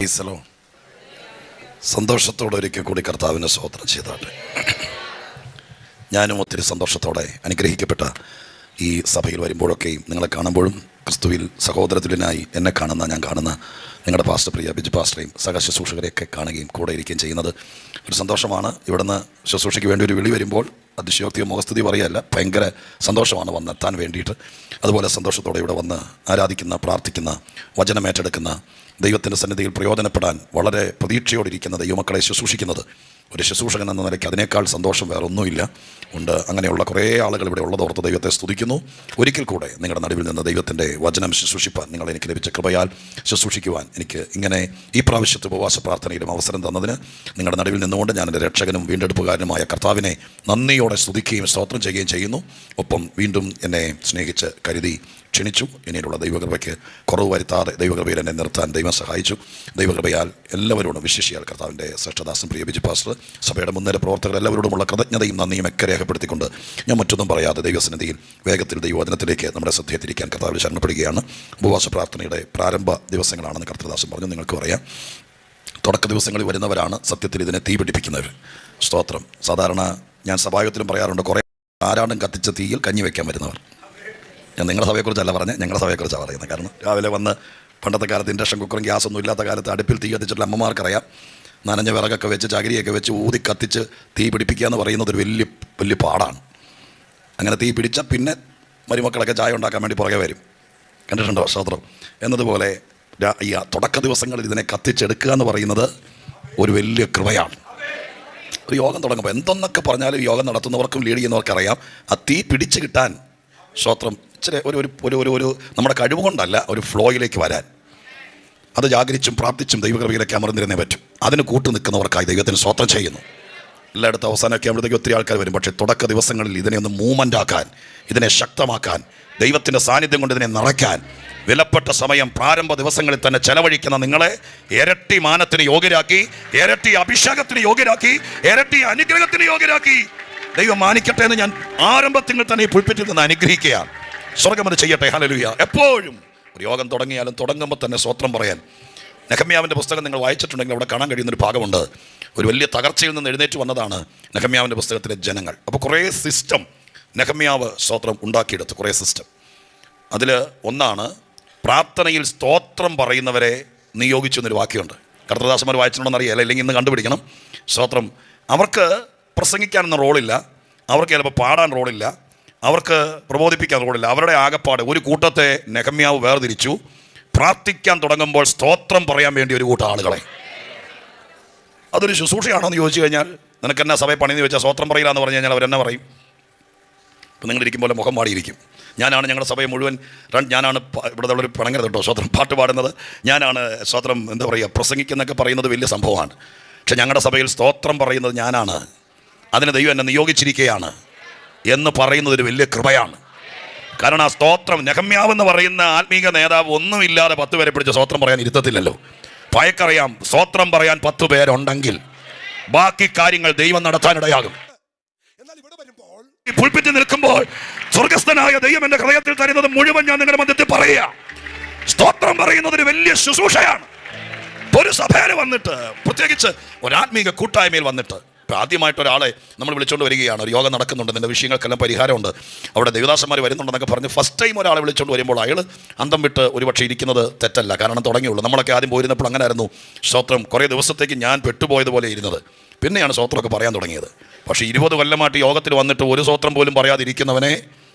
ഈസലോ സന്തോഷത്തോടെ ഒരിക്കൽ കൂടി കർത്താവിനെ സ്തോത്രം ചെയ്താട്ടെ. ഞാനും ഒത്തിരി സന്തോഷത്തോടെ അനുഗ്രഹിക്കപ്പെട്ട ഈ സഭയിൽ വരുമ്പോഴൊക്കെയും നിങ്ങളെ കാണുമ്പോഴും ക്രിസ്തുവിൽ സഹോദരതുല്യനായി എന്നെ ഞാൻ കാണുന്ന നിങ്ങളുടെ പാസ്റ്റർ പ്രിയ ബിജു പാസ്റ്ററേയും സഹശുശ്രൂഷകരെയൊക്കെ കാണുകയും കൂടെ ഇരിക്കുകയും ചെയ്യുന്നത് ഒരു സന്തോഷമാണ്. ഇവിടുന്ന് ശുശ്രൂഷയ്ക്ക് വേണ്ടി ഒരു വിളി വരുമ്പോൾ അതിശയോക്തിയോ മുഖസ്തുതി പറയുകയല്ല, ഭയങ്കര സന്തോഷമാണ് വന്നെത്താൻ വേണ്ടിയിട്ട്. അതുപോലെ സന്തോഷത്തോടെ ഇവിടെ വന്ന് ആരാധിക്കുന്ന, പ്രാർത്ഥിക്കുന്ന, വചനമേറ്റെടുക്കുന്ന, ദൈവത്തിൻ്റെ സന്നിധിയിൽ പ്രയോജനപ്പെടാൻ വളരെ പ്രതീക്ഷയോടിരിക്കുന്ന ദൈവമക്കളെ ശുശ്രൂഷിക്കുന്നത് ഒരു ശുശ്രൂഷകൻ എന്ന നിലയ്ക്ക് അതിനേക്കാൾ സന്തോഷം വേറെ ഒന്നുമില്ല ഉണ്ട്. അങ്ങനെയുള്ള കുറേ ആളുകൾ ഇവിടെ ഉള്ളതോർത്ത് ദൈവത്തെ സ്തുതിക്കുന്നു. ഒരിക്കൽ കൂടെ നിങ്ങളുടെ നടുവിൽ നിന്ന് ദൈവത്തിൻ്റെ വചനം ശുശ്രൂഷിപ്പാൻ നിങ്ങൾ എനിക്ക് ലഭിച്ച കൃപയാൽ ശുശ്രൂഷിക്കുവാൻ എനിക്ക് ഇങ്ങനെ ഈ പ്രാവശ്യത്തെ ഉപവാസ പ്രാർത്ഥനയിലും അവസരം തന്നതിന് നിങ്ങളുടെ നടുവിൽ നിന്നുകൊണ്ട് ഞാൻ എൻ്റെ രക്ഷകനും വീണ്ടെടുപ്പുകാരനുമായ കർത്താവിനെ നന്ദിയോടെ സ്തുതിക്കുകയും സ്തോത്രം ചെയ്യുകയും ചെയ്യുന്നു. ഒപ്പം വീണ്ടും എന്നെ സ്നേഹിച്ച് കരുതി ക്ഷണിച്ചു. ഇനിയുള്ള ദൈവകൃപയ്ക്ക് കുറവ് വരുത്താതെ ദൈവകൃപയിൽ എന്നെ നിർത്താൻ ദൈവം സഹായിച്ചു. ദൈവകൃപയാൽ എല്ലാവരോടും, വിശേഷിയാൽ കർത്താവിൻ്റെ ശ്രേഷ്ഠദാസൻ പ്രിയ ബിജു പാസ്റ്റർ, സഭയുടെ മുൻനിര പ്രവർത്തകർ എല്ലാവരോടുമുള്ള കൃതജ്ഞതയും നന്ദിയും ഒക്കെ രേഖപ്പെടുത്തിക്കൊണ്ട് ഞാൻ മറ്റൊന്നും പറയാതെ ദൈവസന്നിധിയിൽ വേഗത്തിൽ ദൈവവചനത്തിലേക്ക് നമ്മുടെ ശ്രദ്ധയെ തിരിക്കാൻ കർത്താവിൽ ശരണപ്പെടുകയാണ്. ഉപവാസ പ്രാർത്ഥനയുടെ പ്രാരംഭ ദിവസങ്ങളാണെന്ന് കർത്തൃദാസൻ പറഞ്ഞു. നിങ്ങൾക്ക് പറയാം, തുടക്ക ദിവസങ്ങളിൽ വരുന്നവരാണ് സത്യത്തിൽ ഇതിനെ തീ പിടിപ്പിക്കുന്നവർ. സ്തോത്രം. സാധാരണ ഞാൻ സഭായോഗത്തിലും പറയാറുണ്ട്, കുറേ ആരാണ്ടും കത്തിച്ച തീയിൽ കഞ്ഞി വയ്ക്കാൻ വരുന്നവർ. ഞാൻ നിങ്ങളുടെ സഭയെക്കുറിച്ചല്ല പറഞ്ഞത്, ഞങ്ങളുടെ സഭയെക്കുറിച്ചാണ് പറയുന്നത്. കാരണം രാവിലെ വന്ന് പണ്ടത്തെ കാലത്ത് ഇൻഡക്ഷൻ കുക്കറും ഗ്യാസൊന്നും ഇല്ലാത്ത കാലത്ത് അടുപ്പിൽ തീ കത്തിച്ചിട്ടുള്ള അമ്മമാർക്കറിയാം, നനഞ്ഞ വിറകൊക്കെ വെച്ച് ചകിരിയൊക്കെ വെച്ച് ഊതി കത്തിച്ച് തീ പിടിപ്പിക്കുക എന്ന് പറയുന്നത് ഒരു വലിയ പാടാണ്. അങ്ങനെ തീ പിടിച്ചാൽ പിന്നെ മരുമക്കളൊക്കെ ചായ ഉണ്ടാക്കാൻ വേണ്ടി പുറകെ വരും. കണ്ടിട്ടുണ്ടോ? സ്തോത്രം. എന്നതുപോലെ ഈ തുടക്ക ദിവസങ്ങളിൽ ഇതിനെ കത്തിച്ചെടുക്കുക എന്ന് പറയുന്നത് ഒരു വലിയ കൃപയാണ്. ഒരു യോഗം തുടങ്ങുമ്പോൾ എന്തെന്നൊക്കെ പറഞ്ഞാലും യോഗം നടത്തുന്നവർക്കും ലീഡ് ചെയ്യുന്നവർക്കറിയാം, ആ തീ പിടിച്ച് കിട്ടാൻ സ്തോത്രം ഇച്ചിരി ഒരു നമ്മുടെ കഴിവ് കൊണ്ടല്ല, ഒരു ഫ്ലോയിലേക്ക് വരാൻ അത് ജാഗരിച്ചും പ്രാർത്ഥിച്ചും ദൈവകൃപയിലേക്ക് അമർന്നിരുന്നേ പറ്റും. അതിന് കൂട്ടു നിൽക്കുന്നവർക്കായി ദൈവത്തിന് സ്തോത്രം ചെയ്യുന്നു. എല്ലായിടത്തും അവസാനമൊക്കെ ആകുമ്പോഴത്തേക്ക് ഒത്തിരി ആൾക്കാർ വരും. പക്ഷേ തുടക്ക ദിവസങ്ങളിൽ ഇതിനെ ഒന്ന് മൂവ്മെൻ്റ് ആക്കാൻ, ഇതിനെ ശക്തമാക്കാൻ, ദൈവത്തിൻ്റെ സാന്നിധ്യം കൊണ്ട് ഇതിനെ നിറയ്ക്കാൻ വിലപ്പെട്ട സമയം പ്രാരംഭ ദിവസങ്ങളിൽ തന്നെ ചെലവഴിക്കുന്ന നിങ്ങളെ ഇരട്ടി മാനത്തിന് യോഗ്യരാക്കി, ഇരട്ടി അഭിഷേകത്തിന് യോഗ്യരാക്കി, ഇരട്ടി അനുഗ്രഹത്തിന് യോഗ്യരാക്കി ദൈവം മാനിക്കട്ടെ എന്ന് ഞാൻ ആരംഭത്തിൽ തന്നെ ഈ പുൽപ്പിറ്റിൽ നിന്ന് അനുഗ്രഹിക്കുകയാണ്. സ്വർഗ്ഗം അത് ചെയ്യട്ടെ. ഹല്ലേലൂയ. എപ്പോഴും ഒരു യോഗം തുടങ്ങിയാലും തുടങ്ങുമ്പോൾ തന്നെ സ്തോത്രം പറയാൻ, നെഹമ്യാവിൻ്റെ പുസ്തകം നിങ്ങൾ വായിച്ചിട്ടുണ്ടെങ്കിൽ അവിടെ കാണാൻ കഴിയുന്നൊരു ഭാഗമുണ്ട്. ഒരു വലിയ തകർച്ചയിൽ നിന്ന് എഴുന്നേറ്റ് വന്നതാണ് നെഹമ്യാവിൻ്റെ പുസ്തകത്തിലെ ജനങ്ങൾ. അപ്പോൾ കുറേ സിസ്റ്റം നെഹമ്യാവ് സ്തോത്രം ഉണ്ടാക്കിയെടുത്തു. കുറേ സിസ്റ്റം. അതിൽ ഒന്നാണ് പ്രാർത്ഥനയിൽ സ്തോത്രം പറയുന്നവരെ നിയോഗിച്ചു എന്നൊരു വാക്യമുണ്ട്. കർത്തൃദാസന്മാർ വായിച്ചിട്ടുണ്ടെന്ന് അറിയാം, അല്ലെങ്കിൽ ഇന്ന് കണ്ടുപിടിക്കണം. സ്തോത്രം. അവർക്ക് പ്രസംഗിക്കാനൊന്നും റോളില്ല, അവർക്ക് ചിലപ്പോൾ പാടാൻ റോളില്ല, അവർക്ക് പ്രബോധിപ്പിക്കാൻ റോളില്ല. അവരുടെ ആകപ്പാട് ഒരു കൂട്ടത്തെ നെഹമ്യാവ് വേർതിരിച്ചു. പ്രാർത്ഥിക്കാൻ തുടങ്ങുമ്പോൾ സ്തോത്രം പറയാൻ വേണ്ടി ഒരു കൂട്ടം ആളുകളെ. അതൊരു ശുശ്രൂഷയാണോ എന്ന് ചോദിച്ചു കഴിഞ്ഞാൽ, നിനക്കെന്നാ സഭയെ പണിയെന്ന് ചോദിച്ചാൽ സ്തോത്രം പറയില്ല എന്ന് പറഞ്ഞു കഴിഞ്ഞാൽ അവരെന്നെ പറയും? ഇപ്പം നിങ്ങളിരിക്കും പോലെ മുഖം പാടിയിരിക്കും. ഞാനാണ് ഞങ്ങളുടെ സഭയെ മുഴുവൻ ഞാനാണ് ഇവിടെ ഉള്ളൊരു പണങ്ങരുത് കേട്ടോ സ്തോത്രം, പാട്ട് പാടുന്നത് ഞാനാണ്, സ്തോത്രം എന്താ പറയുക, പ്രസംഗിക്കുന്നൊക്കെ പറയുന്നത് വലിയ സംഭവമാണ്. പക്ഷെ ഞങ്ങളുടെ സഭയിൽ സ്തോത്രം പറയുന്നത് ഞാനാണ്, അതിന് ദൈവം എന്നെ നിയോഗിച്ചിരിക്കുകയാണ് എന്ന് പറയുന്നത് ഒരു വലിയ കൃപയാണ്. കാരണം ആ സ്തോത്രം, നെഹമ്യാവെന്ന് പറയുന്ന ആത്മീക നേതാവ് ഒന്നുമില്ലാതെ 10 പേരെ പിടിച്ച് സ്തോത്രം പറയാൻ ഇരുത്തത്തില്ലല്ലോ. ഭയക്കറിയാം, സ്തോത്രം പറയാൻ 10 പേരുണ്ടെങ്കിൽ ബാക്കി കാര്യങ്ങൾ ദൈവം നടത്താനിടയാകും. എന്നാൽ ഇവിടെ വരുമ്പോൾ, ഈ പുൽപ്പിറ്റ് നിൽക്കുമ്പോൾ, സ്വർഗസ്ഥനായ ദൈവം എന്റെ ഹൃദയത്തിൽ തരുന്നത് മുഴുവൻ ഞാൻ നിങ്ങളുടെ മധ്യത്തിൽ പറയുക. സ്തോത്രം പറയുന്നത് ഒരു വലിയ ശുശ്രൂഷയാണ്. ഒരു സഭയിൽ വന്നിട്ട്, പ്രത്യേകിച്ച് ഒരു ആത്മീക കൂട്ടായ്മയിൽ വന്നിട്ട്, ഇപ്പോൾ ആദ്യമായിട്ട് ഒരാളെ നമ്മൾ വിളിച്ചുകൊണ്ട് വരികയാണ്, ഒരു യോഗം നടക്കുന്നുണ്ട്, നിൻ്റെ വിഷയങ്ങൾക്കെല്ലാം പരിഹാരമുണ്ട്, അവിടെ ദേവദാസന്മാർ വരുന്നുണ്ടെന്നൊക്കെ പറഞ്ഞ് ഫസ്റ്റ് ടൈം ഒരാളെ വിളിച്ചുകൊണ്ട് വരുമ്പോൾ അയാൾ അന്തം വിട്ട് ഒരുപക്ഷെ ഇരിക്കുന്നത് തെറ്റല്ല. കാരണം തുടങ്ങിയുള്ളൂ. നമ്മളൊക്കെ ആദ്യം പോയിരുന്നപ്പോൾ അങ്ങനെ ആയിരുന്നു. സ്തോത്രം. കുറേ ദിവസത്തേക്ക് ഞാൻ പെട്ടുപോയതുപോലെ ഇരുന്നത്, പിന്നെയാണ് സ്തോത്രമൊക്കെ പറയാൻ തുടങ്ങിയത്. പക്ഷേ 20 കൊല്ലമായിട്ട് യോഗത്തിൽ വന്നിട്ട് ഒരു സ്തോത്രം പോലും പറയാതിരിക്കുന്നവനെ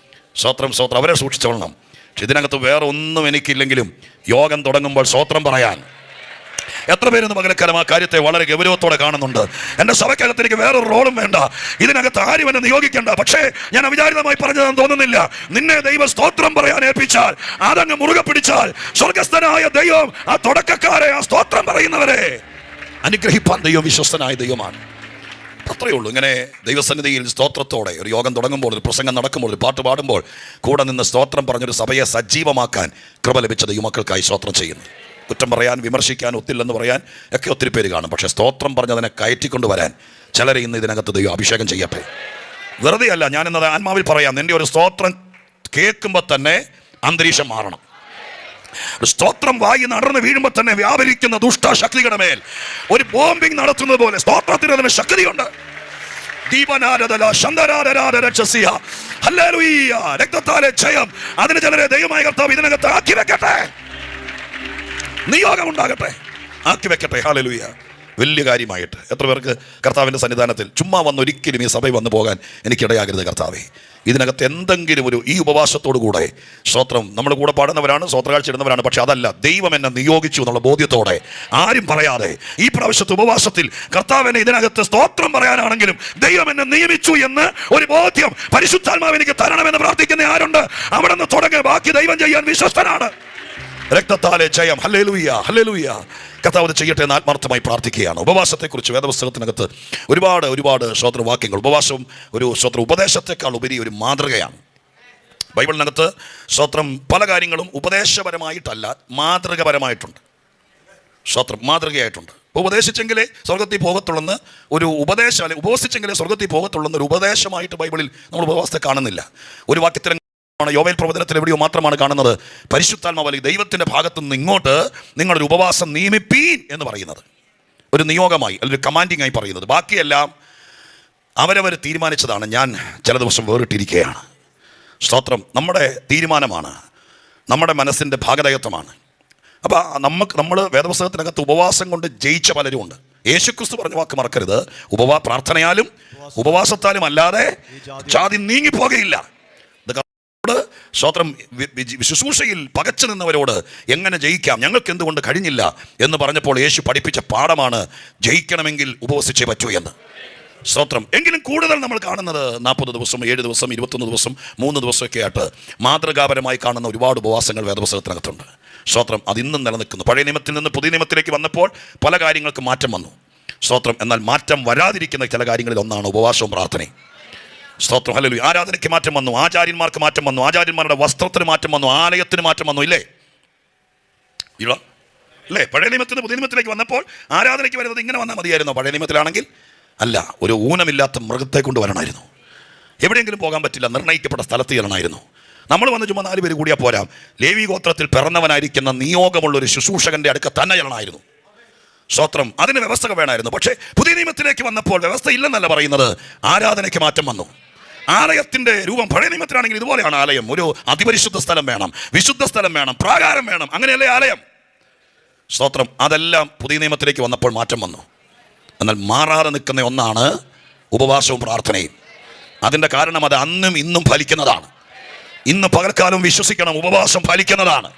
സ്തോത്രം അവരെ സൂക്ഷിച്ചോളണം. പക്ഷെ ഇതിനകത്ത് വേറെ ഒന്നും എനിക്കില്ലെങ്കിലും യോഗം തുടങ്ങുമ്പോൾ സ്തോത്രം പറയാൻ എത്ര പേരെന്ന് പകരക്കാലം ആ കാര്യത്തെ വളരെ ഗൗരവത്തോടെ കാണുന്നുണ്ട്. എൻ്റെ സഭയ്ക്കകത്ത് എനിക്ക് വേറൊരു റോളും വേണ്ട, ഇതിനകത്ത് ആരും എന്നെ നിയോഗിക്കേണ്ട. പക്ഷേ ഞാൻ അവിചാരിതമായി പറഞ്ഞതെന്ന് തോന്നുന്നില്ല. നിന്നെ ദൈവം സ്തോത്രം പറയാൻ ഏൽപ്പിച്ചാൽ, അതങ്ങ് മുറുകെ പിടിച്ചാൽ, സ്വർഗസ്ഥനായ ദൈവം ആ തുടക്കക്കാരെ, ആ സ്തോത്രം പറയുന്നവരെ അനുഗ്രഹിപ്പാൻ ദൈവം വിശ്വസ്തനായ ദൈവമാണ്. അത്രയേ ഉള്ളൂ. ഇങ്ങനെ ദൈവസന്നിധിയിൽ സ്തോത്രത്തോടെ ഒരു യോഗം തുടങ്ങുമ്പോൾ, ഒരു പ്രസംഗം നടക്കുമ്പോൾ, ഒരു പാട്ട് പാടുമ്പോൾ കൂടെ നിന്ന് സ്തോത്രം പറഞ്ഞൊരു സഭയെ സജീവമാക്കാൻ കൃപ ലഭിച്ച ദൈവമക്കൾക്കായി സ്തോത്രം ചെയ്യുന്നു. കുറ്റം പറയാൻ, വിമർശിക്കാൻ, ഒത്തില്ലെന്ന് പറയാൻ ഒക്കെ ഒത്തിരി പേര് കാണും. പക്ഷേ സ്തോത്രം പറഞ്ഞതിനെ കയറ്റിക്കൊണ്ട് വരാൻ ചിലരെ ഇന്ന് ഇതിനകത്ത് ദൈവം അഭിഷേകം ചെയ്യട്ടെ. വെറുതെ അല്ല, ഞാനിന്നത് ആത്മാവിൽ പറയാം. നിൻ്റെ ഒരു സ്തോത്രം കേൾക്കുമ്പോൾ തന്നെ അന്തരീക്ഷം മാറണം. സ്തോത്രം വായി നടന്ന് വീഴുമ്പോൾ തന്നെ വ്യാപരിക്കുന്ന ദുഷ്ടശക്തികളുടെ മേൽ ഒരു ബോംബിംഗ് നടത്തുന്നത് പോലെ സ്തോത്രത്തിന് അതിന് ശക്തിയുണ്ട്. രക്തത്താലെ ജയം. അതിന് ചിലരെ ദൈവമായ കർത്താവ് ഇതിനകത്ത് ആക്കി വെക്കട്ടെ, നിയോഗം ഉണ്ടാകട്ടെ, ആക്കി വെക്കട്ടെ. ഹല്ലേലൂയ. വലിയ കാര്യമായിട്ട് എത്ര പേർക്ക് കർത്താവിൻ്റെ സന്നിധാനത്തിൽ ചുമ്മാ വന്ന് ഒരിക്കലും ഈ സഭയിൽ വന്നു പോകാൻ എനിക്കിടയാകരുത് കർത്താവേ. ഇതിനകത്ത് എന്തെങ്കിലും ഈ ഉപവാസത്തോടു കൂടെ സ്തോത്രം നമ്മൾ കൂടെ പാടുന്നവരാണ്, സ്തോത്രകാഴ്ച ഇടുന്നവരാണ്, പക്ഷെ അതല്ല, ദൈവം എന്നെ നിയോഗിച്ചു എന്നുള്ള ബോധ്യത്തോടെ ആരും പറയാതെ ഈ പ്രാവശ്യത്തെ ഉപവാസത്തിൽ കർത്താവിനെ ഇതിനകത്ത് സ്തോത്രം പറയാനാണെങ്കിലും ദൈവം എന്നെ നിയമിച്ചു എന്ന് ഒരു ബോധ്യം പരിശുദ്ധാത്മാവ് എനിക്ക് തരണമെന്ന് പ്രാർത്ഥിക്കുന്ന ആരുണ്ട്? അവിടെ നിന്ന് തുടങ്ങി ബാക്കി ദൈവം ചെയ്യാൻ വിശ്വസ്തനാണ്. രക്തത്താലെ ജയം. Hallelujah, hallelujah. കർത്താവ് ചെയ്യട്ടെ എന്ന് ആത്മാർത്ഥമായി പ്രാർത്ഥിക്കുകയാണ്. ഉപവാസത്തെക്കുറിച്ച് വേദപുസ്തകത്തിനകത്ത് ഒരുപാട് സ്തോത്രവാക്യങ്ങൾ. ഉപവാസവും ഒരു സ്തോത്ര ഉപദേശത്തെക്കാൾ ഉപരി ഒരു മാതൃകയാണ്. ബൈബിളിനകത്ത് സ്തോത്രം പല കാര്യങ്ങളും ഉപദേശപരമായിട്ടല്ല മാതൃകപരമായിട്ടുണ്ട്. സ്തോത്രം മാതൃകയായിട്ടുണ്ട്. ഉപദേശിച്ചെങ്കിലേ സ്വർഗത്തിൽ പോകത്തുള്ളെന്ന് ഒരു ഉപദേശം, അല്ലെങ്കിൽ ഉപവസിച്ചെങ്കിലേ സ്വർഗത്തിൽ പോകത്തുള്ളെന്ന് ഒരു ഉപദേശമായിട്ട് ബൈബിളിൽ നമ്മൾ ഉപവാസത്തെ കാണുന്നില്ല. ഒരു വാക്യത്തിന് യോവേൽ പ്രവചനത്തിൽ എവിടെയോ മാത്രമാണ് കാണുന്നത് പരിശുദ്ധാത്മാവ് അല്ലെങ്കിൽ ദൈവത്തിൻ്റെ ഭാഗത്തു നിന്ന് ഇങ്ങോട്ട് നിങ്ങളൊരു ഉപവാസം നിയമിപ്പീൻ എന്ന് പറയുന്നത്, ഒരു നിയോഗമായി അല്ലെങ്കിൽ കമാൻഡിങ് ആയി പറയുന്നത്. ബാക്കിയെല്ലാം അവരവർ തീരുമാനിച്ചതാണ്. ഞാൻ ചില ദിവസം വേറിട്ടിരിക്കുകയാണ്. സ്തോത്രം നമ്മുടെ തീരുമാനമാണ്, നമ്മുടെ മനസ്സിൻ്റെ ഭാഗധേയത്വമാണ്. അപ്പോൾ നമ്മൾ വേദപുസ്തകത്തിനകത്ത് ഉപവാസം കൊണ്ട് ജയിച്ച പലരും ഉണ്ട്. യേശുക്രിസ്തു പറഞ്ഞ വാക്ക് മറക്കരുത്, പ്രാർത്ഥനയാലും ഉപവാസത്താലും അല്ലാതെ ജാതി നീങ്ങിപ്പോകയില്ല. സ്തോത്രം ശുശ്രൂഷയിൽ പകച്ചു നിന്നവരോട് എങ്ങനെ ജയിക്കാം, ഞങ്ങൾക്ക് എന്തുകൊണ്ട് കഴിഞ്ഞില്ല എന്ന് പറഞ്ഞപ്പോൾ യേശു പഠിപ്പിച്ച പാഠമാണ് ജയിക്കണമെങ്കിൽ ഉപവസിച്ചേ പറ്റൂ എന്ന്. സ്തോത്രം. എങ്കിലും കൂടുതൽ നമ്മൾ കാണുന്നത് 40 ദിവസം, 7 ദിവസം, 21 ദിവസം, 3 ദിവസമൊക്കെ ആയിട്ട് മാതൃകാപരമായി കാണുന്ന ഒരുപാട് ഉപവാസങ്ങൾ വേദപുസ്തകത്തിനകത്തുണ്ട്. സ്തോത്രം. അതിന്നും നിലനിൽക്കുന്നു. പഴയ നിയമത്തിൽ നിന്ന് പുതിയ നിയമത്തിലേക്ക് വന്നപ്പോൾ പല കാര്യങ്ങൾക്ക് മാറ്റം വന്നു. സ്തോത്രം. എന്നാൽ മാറ്റം വരാതിരിക്കുന്ന ചില കാര്യങ്ങളിൽ ഒന്നാണ് ഉപവാസവും പ്രാർത്ഥനയും. സ്തോത്രം. ഹല്ലേലൂയ. ആരാധനയ്ക്ക് മാറ്റം വന്നു, ആചാര്യന്മാർക്ക് മാറ്റം വന്നു, ആചാര്യന്മാരുടെ വസ്ത്രത്തിന് മാറ്റം വന്നു, ആലയത്തിന് മാറ്റം വന്നു. ഇല്ലേ അല്ലേ? പഴയ നിയമത്തിന് പുതിയ നിയമത്തിലേക്ക് വന്നപ്പോൾ ആരാധനയ്ക്ക് വരുന്നത് ഇങ്ങനെ വന്നാൽ മതിയായിരുന്നോ? പഴയ നിയമത്തിലാണെങ്കിൽ അല്ല, ഒരു ഊനമില്ലാത്ത മൃഗത്തെ കൊണ്ട് വരണമായിരുന്നു. എവിടെയെങ്കിലും പോകാൻ പറ്റില്ല, നിർണ്ണയിക്കപ്പെട്ട സ്ഥലത്ത് ചെല്ലണമായിരുന്നു. നമ്മൾ വന്ന് ചുമ്മാ 4 പേര് കൂടിയാൽ പോരാ, ലേവി ഗോത്രത്തിൽ പിറന്നവനായിരിക്കുന്ന നിയോഗമുള്ളൊരു ശുശ്രൂഷകന്റെ അടുക്ക തന്നെ ചെല്ലണമായിരുന്നു. സ്തോത്രം. അതിന് വ്യവസ്ഥ വേണമായിരുന്നു. പക്ഷേ പുതിയ നിയമത്തിലേക്ക് വന്നപ്പോൾ വ്യവസ്ഥ ഇല്ലെന്നല്ല പറയുന്നത്, ആരാധനയ്ക്ക് മാറ്റം വന്നു. ആലയത്തിൻ്റെ രൂപം പഴയ നിയമത്തിലാണെങ്കിൽ ഇതുപോലെയാണ്. ആലയം ഒരു അതിപരിശുദ്ധ സ്ഥലം വേണം, വിശുദ്ധ സ്ഥലം വേണം, പ്രാകാരം വേണം, അങ്ങനെയല്ലേ ആലയം. സ്തോത്രം. അതെല്ലാം പുതിയ നിയമത്തിലേക്ക് വന്നപ്പോൾ മാറ്റം വന്നു. എന്നാൽ മാറാതെ നിൽക്കുന്ന ഒന്നാണ് ഉപവാസവും പ്രാർത്ഥനയും. അതിൻ്റെ കാരണം അത് അന്നും ഇന്നും ഫലിക്കുന്നതാണ്. ഇന്ന് പകൽക്കാലം വിശ്വസിക്കണം, ഉപവാസം ഫലിക്കുന്നതാണ്.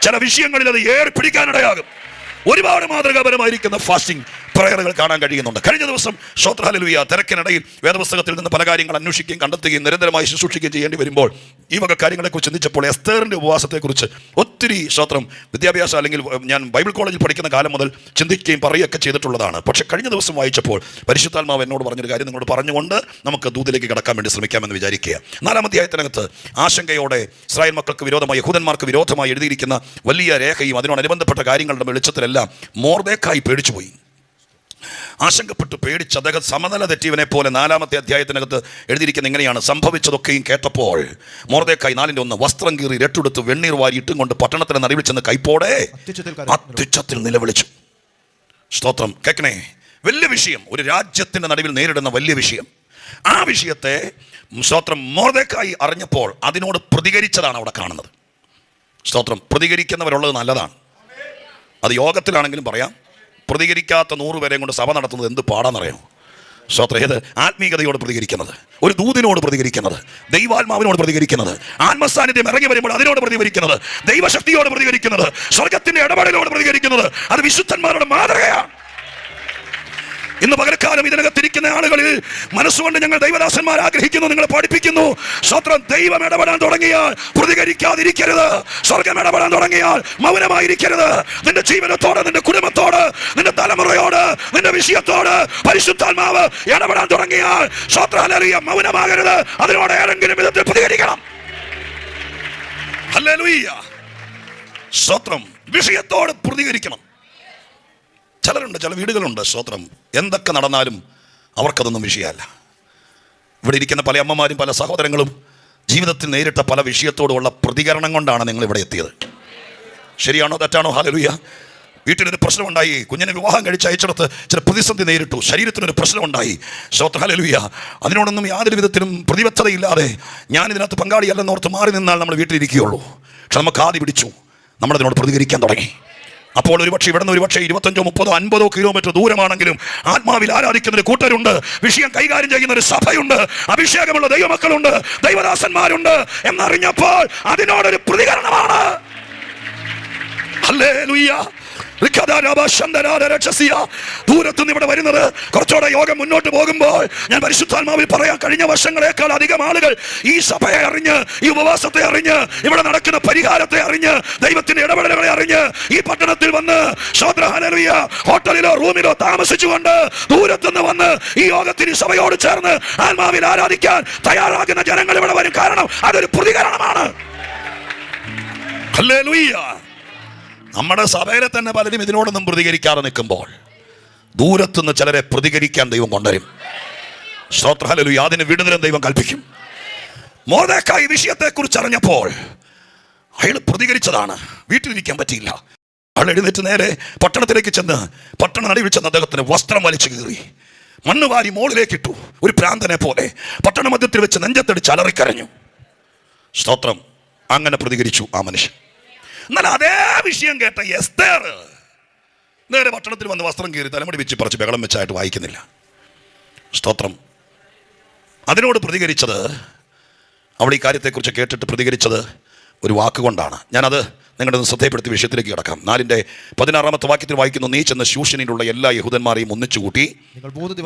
ചില വിഷയങ്ങളിൽ അത് ഏറി പിടിക്കാനിടയാകും. ഒരുപാട് മാതൃകാപരമായിരിക്കുന്ന ഫാസ്റ്റിംഗ് പ്രയറുകൾ കാണാൻ കഴിയുന്നുണ്ട്. കഴിഞ്ഞ ദിവസം സ്തോത്രം ഹല്ലേലൂയ തിരക്കിനിടയിൽ വേദപുസ്തകത്തിൽ നിന്ന് പല കാര്യങ്ങൾ അന്വേഷിക്കുകയും കണ്ടെത്തുകയും നിരന്തരമായി ശുശ്രൂഷിക്കുകയും ചെയ്യേണ്ടി വരുമ്പോൾ ഈ വക കാര്യങ്ങളെക്കുറിച്ച് ചിന്തിച്ചപ്പോൾ എസ്തേറിൻ്റെ ഉപവാസത്തെക്കുറിച്ച് ഒത്തിരി സ്തോത്രം വിദ്യാഭ്യാസം അല്ലെങ്കിൽ ഞാൻ ബൈബിൾ കോളേജിൽ പഠിക്കുന്ന കാലം മുതൽ ചിന്തിക്കുകയും പറയുകയൊക്കെ ചെയ്തിട്ടുള്ളതാണ്. പക്ഷേ കഴിഞ്ഞ ദിവസം വായിച്ചപ്പോൾ പരിശുദ്ധാത്മാവ് എന്നോട് പറഞ്ഞൊരു കാര്യം നിങ്ങളോട് പറഞ്ഞുകൊണ്ട് നമുക്ക് ദൂതിലേക്ക് കടക്കാൻ വേണ്ടി ശ്രമിക്കാമെന്ന് വിചാരിക്കുക. 4-ാം അധ്യായത്തിനകത്ത് ആശങ്കയോടെ ഇസ്രായേൽ മക്കൾക്ക് വിരോധമായി, യഹൂദന്മാർക്ക് വിരോധമായി എഴുതിയിരിക്കുന്ന വലിയ രേഖയും അതിനോടനുബന്ധപ്പെട്ട കാര്യങ്ങളുടെ വെളിച്ചത്തിലെല്ലാം മൊർദെഖായി പേടിച്ചുപോയി, ആശങ്കപ്പെട്ടു, പേടിച്ച് അദ്ദേഹം സമനില തെറ്റിയവനെ പോലെ 4-ാമത്തെ അധ്യായത്തിനകത്ത് എഴുതിയിരിക്കുന്ന ഇങ്ങനെയാണ്: സംഭവിച്ചതൊക്കെയും കേട്ടപ്പോൾ മൊർദെഖായി 4:1 വസ്ത്രം കീറി രട്ടെടുത്ത് വെണ്ണീർ വാരി ഇട്ടും കൊണ്ട് പട്ടണത്തിന് നടുവിൽ ചെന്ന് കൈപ്പോടെ അത്യുച്ചത്തിൽ നിലവിളിച്ചു. സ്തോത്രം. കേൾക്കണേ, വലിയ വിഷയം, ഒരു രാജ്യത്തിൻ്റെ നടുവിൽ നേരിടുന്ന വലിയ വിഷയം. ആ വിഷയത്തെ സ്തോത്രം മൊർദെഖായി അറിഞ്ഞപ്പോൾ അതിനോട് പ്രതികരിച്ചതാണ് അവിടെ കാണുന്നത്. സ്തോത്രം. പ്രതികരിക്കുന്നവരുള്ളത് നല്ലതാണ്. അത് യോഗത്തിലാണെങ്കിലും പറയാം. പ്രതികരിക്കാത്ത 100 പേരെയും കൊണ്ട് സഭ നടത്തുന്നത് എന്ത് പാടാന്നറിയാമോ? സ്തോത്രം. ഏത് ആത്മീയതയോട് പ്രതികരിക്കുന്നത്, ഒരു ദൂതിനോട് പ്രതികരിക്കുന്നത്, ദൈവാത്മാവിനോട് പ്രതികരിക്കുന്നത്, ആത്മസാന്നിധ്യം ഇറങ്ങി വരുമ്പോൾ അതിനോട് പ്രതികരിക്കുന്നത്, ദൈവശക്തിയോട് പ്രതികരിക്കുന്നത്, സ്വർഗത്തിന്റെ ഇടപെടലോട് പ്രതികരിക്കുന്നത്, അത് വിശുദ്ധന്മാരുടെ മാതൃകയാണ്. ഇന്ന് പകൽക്കാലം ഇതിനകത്തിരിക്കുന്ന ആളുകളിൽ മനസ്സുകൊണ്ട് ഞങ്ങൾ ദൈവദാസന്മാർ ആഗ്രഹിക്കുന്നു, നിങ്ങളെ പഠിപ്പിക്കുന്നു. സ്തോത്രം. ദൈവം ഇടപെടാൻ തുടങ്ങിയാൽ പ്രതികരിക്കാതിരിക്കരുത്. സ്വർഗം ഇടപെടാൻ തുടങ്ങിയാൽ മൗനമായിരിക്കരുത്. നിന്റെ ജീവനത്തോട്, നിന്റെ കുടുംബത്തോട്, നിന്റെ തലമുറയോട്, നിന്റെ വിഷയത്തോട് പരിശുദ്ധാത്മാവ് ഇടപെടാൻ തുടങ്ങിയാൽ സ്തോത്രം ഹല്ലേലൂയ മൗനമാകരുത്. അതിനോട് ഏതെങ്കിലും വിധത്തിൽ പ്രതികരിക്കണം. ഹല്ലേലൂയ. സ്തോത്രം. വിഷയത്തോട് പ്രതികരിക്കണം. ചിലരുണ്ട്, ചില വീടുകളുണ്ട്, സ്തോത്രം, എന്തൊക്കെ നടന്നാലും അവർക്കതൊന്നും വിഷയമല്ല. ഇവിടെ ഇരിക്കുന്ന പല അമ്മമാരും പല സഹോദരങ്ങളും ജീവിതത്തിൽ നേരിട്ട പല വിഷയത്തോടുള്ള പ്രതികരണം കൊണ്ടാണ് നിങ്ങൾ ഇവിടെ എത്തിയത്. ശരിയാണോ തെറ്റാണോ? ഹല്ലേലൂയ. വീട്ടിലൊരു പ്രശ്നമുണ്ടായി, കുഞ്ഞിനെ വിവാഹം കഴിച്ച് അയച്ചിടത്ത് ചില പ്രതിസന്ധി നേരിട്ടു, ശരീരത്തിനൊരു പ്രശ്നമുണ്ടായി. സ്തോത്രം, ഹല്ലേലൂയ. അതിനോടൊന്നും യാതൊരു വിധത്തിലും പ്രതിബദ്ധതയില്ലാതെ ഞാൻ ഇതിനകത്ത് പങ്കാളിയല്ലെന്നോർത്ത് മാറി നിന്നാൽ നമ്മൾ വീട്ടിലിരിക്കുകയുള്ളൂ. പക്ഷെ നമുക്ക് ആദ്യം പിടിച്ചു, നമ്മളതിനോട് പ്രതികരിക്കാൻ തുടങ്ങി. അപ്പോൾ ഒരുപക്ഷെ ഇവിടെ നിന്ന് ഒരുപക്ഷെ 25, 30, 50 കിലോമീറ്റർ ദൂരമാണെങ്കിലും ആത്മാവിൽ ആരാധിക്കുന്ന ഒരു കൂട്ടരുണ്ട്, വിഷയം കൈകാര്യം ചെയ്യുന്ന ഒരു സഭയുണ്ട്, അഭിഷേകമുള്ള ദൈവമക്കളുണ്ട്, ദൈവദാസന്മാരുണ്ട് എന്നറിഞ്ഞപ്പോൾ അതിനോടൊരു പ്രതികരണമാണ്. ഹല്ലേലൂയ. ദൂരത്തുനിന്ന് ഇവിടെ വരുന്നത് കുറച്ചുകൂടെ യോഗം മുന്നോട്ട് പോകുമ്പോൾ ഞാൻ പരിശുദ്ധാത്മാവിൽ പറയാം, കഴിഞ്ഞ വർഷങ്ങളെക്കാൾ അധികം ആളുകൾ ഈ സഭയെ അറിഞ്ഞ്, ഈ ഉപവാസത്തെ അറിഞ്ഞ്, ഇവിടെ നടക്കുന്ന പരിഹാരത്തെ അറിഞ്ഞ്, ദൈവത്തിന്റെ ഇടപെടലുകളെ അറിഞ്ഞ് ഈ പട്ടണത്തിൽ വന്ന് ഹല്ലേലൂയ ഹോട്ടലിലോ റൂമിലോ താമസിച്ചുകൊണ്ട് ദൂരത്തുനിന്ന് വന്ന് ഈ യോഗത്തിന് സഭയോട് ചേർന്ന് ആത്മാവിൽ ആരാധിക്കാൻ തയ്യാറാകുന്ന ജനങ്ങൾ ഇവിടെ വരും. കാരണം അതൊരു പ്രതികരണമാണ്. ഹല്ലേലൂയ. നമ്മുടെ സഭയിലെ തന്നെ പലരും ഇതിനോടൊന്നും പ്രതികരിക്കാതെ നിൽക്കുമ്പോൾ ദൂരത്തുനിന്ന് ചിലരെ പ്രതികരിക്കാൻ ദൈവം കൊണ്ടുവരും. സ്തോത്രം, ഹല്ലേലൂയ. അതിന് വിടുതലും ദൈവം കൽപ്പിക്കും. മൊർദെഖായി വിഷയത്തെക്കുറിച്ച് അറിഞ്ഞപ്പോൾ അയാൾ പ്രതികരിച്ചതാണ്. വീട്ടിലിരിക്കാൻ പറ്റിയില്ല. അയാൾ എഴുന്നേറ്റ് നേരെ പട്ടണത്തിലേക്ക് ചെന്ന് പട്ടണ നടുവിൽ ചെന്ന് അദ്ദേഹത്തിന് വസ്ത്രം വലിച്ചു കീറി മണ്ണ് വാരി മോളിലേക്കിട്ടു. ഒരു പ്രാന്തനെ പോലെ പട്ടണ മധ്യത്തിൽ വെച്ച് നെഞ്ചത്തടിച്ച് അലറിക്കരഞ്ഞു. സ്തോത്രം. അങ്ങനെ പ്രതികരിച്ചു ആ മനുഷ്യൻ. എന്നാൽ അതേ വിഷയം കേട്ട എസ്തേർ നേരെ പട്ടണത്തിൽ വന്ന് വസ്ത്രം കീറി തലമുടി വെച്ച് പറിച്ച് ബഹളം വെച്ചായിട്ട് വായിക്കുന്നില്ല. സ്തോത്രം. അതിനോട് പ്രതികരിച്ചത്, അവൾ ഈ കാര്യത്തെക്കുറിച്ച് കേട്ടിട്ട് പ്രതികരിച്ചത് ഒരു വാക്കുകൊണ്ടാണ്. ഞാനത് നിങ്ങളുടെ ശ്രദ്ധയപ്പെടുത്തി വിഷയത്തിലേക്ക് കിടക്കാം. 4-16 വാക്യത്തിൽ വായിക്കുന്നു, നീ ചെന്ന് ശൂഷനിലുള്ള എല്ലാ യഹൂദന്മാരെയും ഒന്നിച്ചുകൂട്ടി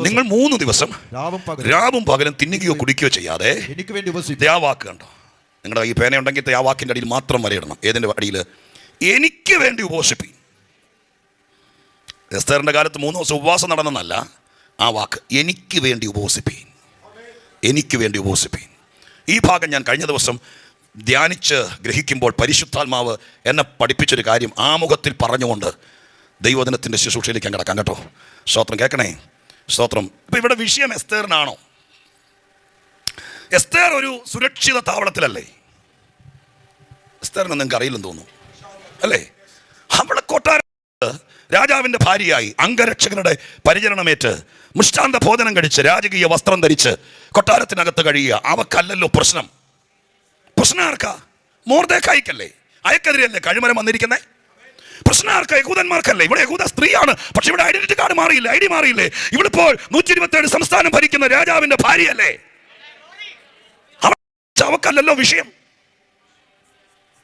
നിങ്ങൾ 3 ദിവസം രാവും പകലും തിന്നുകയോ കുടിക്കുകയോ ചെയ്യാതെ ആ വാക്ക് കണ്ടോ. നിങ്ങളുടെ ഈ പേന ഉണ്ടെങ്കിൽ ആ വാക്കിൻ്റെ അടിയിൽ മാത്രം വരയിടണം. ഏതിൻ്റെ അടിയിൽ? എനിക്ക് വേണ്ടി ഉപവസിപ്പി. എസ്തേറിൻ്റെ കാലത്ത് 3 ദിവസം ഉപവാസം നടന്നെന്നല്ല, ആ വാക്ക് എനിക്ക് വേണ്ടി ഉപവസിപ്പി, എനിക്ക് വേണ്ടി ഉപവസിപ്പി. ഈ ഭാഗം ഞാൻ കഴിഞ്ഞ ദിവസം ധ്യാനിച്ച് ഗ്രഹിക്കുമ്പോൾ പരിശുദ്ധാത്മാവ് എന്നെ പഠിപ്പിച്ചൊരു കാര്യം ആമുഖത്തിൽ പറഞ്ഞുകൊണ്ട് ദൈവദിനത്തിൻ്റെ ശുശ്രൂഷയിലേക്ക് ഞാൻ കിടക്കാം കേട്ടോ. സ്തോത്രം, കേൾക്കണേ. സ്തോത്രം. ഇപ്പം ഇവിടെ വിഷയം എസ്തേറിനാണോ? എസ്തേർ ഒരു സുരക്ഷിത താവളത്തിലല്ലേ? എസ്തേറിനെ നിങ്ങൾക്ക് അറിയില്ലെന്ന് തോന്നുന്നു അല്ലേ? അവളെ കൊട്ടാര രാജാവിൻ്റെ ഭാര്യയായി അംഗരക്ഷകരുടെ പരിചരണമേറ്റ് മുഷ്ടാന്ത ഭോജനം കഴിച്ച് രാജകീയ വസ്ത്രം ധരിച്ച് കൊട്ടാരത്തിനകത്ത് കഴിയുക. അവക്കല്ലല്ലോ പ്രശ്നം. പ്രശ്നം ആർക്കാ? മൊർദെഖായിക്കല്ലേ? അയക്കെതിരെയല്ലേ കഴിമരം വന്നിരിക്കുന്നേ? പ്രശ്നം ആർക്കാ? യഹൂദന്മാർക്കല്ലേ? ഇവിടെ യഹൂദ സ്ത്രീയാണ്, പക്ഷെ ഇവിടെ ഐഡന്റിറ്റി കാർഡ് മാറിയില്ലേ, ഐഡി മാറിയില്ലേ? ഇവിടിപ്പോൾ 127 സംസ്ഥാനം ഭരിക്കുന്ന രാജാവിൻ്റെ ഭാര്യയല്ലേ? അവക്കല്ലല്ലോ വിഷയം.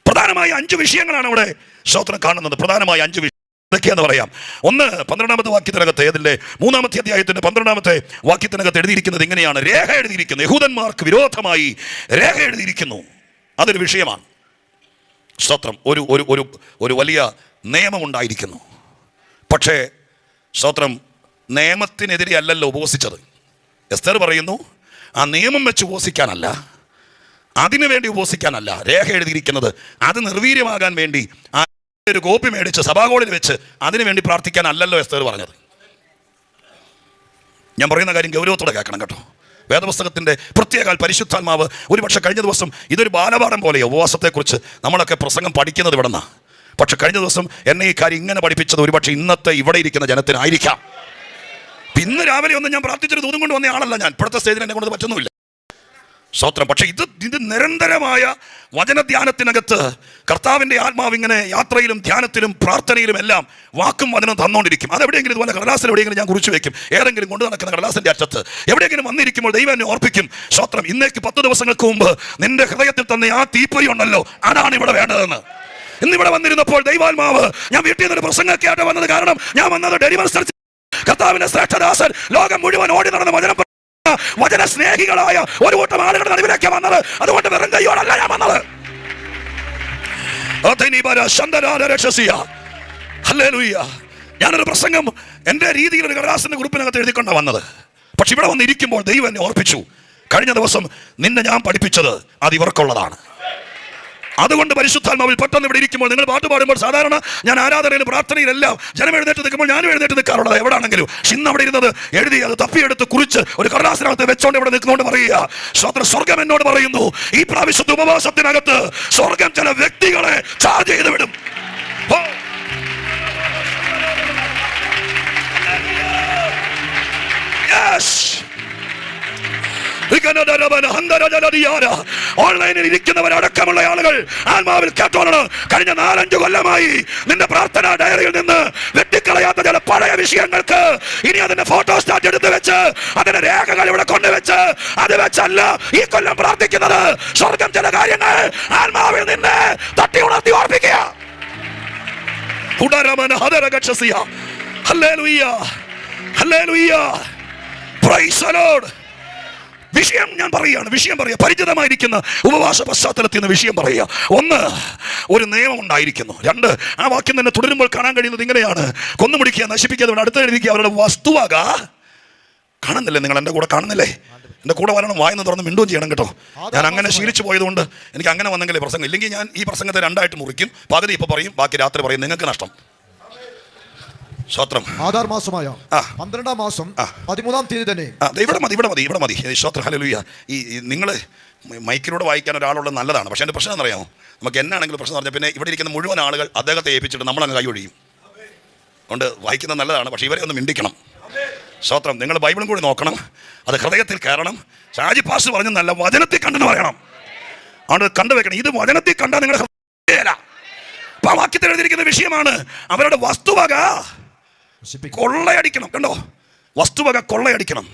പ്രധാനമായ 5 വിഷയങ്ങളാണ് അവിടെ സ്തോത്രം കാണുന്നത്. പ്രധാനമായ 5 വിഷയം എന്തൊക്കെയാന്ന് പറയാം. ഒന്ന് 12-ാമത്തെ വാക്യത്തിനകത്ത്, ഏതിൻ്റെ 3-ാമത്തെ അധ്യായത്തിന്റെ 12-ാമത്തെ വാക്യത്തിനകത്ത് എഴുതിയിരിക്കുന്നത് ഇങ്ങനെയാണ്. രേഖ എഴുതിയിരിക്കുന്നു, യഹൂദന്മാർക്ക് വിരോധമായി രേഖ എഴുതിയിരിക്കുന്നു. അതൊരു വിഷയമാണ്. സ്തോത്രം. ഒരു വലിയ നിയമമുണ്ടായിരിക്കുന്നു. പക്ഷേ സ്തോത്രം, നിയമത്തിനെതിരെ അല്ലല്ലോ ഉപവസിച്ചത്. എസ്തേർ പറയുന്നു, ആ നിയമം വെച്ച് ഉപവസിക്കാനല്ല, അതിനു വേണ്ടി ഉപവസിക്കാനല്ല രേഖ എഴുതിയിരിക്കുന്നത്. അത് നിർവീര്യമാകാൻ വേണ്ടി ആ ഒരു കോപ്പി മേടിച്ച് സഭാകോളിൽ വെച്ച് അതിനു വേണ്ടി പ്രാർത്ഥിക്കാനല്ലല്ലോ എസ്തേർ പറഞ്ഞത്. ഞാൻ പറയുന്ന കാര്യം ഗൗരവത്തോടെ കേൾക്കണം കേട്ടോ. വേദപുസ്തകത്തിൻ്റെ പ്രത്യേക പരിശുദ്ധാത്മാവ് ഒരുപക്ഷെ കഴിഞ്ഞ ദിവസം ഇതൊരു ബാലപാഠം പോലെ ഉപവാസത്തെക്കുറിച്ച് നമ്മളൊക്കെ പ്രസംഗം പഠിക്കുന്നത് ഇവിടെ നിന്നാണ്. പക്ഷെ കഴിഞ്ഞ ദിവസം എന്നെ ഈ കാര്യം ഇങ്ങനെ പഠിപ്പിച്ചത് ഒരുപക്ഷെ ഇന്നത്തെ ഇവിടെ ഇരിക്കുന്ന ജനത്തിനായിരിക്കാം. ഇന്ന് രാവിലെ ഒന്നും ഞാൻ പ്രാർത്ഥിച്ചൊരു ദൂതും കൊണ്ട് വന്ന ആളല്ല ഞാൻ. ഇപ്പോഴത്തെ സ്റ്റേജിൽ എന്നെ കൊണ്ട് പറ്റുന്നില്ല. സ്തോത്രം. പക്ഷെ ഇത് നിരന്തരമായ വചനധ്യാനത്തിനകത്ത് കർത്താവിൻ്റെ ആത്മാവ് ഇങ്ങനെ യാത്രയിലും ധ്യാനത്തിലും പ്രാർത്ഥനയിലും എല്ലാം വാക്കും വചനം തന്നുകൊണ്ടിരിക്കും. അതെവിടെയെങ്കിലും ഇതുപോലെ കടലാസിൽ എവിടെയെങ്കിലും ഞാൻ കുറിച്ച് വെക്കും. ഏതെങ്കിലും കൊണ്ട് നടക്കുന്ന കടലാസിൻ്റെ അറ്റത്ത് എവിടെയെങ്കിലും വന്നിരിക്കുമ്പോൾ ദൈവം എന്നെ ഓർപ്പിക്കും. സ്തോത്രം. ഇന്നേക്ക് 10 ദിവസങ്ങൾക്ക് മുമ്പ് നിന്റെ ഹൃദയത്തിൽ തന്നെ ആ തീപ്പൊരി ഉണ്ടല്ലോ, അതാണ് ഇവിടെ വേണ്ടതെന്ന്. ഇന്നിവിടെ വന്നിരുന്നപ്പോൾ ദൈവാത്മാവ്, ഞാൻ വീട്ടിൽ നിന്നൊരു പ്രസംഗമൊക്കെ ആയിട്ട് വന്നത്, കാരണം ഞാൻ വന്നത് ഡെലിവറൻസ് ചർച്ച്, കർത്താവിന്റെ ശ്രേഷ്ഠദാസൻ ലോകം മുഴുവൻ ഓടി നടന്ന വചന സ്നേഹികളായ ഒരു കൂട്ടം ആളുകളുടെ നടുവിലേക്ക് വന്നത്. അതുകൊണ്ട് വെറും കൈയോടല്ല ഞാൻ വന്നത്. ഞാനൊരു പ്രസംഗം എൻ്റെ രീതിയിൽ ഒരു കടലാസിന്റെ ഗ്രൂപ്പിനകത്ത് എഴുതിക്കൊണ്ടാണ് വന്നത്. പക്ഷെ ഇവിടെ വന്നിരിക്കുമ്പോൾ ദൈവം എന്നെ ഓർപ്പിച്ചു, കഴിഞ്ഞ ദിവസം നിന്നെ ഞാൻ പഠിപ്പിച്ചത് അത് ഇവർക്കുള്ളതാണ്. അതുകൊണ്ട് പരിശുദ്ധാത്മാവിൽ പെട്ടെന്ന് ഇവിടെ ഇരിക്കുമ്പോൾ നിങ്ങൾ പാട്ട് പാടുമ്പോൾ സാധാരണ ഞാൻ ആരാധനയിലും പ്രാർത്ഥനയിലെല്ലാം ജനം എഴുന്നേറ്റ് നിൽക്കുമ്പോൾ ഞാനും എഴുന്നേറ്റ് നിൽക്കാറുള്ളത് എവിടെയാണെങ്കിലും. ഇന്ന് അവിടെ ഇരുന്നത് എഴുതി അത് തപ്പിയെടുത്ത് കുറിച്ച് ഒരു കടലാസിനകത്ത് വെച്ചോണ്ട് ഇവിടെ നിൽക്കുന്നുകൊണ്ട് പറയുക, സ്വർഗം എന്നോട് പറയുന്നു, ഈ പ്രാവശ്യത്തെ ഉപവാസത്തിനകത്ത് സ്വർഗം ചില വ്യക്തികളെ ചാർജ് ചെയ്ത് വിടും. ഓൺലൈനിൽ ഇരിക്കുന്നവരടക്കമുള്ള ആളുകൾ ആത്മാവിൽ കേട്ടോളണം. കഴിഞ്ഞ 4-5 കൊല്ലമായി നിന്റെ പ്രാർത്ഥനാ ഡയറിയിൽ നിന്ന് വെട്ടിക്കളയാത്ത ചില പഴയ വിഷയങ്ങൾക്ക് ഇനി അതിന്റെ ഫോട്ടോസ്റ്റാറ്റ് എടുത്ത് വെച്ച് അതിന്റെ രേഖകൾ ഇവിടെ കൊണ്ടുവച്ച് അത് വെച്ചല്ല ഈ കൊല്ലം പ്രാർത്ഥിക്കുന്നത്. സ്വർഗം ചില കാര്യങ്ങൾ ആത്മാവിൽ നിന്ന് തട്ടി ഉണർത്തി ഓർപ്പിക്കുക. വിഷയം ഞാൻ പറയുകയാണ്, വിഷയം പറയുക. പരിചിതമായിരിക്കുന്ന ഉപവാസ പശ്ചാത്തലത്തിൽ നിന്ന് വിഷയം പറയുക. 1, ഒരു നിയമം ഉണ്ടായിരിക്കുന്നു. 2, ആ വാക്യം തന്നെ തുടരുമ്പോൾ കാണാൻ കഴിയുന്നത് ഇങ്ങനെയാണ്: കൊന്നുമുടിക്കുക, നശിപ്പിക്കുക. അടുത്ത് എഴുതിക്കുക അവരുടെ വസ്തുവക. കാണുന്നില്ലേ? നിങ്ങൾ എൻ്റെ കൂടെ കാണുന്നില്ലേ? എൻ്റെ കൂടെ വരണം, വായന തുറന്ന് മിണ്ടുകയും ചെയ്യണം കേട്ടോ. ഞാൻ അങ്ങനെ ശീലിച്ചു പോയതുകൊണ്ട് എനിക്ക് അങ്ങനെ വന്നെങ്കിലേ പ്രസംഗം. ഇല്ലെങ്കിൽ ഞാൻ ഈ പ്രസംഗത്തെ 2ആയിട്ട് മുറിക്കും. പകുതി ഇപ്പോൾ പറയും, ബാക്കി രാത്രി പറയും. നിങ്ങൾക്ക് നഷ്ടം. സ്തോത്രം. ആധാർ മാസമായ 12-ാം മാസം 13-ാം തീയതി തന്നെ. ഇവിടെ മതി. സ്തോത്രം. ഹല്ലേലൂയ. ഈ നിങ്ങൾ മൈക്കിലൂടെ വായിക്കാൻ ഒരാളുള്ളത് നല്ലതാണ്. പക്ഷേ എൻ്റെ പ്രശ്നം എന്നറിയാമോ? നമുക്ക് എന്നാണെങ്കിലും പ്രശ്നം പറഞ്ഞാൽ പിന്നെ ഇവിടെ ഇരിക്കുന്ന മുഴുവൻ ആളുകൾ അദ്ദേഹത്തെ ഏൽപ്പിച്ചിട്ട് നമ്മളങ്ങ് കൈ ഒഴിയും. അതുകൊണ്ട് വായിക്കുന്നത് നല്ലതാണ്, പക്ഷേ ഇവരെ ഒന്ന് മിണ്ടിക്കണം. സ്തോത്രം. നിങ്ങൾ ബൈബിളും കൂടി നോക്കണം, അത് ഹൃദയത്തിൽ കയറണം. ഷാജി പാസ്റ്റർ പറഞ്ഞു നല്ല വചനത്തിൽ കണ്ടെന്ന് പറയണം. അതുകൊണ്ട് കണ്ടുവെക്കണം. ഇത് വചനത്തിൽ കണ്ടാൽ നിങ്ങളുടെ ഹൃദയത്തില. അപ്പം ആ വാക്യത്തിൽ എഴുതിയിരിക്കുന്ന വിഷയമാണ് അവരുടെ വസ്തുവക കൊള്ളയടിക്കണം. കണ്ടോ? വസ്തുവക കൊള്ളയടിക്കണം.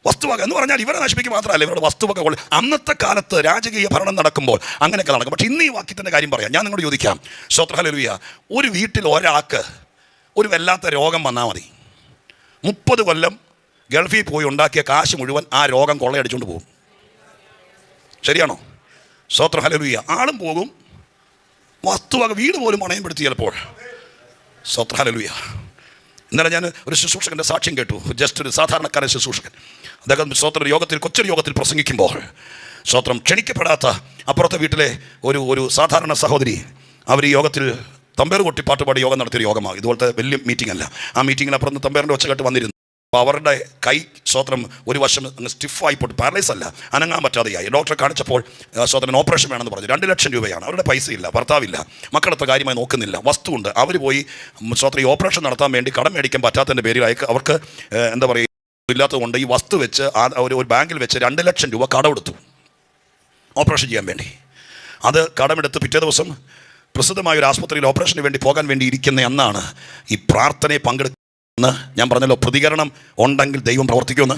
വസ്തുവക എന്ന് പറഞ്ഞാൽ ഇവരെ നശിപ്പിക്കുക മാത്രമല്ല, ഇവരുടെ വസ്തുവക കൊള്ള. അന്നത്തെ കാലത്ത് രാജകീയ ഭരണം നടക്കുമ്പോൾ അങ്ങനെയൊക്കെ നടക്കും. പക്ഷെ ഇന്ന് ഈ വാക്യത്തിൻ്റെ കാര്യം പറയാം. ഞാൻ നിങ്ങളോട് ചോദിക്കാം. സ്തോത്രം. ഹല്ലേലൂയ. ഒരു വീട്ടിൽ ഒരാൾക്ക് ഒരു വല്ലാത്ത രോഗം വന്നാൽ മതി, 30 കൊല്ലം ഗൾഫിൽ പോയി ഉണ്ടാക്കിയ കാശ് മുഴുവൻ ആ രോഗം കൊള്ളയടിച്ചുകൊണ്ട് പോകും. ശരിയാണോ? സ്തോത്രം. ഹല്ലേലൂയ. ആളും പോകും, വസ്തുവക വീട് പോലും പണയപ്പെടുത്തി ചിലപ്പോൾ. സ്തോത്രം. ഹല്ലേലൂയ. ഇന്നലെ ഞാൻ ഒരു ശുശ്രൂഷകൻ്റെ സാക്ഷ്യം കേട്ടു. ജസ്റ്റ് ഒരു സാധാരണക്കാരൻ ശുശ്രൂഷകൻ. അദ്ദേഹം സ്തോത്രം യോഗത്തിൽ, കൊച്ചൊരു യോഗത്തിൽ പ്രസംഗിക്കുമ്പോൾ സ്തോത്രം ക്ഷണിക്കപ്പെടാത്ത അപ്പുറത്തെ വീട്ടിലെ ഒരു സാധാരണ സഹോദരി അവർ ഈ യോഗത്തിൽ തമ്പേർ കൊട്ടി പാട്ടുപാടി യോഗം നടത്തിയൊരു യോഗമാണ്. ഇതുപോലത്തെ വലിയ മീറ്റിംഗ് അല്ല. ആ മീറ്റിങ്ങിന് അപ്പുറത്ത് തമ്പേറിൻ്റെ ഒച്ചകെട്ട് വന്നിരുന്നു. അപ്പോൾ അവരുടെ കൈ സ്തോത്രം ഒരു വശം അങ്ങ് സ്റ്റിഫായി പോയിട്ട് പാരലൈസ് അല്ല, അനങ്ങാൻ പറ്റാതെയായി. ഡോക്ടറെ കാണിച്ചപ്പോൾ സ്തോത്രം ഓപ്പറേഷൻ വേണമെന്ന് പറഞ്ഞു. 2 ലക്ഷം രൂപയാണ്. അവരുടെ പൈസയില്ല, ഭർത്താവില്ല, മക്കളത്തെ കാര്യമായി നോക്കുന്നില്ല, വസ്തുണ്ട്. അവർ പോയി സ്തോത്രം ഈ ഓപ്പറേഷൻ നടത്താൻ വേണ്ടി കടം മേടിക്കാൻ പറ്റാത്തതിൻ്റെ പേരിൽ അവർക്ക് എന്താ പറയുക ഇല്ലാത്തതുകൊണ്ട് ഈ വസ്തു വെച്ച് ഒരു ബാങ്കിൽ വെച്ച് 2 ലക്ഷം രൂപ കടമെടുത്തു ഓപ്പറേഷൻ ചെയ്യാൻ വേണ്ടി. അത് കടമെടുത്ത് പിറ്റേ ദിവസം പ്രസിദ്ധമായ ഒരു ആസ്പത്രിയിൽ ഓപ്പറേഷന് വേണ്ടി പോകാൻ വേണ്ടി ഇരിക്കുന്ന അന്നാണ് ഈ പ്രാർത്ഥനയെ പങ്കെടുക്കുന്ന. ഞാൻ പറഞ്ഞല്ലോ, പ്രതികരണം ഉണ്ടെങ്കിൽ ദൈവം പ്രവർത്തിക്കുമെന്ന്.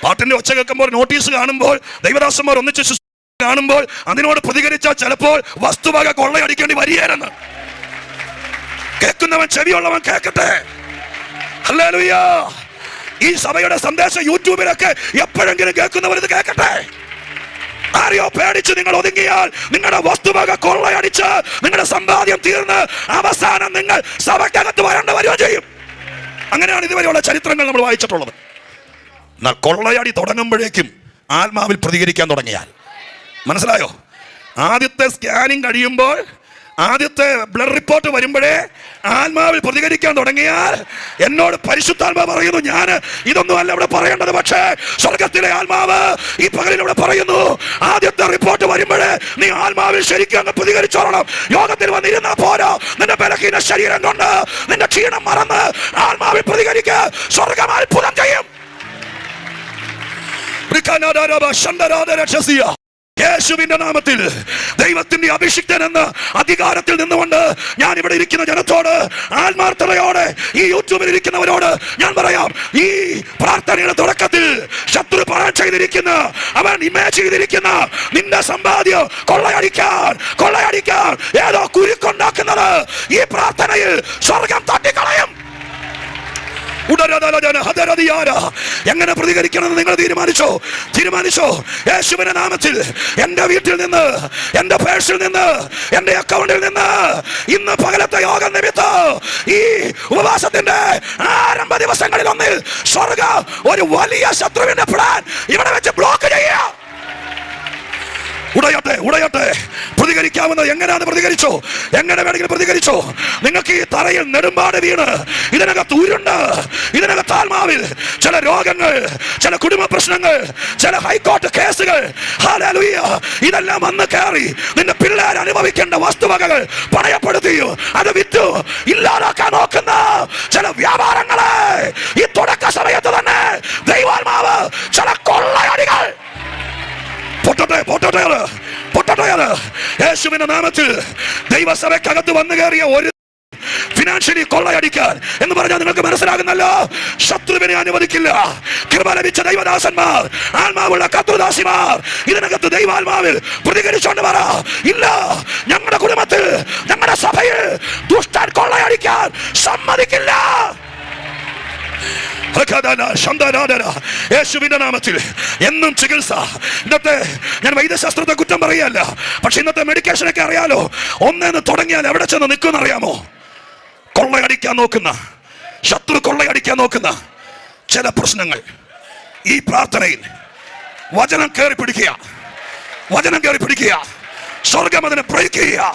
പാട്ടിൻ്റെ ഒച്ച കേൾക്കുമ്പോൾ, നോട്ടീസ് കാണുമ്പോൾ, ദൈവദാസന്മാർ ഒന്നിച്ച് കാണുമ്പോൾ അതിനോട് പ്രതികരിച്ചാൽ ചിലപ്പോൾ വസ്തുവക കൊള്ളയടിക്കേണ്ടി വരികയെന്ന്. കേൾക്കുന്നവൻ ചെവിയുള്ളവൻ കേൾക്കട്ടെ. ഹല്ലേലൂയ. ഈ സഭയുടെ സന്ദേശം യൂട്യൂബിലൊക്കെ എപ്പോഴെങ്കിലും കേൾക്കുന്നവർ ഇത് കേൾക്കട്ടെ. ആരെയോ പേടിച്ച് നിങ്ങൾ ഒതുങ്ങിയാൽ നിങ്ങളുടെ വസ്തുവക കൊള്ളയടിച്ച് നിങ്ങളുടെ സമ്പാദ്യം തീർന്ന് അവസാനം നിങ്ങൾ സഭയ്ക്കകത്ത് വരേണ്ട വരിക ചെയ്യും. അങ്ങനെയാണ് ഇതുവരെയുള്ള ചരിത്രങ്ങൾ നമ്മൾ വായിച്ചിട്ടുള്ളത്. എന്നാൽ കൊള്ളയടി തുടങ്ങുമ്പോഴേക്കും ആത്മാവിൽ പ്രതികരിക്കാൻ തുടങ്ങിയാൽ, മനസ്സിലായോ? ആദ്യത്തെ സ്കാനിങ് കഴിയുമ്പോൾ, ആദ്യത്തെ ബ്ലഡ് റിപ്പോർട്ട് വരുമ്പോഴേ ആത്മാവിൽ പ്രതികരിക്കാൻ തുടങ്ങിയാൽ, എന്നോട് പരിശുദ്ധാത്മാവ് പറയുന്നു, ഞാൻ ഇതൊന്നും അല്ല ഇവിടെ പറയേണ്ടത്, പക്ഷേ സ്വർഗത്തിലെ ആത്മാവ് ഈ പകലിൽ ഇവിടെ പറയുന്നു, ആദ്യത്തെ റിപ്പോർട്ട് വരുമ്പോഴേ നീ ആത്മാവിൽ ശരിക്കും അങ്ങ് പ്രതികരിച്ചോളണം. യോഗത്തിൽ വന്നിരുന്നാ പോരാ. നിന്റെ ബലഹീന ശരീരം കൊണ്ട് നിന്റെ ക്ഷീണം മറന്ന് ആത്മാവിൽ പ്രതികരിക്കുക. സ്വർഗം അത്ഭുതം ചെയ്യും. യേശുവിന്റെ നാമത്തിൽ ദൈവത്തിന്റെ അഭിഷിക്തൻ എന്ന അധികാരത്തിൽ നിന്നുകൊണ്ട് ഞാൻ ഇവിടെ ഇരിക്കുന്ന ജനത്തോട് ആത്മാർത്ഥതയോടെ ഈ യൂട്യൂബിൽ ഇരിക്കുന്നവരോട് ഞാൻ പറയാം, ഈ പ്രാർത്ഥനയുടെ തുടക്കത്തിൽ ശത്രു പ്ലാൻ ചെയ്തിരിക്കുന്ന, അവൻ ഇമേജ് ചെയ്തിരിക്കുന്ന നിന്റെ സമ്പാദ്യം കൊള്ളയടിക്കാൻ ഏതോ കുരുക്കുണ്ടാക്കുന്നത് ഈ പ്രാർത്ഥനയിൽ സ്വർഗം തട്ടിക്കളയും. എങ്ങനെ പ്രതികരിക്കണമെന്ന് നിങ്ങൾ തീരുമാനിച്ചോ? യേശുവിന്റെ നാമത്തിൽ എന്റെ വീട്ടിൽ നിന്ന്, എന്റെ പേഴ്സിൽ നിന്ന്, എന്റെ അക്കൗണ്ടിൽ നിന്ന് ഇന്ന് പകലത്തെ യോഗം നിമിത്തം ഈ ഉപവാസത്തിന്റെ ആരംഭ ദിവസങ്ങളിൽ ഒന്നിൽ സ്വർഗ്ഗം ഒരു വലിയ ശത്രുവിന്റെ പ്ലാൻ ഇവിടെ വെച്ച് ബ്ലോക്ക് ചെയ്യുക. ഉടയട്ടെ. പ്രതികരിക്കാവുന്നത് എങ്ങനെയാണ്? എങ്ങനെ വേണമെങ്കിലും പ്രതികരിച്ചോ. നിങ്ങൾക്ക് ഈ തറയിൽ നെടുമ്പാട് വീണ് ഇതിനകത്ത് ഉരുണ്ട്, ഇതിനകത്ത് ആത്മാവിൽ ചില രോഗങ്ങൾ, ചില കുടുംബ പ്രശ്നങ്ങൾ, ചില ഹൈക്കോർട്ട് കേസുകൾ, ഹല്ലേലൂയ, ഇതെല്ലാം വന്ന് കയറി നിന്റെ പിള്ളേർ അനുഭവിക്കേണ്ട വസ്തുവകകൾ പണയപ്പെടുത്തിയോ, അത് വിറ്റു ഇല്ലാതാക്കാൻ നോക്കുന്ന ചില വ്യാപാരങ്ങളെ ഈ തുടക്ക സമയത്ത് തന്നെ ദൈവാത്മാവ് ചില യേശുവിന്റെ നാമത്തിൽ ദൈവസഭയ്ക്കകത്ത് വന്നു കയറിയ ഒരു ഫിനാൻഷ്യലി കൊള്ളയടിക്കാൻ എന്ന് പറഞ്ഞാൽ നിങ്ങൾക്ക് മനസ്സിലാകുന്നല്ലോ, ശത്രുവിനെ അനുവദിക്കില്ല. കൃപ ലഭിച്ച ദൈവദാസന്മാർ, ആത്മാവുള്ള കർത്തൃദാസിമാർ ഇതിനകത്ത് ദൈവാത്മാവിൽ പ്രതികരിച്ചോണ്ട് പറ, ഇല്ല, ഞങ്ങളുടെ കുടുംബത്തിൽ, ഞങ്ങളുടെ സഭയിൽ ദുഷ്ടൻ കൊള്ളയടിക്കാൻ സമ്മതിക്കില്ല. യേശുവിന്റെ നാമത്തിൽ എന്നും ചികിത്സ. ഇന്നത്തെ ഞാൻ വൈദ്യശാസ്ത്രത്തെ കുറ്റം പറയല്ല, പക്ഷെ ഇന്നത്തെ മെഡിക്കേഷനൊക്കെ അറിയാലോ, ഒന്നേന്ന് തുടങ്ങിയാൽ എവിടെ ചെന്ന് നിൽക്കുമെന്ന് അറിയാമോ? കൊള്ളയടിക്കാൻ നോക്കുന്ന, ശത്രു കൊള്ളയടിക്കാൻ നോക്കുന്ന ചില പ്രശ്നങ്ങൾ ഈ പ്രാർത്ഥനയിൽ വചനം കയറി പിടിക്കുക, വചനം കയറി പിടിക്കുക, സ്വർഗം അതിനെ ബ്രേക്ക് ചെയ്യുക.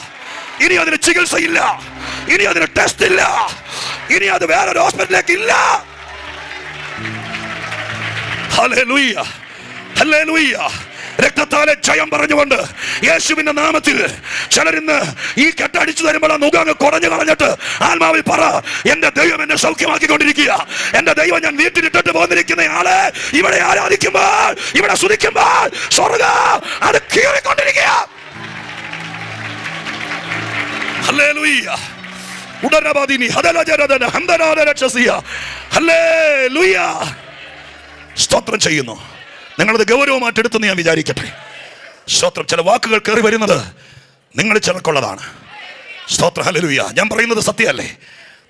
ഇനി അതിന് ചികിത്സയില്ല, ഇനി അതിന് ടെസ്റ്റ് ഇല്ല, ഇനി അത് വേറൊരു ഹോസ്പിറ്റലിലേക്ക് ഇല്ല. Hallelujah, hallelujah. രക്തത്താലെ ജയം പറഞ്ഞുകൊണ്ട് യേശുവിന്റെ നാമത്തിൽ ചിലരിന്ന് ഈ കെട്ടടിച്ചു തരുമ്പോൾ ആ മുഖം കുറഞ്ഞു കളഞ്ഞിട്ട് ആത്മാവിൽ പറ, എന്റെ ദൈവം എന്നെ സൗഖ്യമാക്കിക്കൊണ്ടിരിക്കുക. എന്റെ ദൈവം ഞാൻ വീട്ടിലിട്ടിട്ട് പോന്നിരിക്കുന്ന ആളെ ഇവിടെ ആരാധിക്കുമ്പോൾ, ഇവിടെ സ്തുതിക്കുമ്പോൾ സ്വർഗ്ഗം അത് കീറിക്കൊണ്ടിരിക്കുക. ഹല്ലേലൂയ. ഉടനബാദിനി ഹദലജരദന ഹംദനാദരക്ഷസിയ. ഹല്ലേലൂയ. സ്തോത്രം ചെയ്യുന്നു. നിങ്ങളത് ഗൗരവമായിട്ട് എടുത്തെന്ന് ഞാൻ വിചാരിക്കട്ടെ. സ്തോത്രം. ചില വാക്കുകൾ കയറി വരുന്നത് നിങ്ങൾ ചിലക്കുള്ളതാണ്. സ്തോത്രം. ഹല്ലേലൂയ. ഞാൻ പറയുന്നത് സത്യമല്ലേ?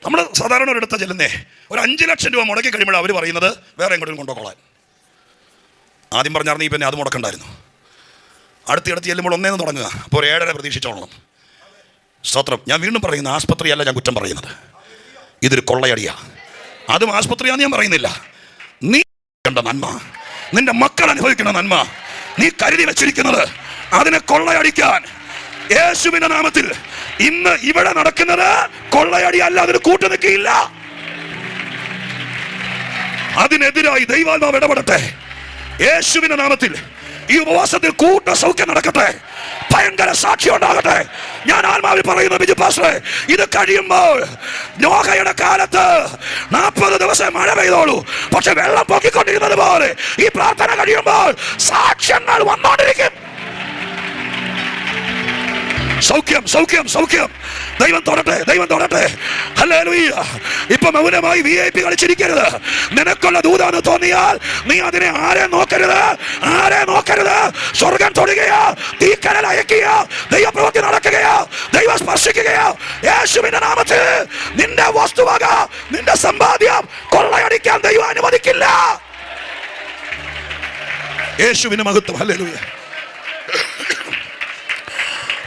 നമ്മൾ സാധാരണ ഒരിടത്ത് ചെല്ലുന്നേ, ഒരു 5 ലക്ഷം രൂപ മുടക്കി കഴിയുമ്പോൾ അവർ പറയുന്നത് വേറെ എങ്ങോട്ടും കൊണ്ടുപോകാൻ. ആദ്യം പറഞ്ഞായിരുന്നു ഈ പിന്നെ അത് മുടക്കണ്ടായിരുന്നു. അടുത്ത് ചെല്ലുമ്പോൾ ഒന്നേന്ന് തുടങ്ങുക, അപ്പോൾ ഒരു 7.5 പ്രതീക്ഷിച്ചോളണം. സ്തോത്രം. ഞാൻ വീണ്ടും പറയുന്ന ആസ്പത്രിയല്ല ഞാൻ കുറ്റം പറയുന്നത്, ഇതൊരു കൊള്ളയടിയാ. അതും ആസ്പത്രിയാന്ന് ഞാൻ പറയുന്നില്ല. നീ കണ്ട നന്മ, നിന്റെ മക്കൾ അനുഭവിക്കുന്ന നന്മ, നീ കരുതി വെച്ചിരിക്കുന്നത്, അതിനെ കൊള്ളയടിക്കാൻ യേശുവിന്റെ നാമത്തിൽ ഇന്ന് ഇവിടെ നടക്കുന്നത് കൊള്ളയടി അല്ല, അതിന് കൂട്ടു നിൽക്കില്ല. അതിനെതിരായി ദൈവാത്മാവ് ഇടപെടട്ടെ. യേശുവിന്റെ നാമത്തിൽ ഈ ഉപവാസത്തിൽ കൂട്ട സൗഖ്യം നടക്കട്ടെ, ഭയങ്കര സാക്ഷി ഉണ്ടാകട്ടെ. ഞാൻ ആത്മാവിൽ പറയുന്നു ബിജു പാസ്റ്ററെ, ഇത് കഴിയുമ്പോൾ നോഹയുടെ കാലത്ത് 40 ദിവസം മഴ പെയ്തോളൂ, പക്ഷെ വെള്ളം പൊക്കിക്കൊണ്ടിരുന്നത് പോലെ ഈ പ്രാർത്ഥന കഴിയുമ്പോൾ സാക്ഷ്യങ്ങൾ വന്നോണ്ടിരിക്കും. സൗഖ്യം, സൗഖ്യം, സൗഖ്യം. ദൈവം തൊടട്ടെ, ദൈവം തൊടട്ടെ. ഹല്ലേലൂയ. ഇപ്പൊ മൗനമായി VIP കളിച്ചിരിക്കരുത്. നിനക്കുള്ള ദൂതാന്ന് തോന്നിയാൽ നീ അതിനെ ആരെ നോക്കരുത്, ആരെ നോക്കരുത്. സ്വർഗം തൊടുകയോ, തീക്കനൽ അയക്കുകയോ, ദൈവപ്രവൃത്തി നടക്കുകയോ, ദൈവം സ്പർശിക്കുകയോ, യേശുവിന്റെ നാമത്തിൽ നിന്റെ വസ്തുവക, നിന്റെ സമ്പാദ്യം കൊള്ളയടിക്കാൻ ദൈവം അനുവദിക്കില്ല. യേശുവിന്റെ മഹത്വം. ഹല്ലേലൂയ.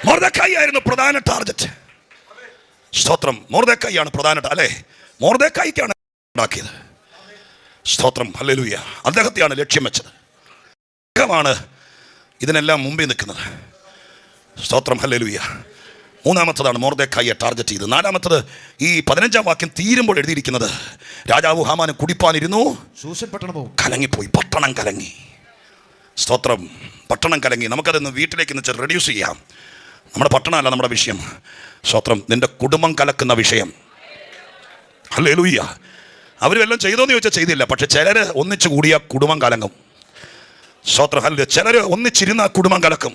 മൊർദെഖായി ആയിരുന്നു പ്രധാന ടാർഗറ്റ്. സ്തോത്രം. മൊർദെഖായിയാണ് പ്രധാന, അല്ലേ? മൊർദെഖായിക്കാണ് ഉണ്ടാക്കിയത്. സ്തോത്രം. ഹല്ലേലൂയ. അദ്ദേഹത്തെയാണ് ലക്ഷ്യം വെച്ചത്. അദ്ദേഹമാണ് ഇതിനെല്ലാം മുമ്പിൽ നിൽക്കുന്നത്. സ്തോത്രം. ഹല്ലേലൂയ. മൂന്നാമത്തതാണ് മൊർദെഖായിയെ ടാർഗറ്റ് ചെയ്തത്. നാലാമത്തത് ഈ 15-ാം വാക്യം തീരുമ്പോൾ എഴുതിയിരിക്കുന്നത്, രാജാവ് ഹാമാന് കുടിപ്പാനിരുന്നു, ശൂശൻ പട്ടണവും കലങ്ങിപ്പോയി. പട്ടണം കലങ്ങി. സ്തോത്രം. പട്ടണം കലങ്ങി. നമുക്കതൊന്ന് വീട്ടിലേക്ക് വെച്ച് റെഡ്യൂസ് ചെയ്യാം. നമ്മുടെ പട്ടണമല്ല നമ്മുടെ വിഷയം. സ്തോത്രം. നിന്റെ കുടുംബം കലക്കുന്ന വിഷയം. ഹല്ലേലൂയ. അവരും എല്ലാം ചെയ്തോന്ന് ചോദിച്ചാൽ ചെയ്തില്ല, പക്ഷെ ചിലർ ഒന്നിച്ചു കൂടിയ കുടുംബം കലങ്ങും. സ്തോത്രം. ഹല്ലേലൂയ. ചിലർ ഒന്നിച്ചിരുന്ന കുടുംബം കലക്കും.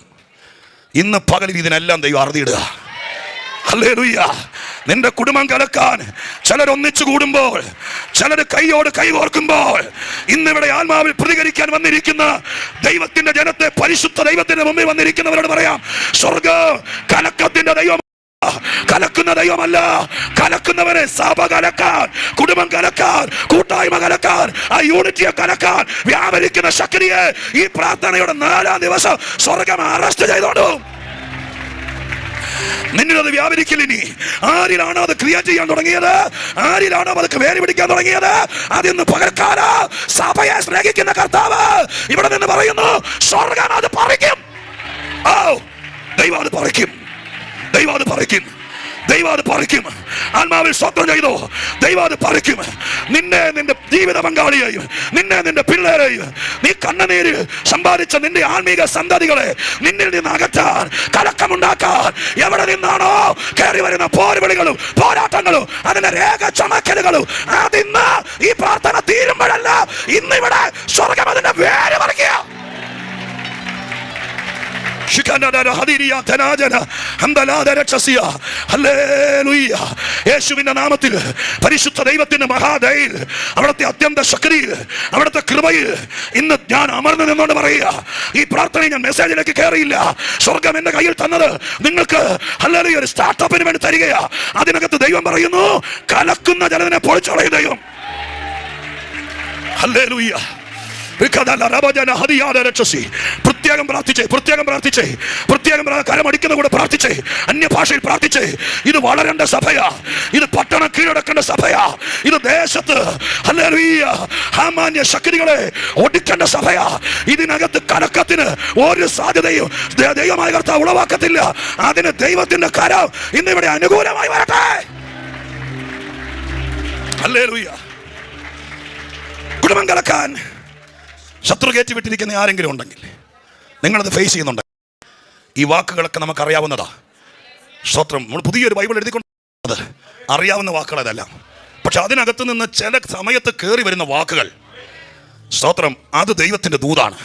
ഇന്ന് പകലിൽ ഇതിനെല്ലാം ദൈവം അറുതിയിടുക. ഹല്ലേലൂയ. നിന്റെ കുടുംബം കലക്കാൻ ചിലർ ഒന്നിച്ചു കൂടുമ്പോൾ, ചിലർ കൈയോട് കൈ കോർക്കുമ്പോൾ, ഇന്നിവിടെ ആത്മാവിൽ പ്രതികരിക്കാൻ വന്നിരിക്കുന്ന ദൈവത്തിന്റെ ജനത്തെ, പരിശുദ്ധ ദൈവത്തിന്റെ മുമ്പിൽ വന്നിരിക്കുന്നവരോട് പറയാം, സ്വർഗ്ഗം കലക്കത്തിന്റെ ദൈവം, കലക്കുന്ന ദൈവമല്ല. കലക്കുന്നവരെ സഭ കലക്കാൻ, കുടുംബം കലക്കാൻ, കൂട്ടായ്മ കലക്കാൻ, ആ യൂണിറ്റിയെ കലക്കാൻ വ്യാപരിക്കുന്ന ശക്തിയെ ഈ പ്രാർത്ഥനയുടെ 4-ാം ദിവസം സ്വർഗ്ഗം അറസ്റ്റ് ചെയ്തോണ്ടു. നിന്നിലത് വ്യാപരിക്കില്ല. ഇനി ആരിലാണോ അത് ക്രിയേറ്റ് ചെയ്യാൻ തുടങ്ങിയത്, ആരിലാണോ അതൊക്കെ വേര് പിടിക്കാൻ തുടങ്ങിയത്, അതിന്ന് പകർക്കാല സഭയെ സ്നേഹിക്കുന്ന കർത്താവ് ഇവിടെ നിന്ന് പറയുന്നു, സ്വർഗ്ഗം അത് പറിക്കും. ഓ, ദൈവം അത് പറിക്കും, ദൈവം അത് പറിക്കും, ദൈവം അത് പറിക്കും. ആത്മാവിൽ സ്വപ്നം ചെയ്തു, ദൈവം അത് പറിക്കും. നിന്നെ, നിന്റെ ജീവിത പങ്കാളിയെയും, നിന്നെ, നിന്റെ പിള്ളേരെയും, നീ കണ്ണുനീര് സമ്പാദിച്ച നിന്റെ ആത്മീക സന്തതികളെ നിന്നിൽ നിന്ന് അകറ്റാൻ, കലക്കമുണ്ടാക്കാൻ എവിടെ നിന്നാണോ കയറി വരുന്ന പോർവിളികളും പോരാട്ടങ്ങളും അതിന്റെ രേഖ ചമക്കലുകളും, അതിന്ന് ഈ പ്രാർത്ഥന തീരുമ്പോഴല്ല, ഇന്നിവിടെ സ്വർഗം അതിന്റെ വേര് പറിക്കുക. യേശുവിന്റെ നാമത്തിൽ പരിശുദ്ധ ദൈവത്തിന്റെ മഹാദയയിൽ അവിടുത്തെ അത്യന്ത ശക്തിയിൽ അവിടുത്തെ കൃപയിൽ ഇന്ന് ഞാൻ അമർന്നു നിന്നോണ്ട് പറയുക, ഈ പ്രാർത്ഥന ഞാൻ മെസ്സേജിലേക്ക് കയറിയില്ല. സ്വർഗം എന്റെ കയ്യിൽ തന്നത് നിങ്ങൾക്ക് ഹല്ലേലൂയ ഒരു സ്റ്റാർട്ടപ്പിന് വേണ്ടി തരികയാ. അതിനകത്ത് ദൈവം പറയുന്നു, കലക്കുന്ന ജലത്തിനെ പൊളിച്ചളയും ദൈവം. ഹല്ലേലൂയ. പ്രത്യേകം പ്രാർത്ഥിച്ചേ, കരമടിക്കുന്ന കൂടെ പ്രാർത്ഥിച്ചേ, അന്യഭാഷയിൽ പ്രാർത്ഥിച്ചേ. ഇത് വളരേണ്ട സഭയാ, ഇത് പട്ടണം കീഴടക്കേണ്ട സഭയാ, ഇത് ദേശത്ത് ഹല്ലേലൂയ സാമാന്യ ശക്തികളെ ഒടുക്കേണ്ട സഭയാ. ഇതിനകത്ത് കലക്കത്തിന് ഒരു സാധ്യതയും ദൈവമായ കർത്താവ് ഉളവാക്കത്തില്ല. അതിന് ദൈവത്തിന്റെ കരം ഇന്നിവിടെ അനുകൂലമായി വരട്ടെ. ഹല്ലേലൂയ. കുടുംബം കലക്കാൻ ശത്രു കയറ്റി വിട്ടിരിക്കുന്ന ആരെങ്കിലും ഉണ്ടെങ്കിൽ നിങ്ങളത് ഫേസ് ചെയ്യുന്നുണ്ട്. ഈ വാക്കുകളൊക്കെ നമുക്കറിയാവുന്നതാ. സ്തോത്രം. നമ്മൾ പുതിയൊരു ബൈബിൾ എഴുതിക്കൊണ്ട് അറിയാവുന്ന വാക്കുകൾ അതെല്ലാം. പക്ഷെ അതിനകത്ത് നിന്ന് ചില സമയത്ത് കയറി വരുന്ന വാക്കുകൾ, സ്തോത്രം, അത് ദൈവത്തിന്റെ ദൂതാണ്.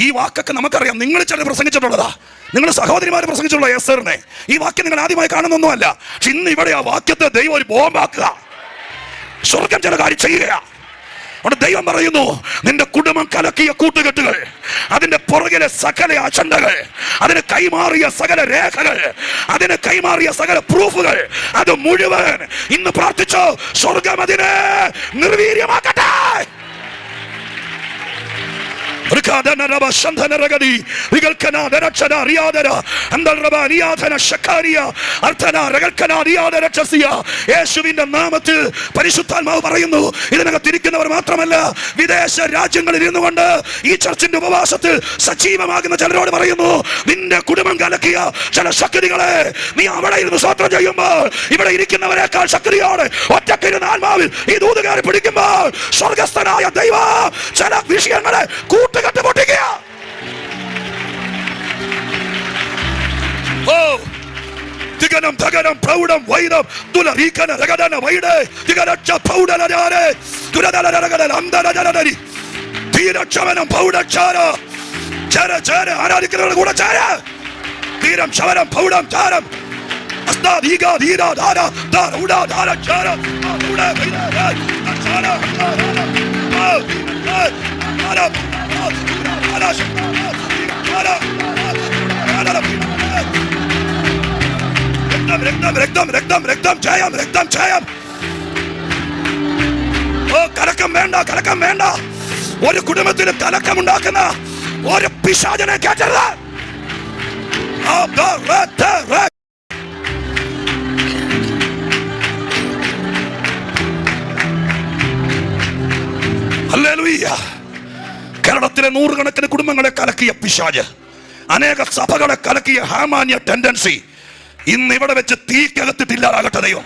ഈ വാക്കൊക്കെ നമുക്കറിയാം. നിങ്ങൾ ചില പ്രസംഗിച്ചിട്ടുള്ളതാ, നിങ്ങൾ സഹോദരിമാർ പ്രസംഗിച്ചുള്ള എസ്തറിനെ. ഈ വാക്യം നിങ്ങൾ ആദ്യമായി കാണുന്നൊന്നുമല്ല. പക്ഷെ ഇന്ന് ഇവിടെ ആ വാക്യത്തെ ദൈവം ഒരു ബോംബാക്കുക, സ്വർഗം ചില കാര്യം ചെയ്യുകയാ. ദൈവം പറയുന്നു, നിന്റെ കുടുംബം കലക്കിയ കൂട്ടുകെട്ടുകൾ, അതിന്റെ പുറകിലെ സകല അജണ്ടകൾ, അതിന് കൈമാറിയ സകല രേഖകൾ, അതിന് കൈമാറിയ സകല പ്രൂഫുകൾ, അത് മുഴുവൻ ഇന്ന് പ്രാർത്ഥിച്ചോ, സ്വർഗം അതിനെ നിർവീര്യമാക്കട്ടെ. യേശുവിന്റെ നാമത്തിൽ പരിശുദ്ധാത്മാവ് പറയുന്നു, ഇതിനകത്തിരിക്കുന്നവർ മാത്രമല്ല, വിദേശ രാജ്യങ്ങളിൽ ഇരുന്നുകൊണ്ട് ഈ ചർച്ചിന്റെ ഉപവാസത്തിൽ സജീവമാകുന്ന ചിലരോട് പറയുന്നു, നിന്റെ കുടുംബം കലക്കിയ ചില ശക്തികളെ നീ അവിടെ ഇരുന്ന് സ്തോത്രം ചെയ്യുമ്പോൾ ഇവിടെ ഇരിക്കുന്നവരെക്കാൾ ശക്തിയോടെ ഒറ്റക്കിരുന്ന ആത്മാവിൽ ഈ ദൂതുകാരെ പിടിക്കുമ്പോൾ സ്വർഗസ്ഥനായ ദൈവം ചില വിഷയങ്ങളെ കൂട്ടുകെട്ട് പൊട്ടിക്കുക. തികനം തകനം പ്രൗഢം വൈദം തുലരീകന രഗദന വൈഡേ തികരച്ച പ്രൗഢനജാരേ തുരദല രഗദല അന്തന ജനദരി തീരക്ഷവനം പ്രൗഢച്ചാര ചര ചര ആരാധിക്കുന്നവരുടെ കൂടെ ചാര തീരം ശവനം പ്രൗഢം ചാരം അസ്താ ദീഗ ധീര ധാര ധാര ഉടാ ധാര ചാര ഉടാ വൈദ ചാര രക്തം രക്തം രക്തം ജയം രക്തം ജയം. ഓ കലക്കം വേണ്ട, കലക്കം വേണ്ട. ഒരു കുടുംബത്തിന് കലക്കമുണ്ടാക്കുന്ന ഒരു പിശാചിനെ കേട്ടരുത്. ഹല്ലേലൂയ. കേരളത്തിലെ നൂറുകണക്കിന് കുടുംബങ്ങളെ കലക്കിയ പിശാച്, അനേക സഭകളെ കലക്കിയ സാമാന്യ ടെൻഡൻസി ഇന്ന് ഇവിടെ വെച്ച് തീക്കകത്തിട്ടില്ലാതാകട്ടെ ദൈവം.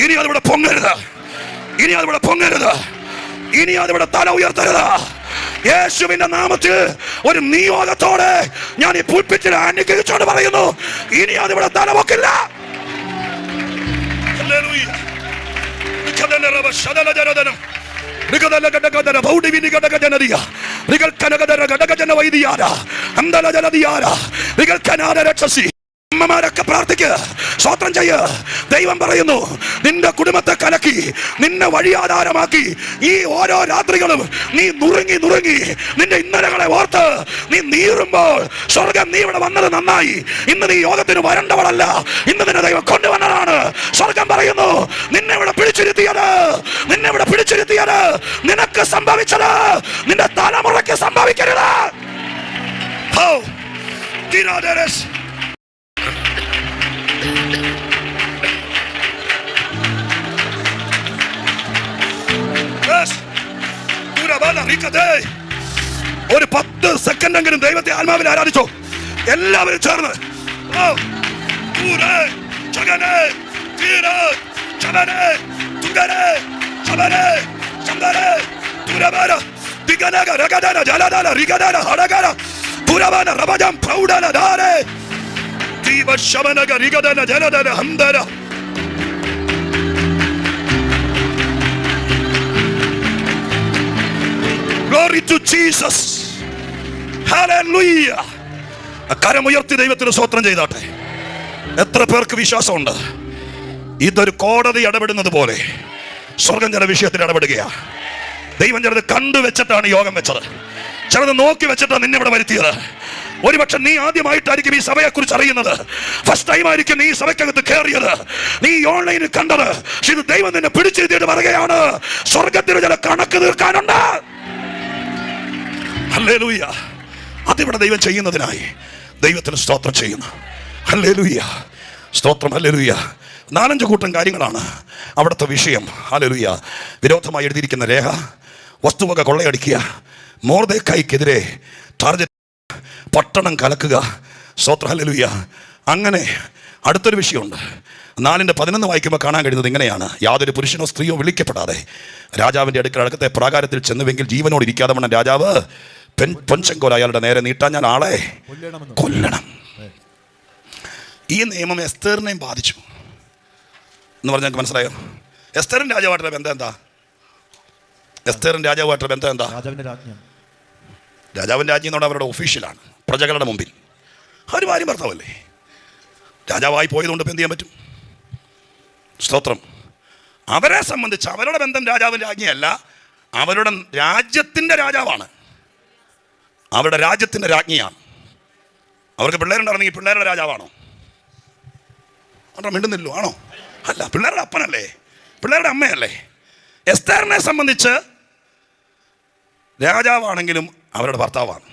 ഇനി അതിവിടെ പൊങ്ങരുത്, ഇനി അതിവിടെ പൊങ്ങരുത്, ഇനി അതിവിടെ തല ഉയർത്തരുത്. യേശുവിന്റെ നാമത്തിൽ ഒരു നിയോഗത്തോടെ ഞാൻ ഈ പുൽപ്പിറ്റിൽ അനുഗ്രഹിച്ചോണ്ട് പറയുന്നു, ഇനി അതിവിടെ തല പൊക്കില്ല. അമ്മമാരൊക്കെ പ്രാർത്ഥിക്ക്, സ്തോത്രം ചെയ്യ്. ദൈവം പറയുന്നു, നിന്റെ കുടുംബത്തെ കലക്കി നിന്നെ വഴിയാധാരമാക്കി ഈ ഓരോ രാത്രികളും നീ നുറുങ്ങി നുറുങ്ങി നിന്റെ ഇന്നലകളെ ഓർത്ത് നീ നീറുമ്പോൾ സ്വർഗം നീ ഇവിടെ വന്നത് നന്നായി. ഇന്ന് നീ യോഗത്തിന് വരേണ്ടവളല്ല, ഇന്ന് നിന്നെ ദൈവം കൊണ്ടുവന്നതാണ്. സ്വർഗം പറയുന്നു, നിന്നെ ഇവിടെ പിടിച്ചിരുത്തിയത് നിനക്ക് സംഭവിച്ചത് നിന്റെ തലമുറയ്ക്ക് സംഭവിക്കരുത്. ഒരു 10 സെക്കൻഡെങ്കിലും ദൈവത്തെ ആത്മാവിൽ ആരാധിച്ചോ എല്ലാവരും ചേർന്ന്. Glory to Jesus. Hallelujah. കരമുയർത്തി ദൈവത്തിന് സ്തോത്രം ചെയ്താട്ടെ. എത്ര പേർക്ക് വിശ്വാസമുണ്ട് ഇതൊരു കോടതി ഇടപെടുന്നത് പോലെ സ്വർഗം ചില വിഷയത്തിൽ ഇടപെടുകയാ. ദൈവം ചിലത് കണ്ടുവെച്ചിട്ടാണ് യോഗം വെച്ചത്, ചിലത് നോക്കി വെച്ചിട്ടാണ് നിന്നെ ഇവിടെ വരുത്തിയത്. ഒരുപക്ഷെ നീ ആദ്യമായിട്ടായിരിക്കും ഈ സഭയെ കുറിച്ച് അറിയുന്നത്, ഫസ്റ്റ് ടൈം ആയിരിക്കും നീ ഈ സഭയ്ക്കകത്ത് കയറിയത്, നീ ഓൺലൈനിൽ കണ്ടത്. പക്ഷെ ഇത് ദൈവം നിന്നെ പിടിച്ചിരുത്തിയിട്ട് പറയുകയാണ്, സ്വർഗത്തിന് ചില കണക്ക് തീർക്കാനുണ്ട്. ഹല്ലേലൂയ. അതിവിടെ ദൈവം ചെയ്യുന്നതിനായി ദൈവത്തിന് സ്തോത്രം ചെയ്യുന്നു. ഹല്ലേലൂയ, സ്തോത്രം. ഹല്ലേലൂയ. 4-5 കൂട്ടം കാര്യങ്ങളാണ് അവിടുത്തെ വിഷയം. ഹല്ലേലൂയ. വിരോധമായി എഴുതിയിരിക്കുന്ന രേഖ, വസ്തുവക കൊള്ളയടിക്കുക, മൊർദെഖായിക്കെതിരെ ടാർഗറ്റ്, പട്ടണം കലക്കുക. സ്തോത്രം. ഹല്ലേലൂയ. അങ്ങനെ അടുത്തൊരു വിഷയമുണ്ട്. 4:11 വായിക്കുമ്പോൾ കാണാൻ കഴിയുന്നത് ഇങ്ങനെയാണ്: യാതൊരു പുരുഷനോ സ്ത്രീയോ വിളിക്കപ്പെടാതെ രാജാവിൻ്റെ അടുക്കത്തെ പ്രാകാരത്തിൽ ചെന്നുവെങ്കിൽ ജീവനോട് ഇരിക്കാതെ വണ്ണം രാജാവ് പൊൻചെങ്കോൽ അയാളുടെ നേരെ നീട്ടാൻ ഞാൻ ആളെ കൊല്ലണം. ഈ നിയമം എസ്തേറിനെയും ബാധിച്ചു എന്ന് പറഞ്ഞാൽ ഞങ്ങൾക്ക് മനസ്സിലായോ? എസ്തേറിൻ രാജാവായിട്ടുള്ള ബന്ധം എന്താ? എസ്തേറിൻ രാജാവായിട്ടുള്ള ബന്ധം എന്താ? രാജാവിൻ്റെ രാജ്യം എന്നോട് അവരുടെ ഒഫീഷ്യലാണ്, പ്രജകളുടെ മുമ്പിൽ. അവർ ഭാര്യ ഭർത്താവല്ലേ? രാജാവായി പോയതുകൊണ്ട് ഇപ്പം എന്ത് ചെയ്യാൻ പറ്റും? സ്തോത്രം. അവരെ സംബന്ധിച്ച് അവരുടെ ബന്ധം രാജാവിൻ്റെ രാജ്ഞിയല്ല, അവരുടെ രാജ്യത്തിൻ്റെ രാജാവാണ്, അവരുടെ രാജ്യത്തിൻ്റെ രാജ്ഞിയാണ്. അവർക്ക് പിള്ളേരുണ്ടായിരുന്നെങ്കിൽ പിള്ളേരുടെ രാജാവാണോ? മിണ്ടുന്നില്ലോ? ആണോ? അല്ല, പിള്ളേരുടെ അപ്പനല്ലേ, പിള്ളേരുടെ അമ്മയല്ലേ. എസ്തേറിനെ സംബന്ധിച്ച് രാജാവാണെങ്കിലും അവരുടെ ഭർത്താവാണ്.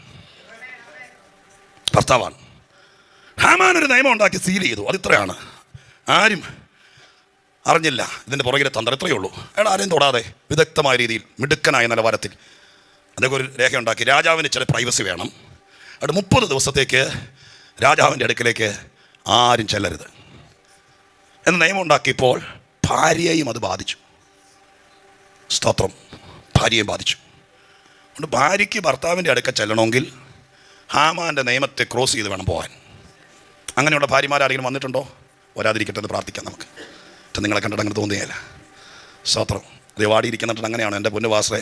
ഹാമാൻ ഒരു നിയമം ഉണ്ടാക്കി സീൽ ചെയ്തു. അതിത്രയാണ്, ആരും അറിഞ്ഞില്ല ഇതിൻ്റെ പുറകിലെ തന്ത്രം. ഇത്രയേ ഉള്ളൂ. അയാൾ ആരെയും തൊടാതെ വിദഗ്ധമായ രീതിയിൽ മിടുക്കനായ നിലവാരത്തിൽ അതൊക്കെ ഒരു രേഖ ഉണ്ടാക്കി. രാജാവിന് ചില പ്രൈവസി വേണം. അവിടെ 30 ദിവസത്തേക്ക് രാജാവിൻ്റെ അടുക്കിലേക്ക് ആരും ചെല്ലരുത് എന്ന് നിയമം ഉണ്ടാക്കിയപ്പോൾ ഭാര്യയെയും അത് ബാധിച്ചു. സ്തോത്രം. ഭാര്യയെയും ബാധിച്ചു. അതുകൊണ്ട് ഭാര്യയ്ക്ക് ഭർത്താവിൻ്റെ അടുക്ക ചെല്ലണമെങ്കിൽ ഹാമാൻ്റെ നിയമത്തെ ക്രോസ് ചെയ്ത് വേണം പോകാൻ. അങ്ങനെയുള്ള ഭാര്യമാരാരെങ്കിലും വന്നിട്ടുണ്ടോ? വരാതിരിക്കട്ടെ എന്ന് പ്രാർത്ഥിക്കാം നമുക്ക്. നിങ്ങളെ കണ്ടിട്ട് അങ്ങനെ തോന്നിയല്ല. സ്തോത്രം. വാടിയിരിക്കുന്നിട്ട് അങ്ങനെയാണ്. എൻ്റെ പൊന്നു വാസേ,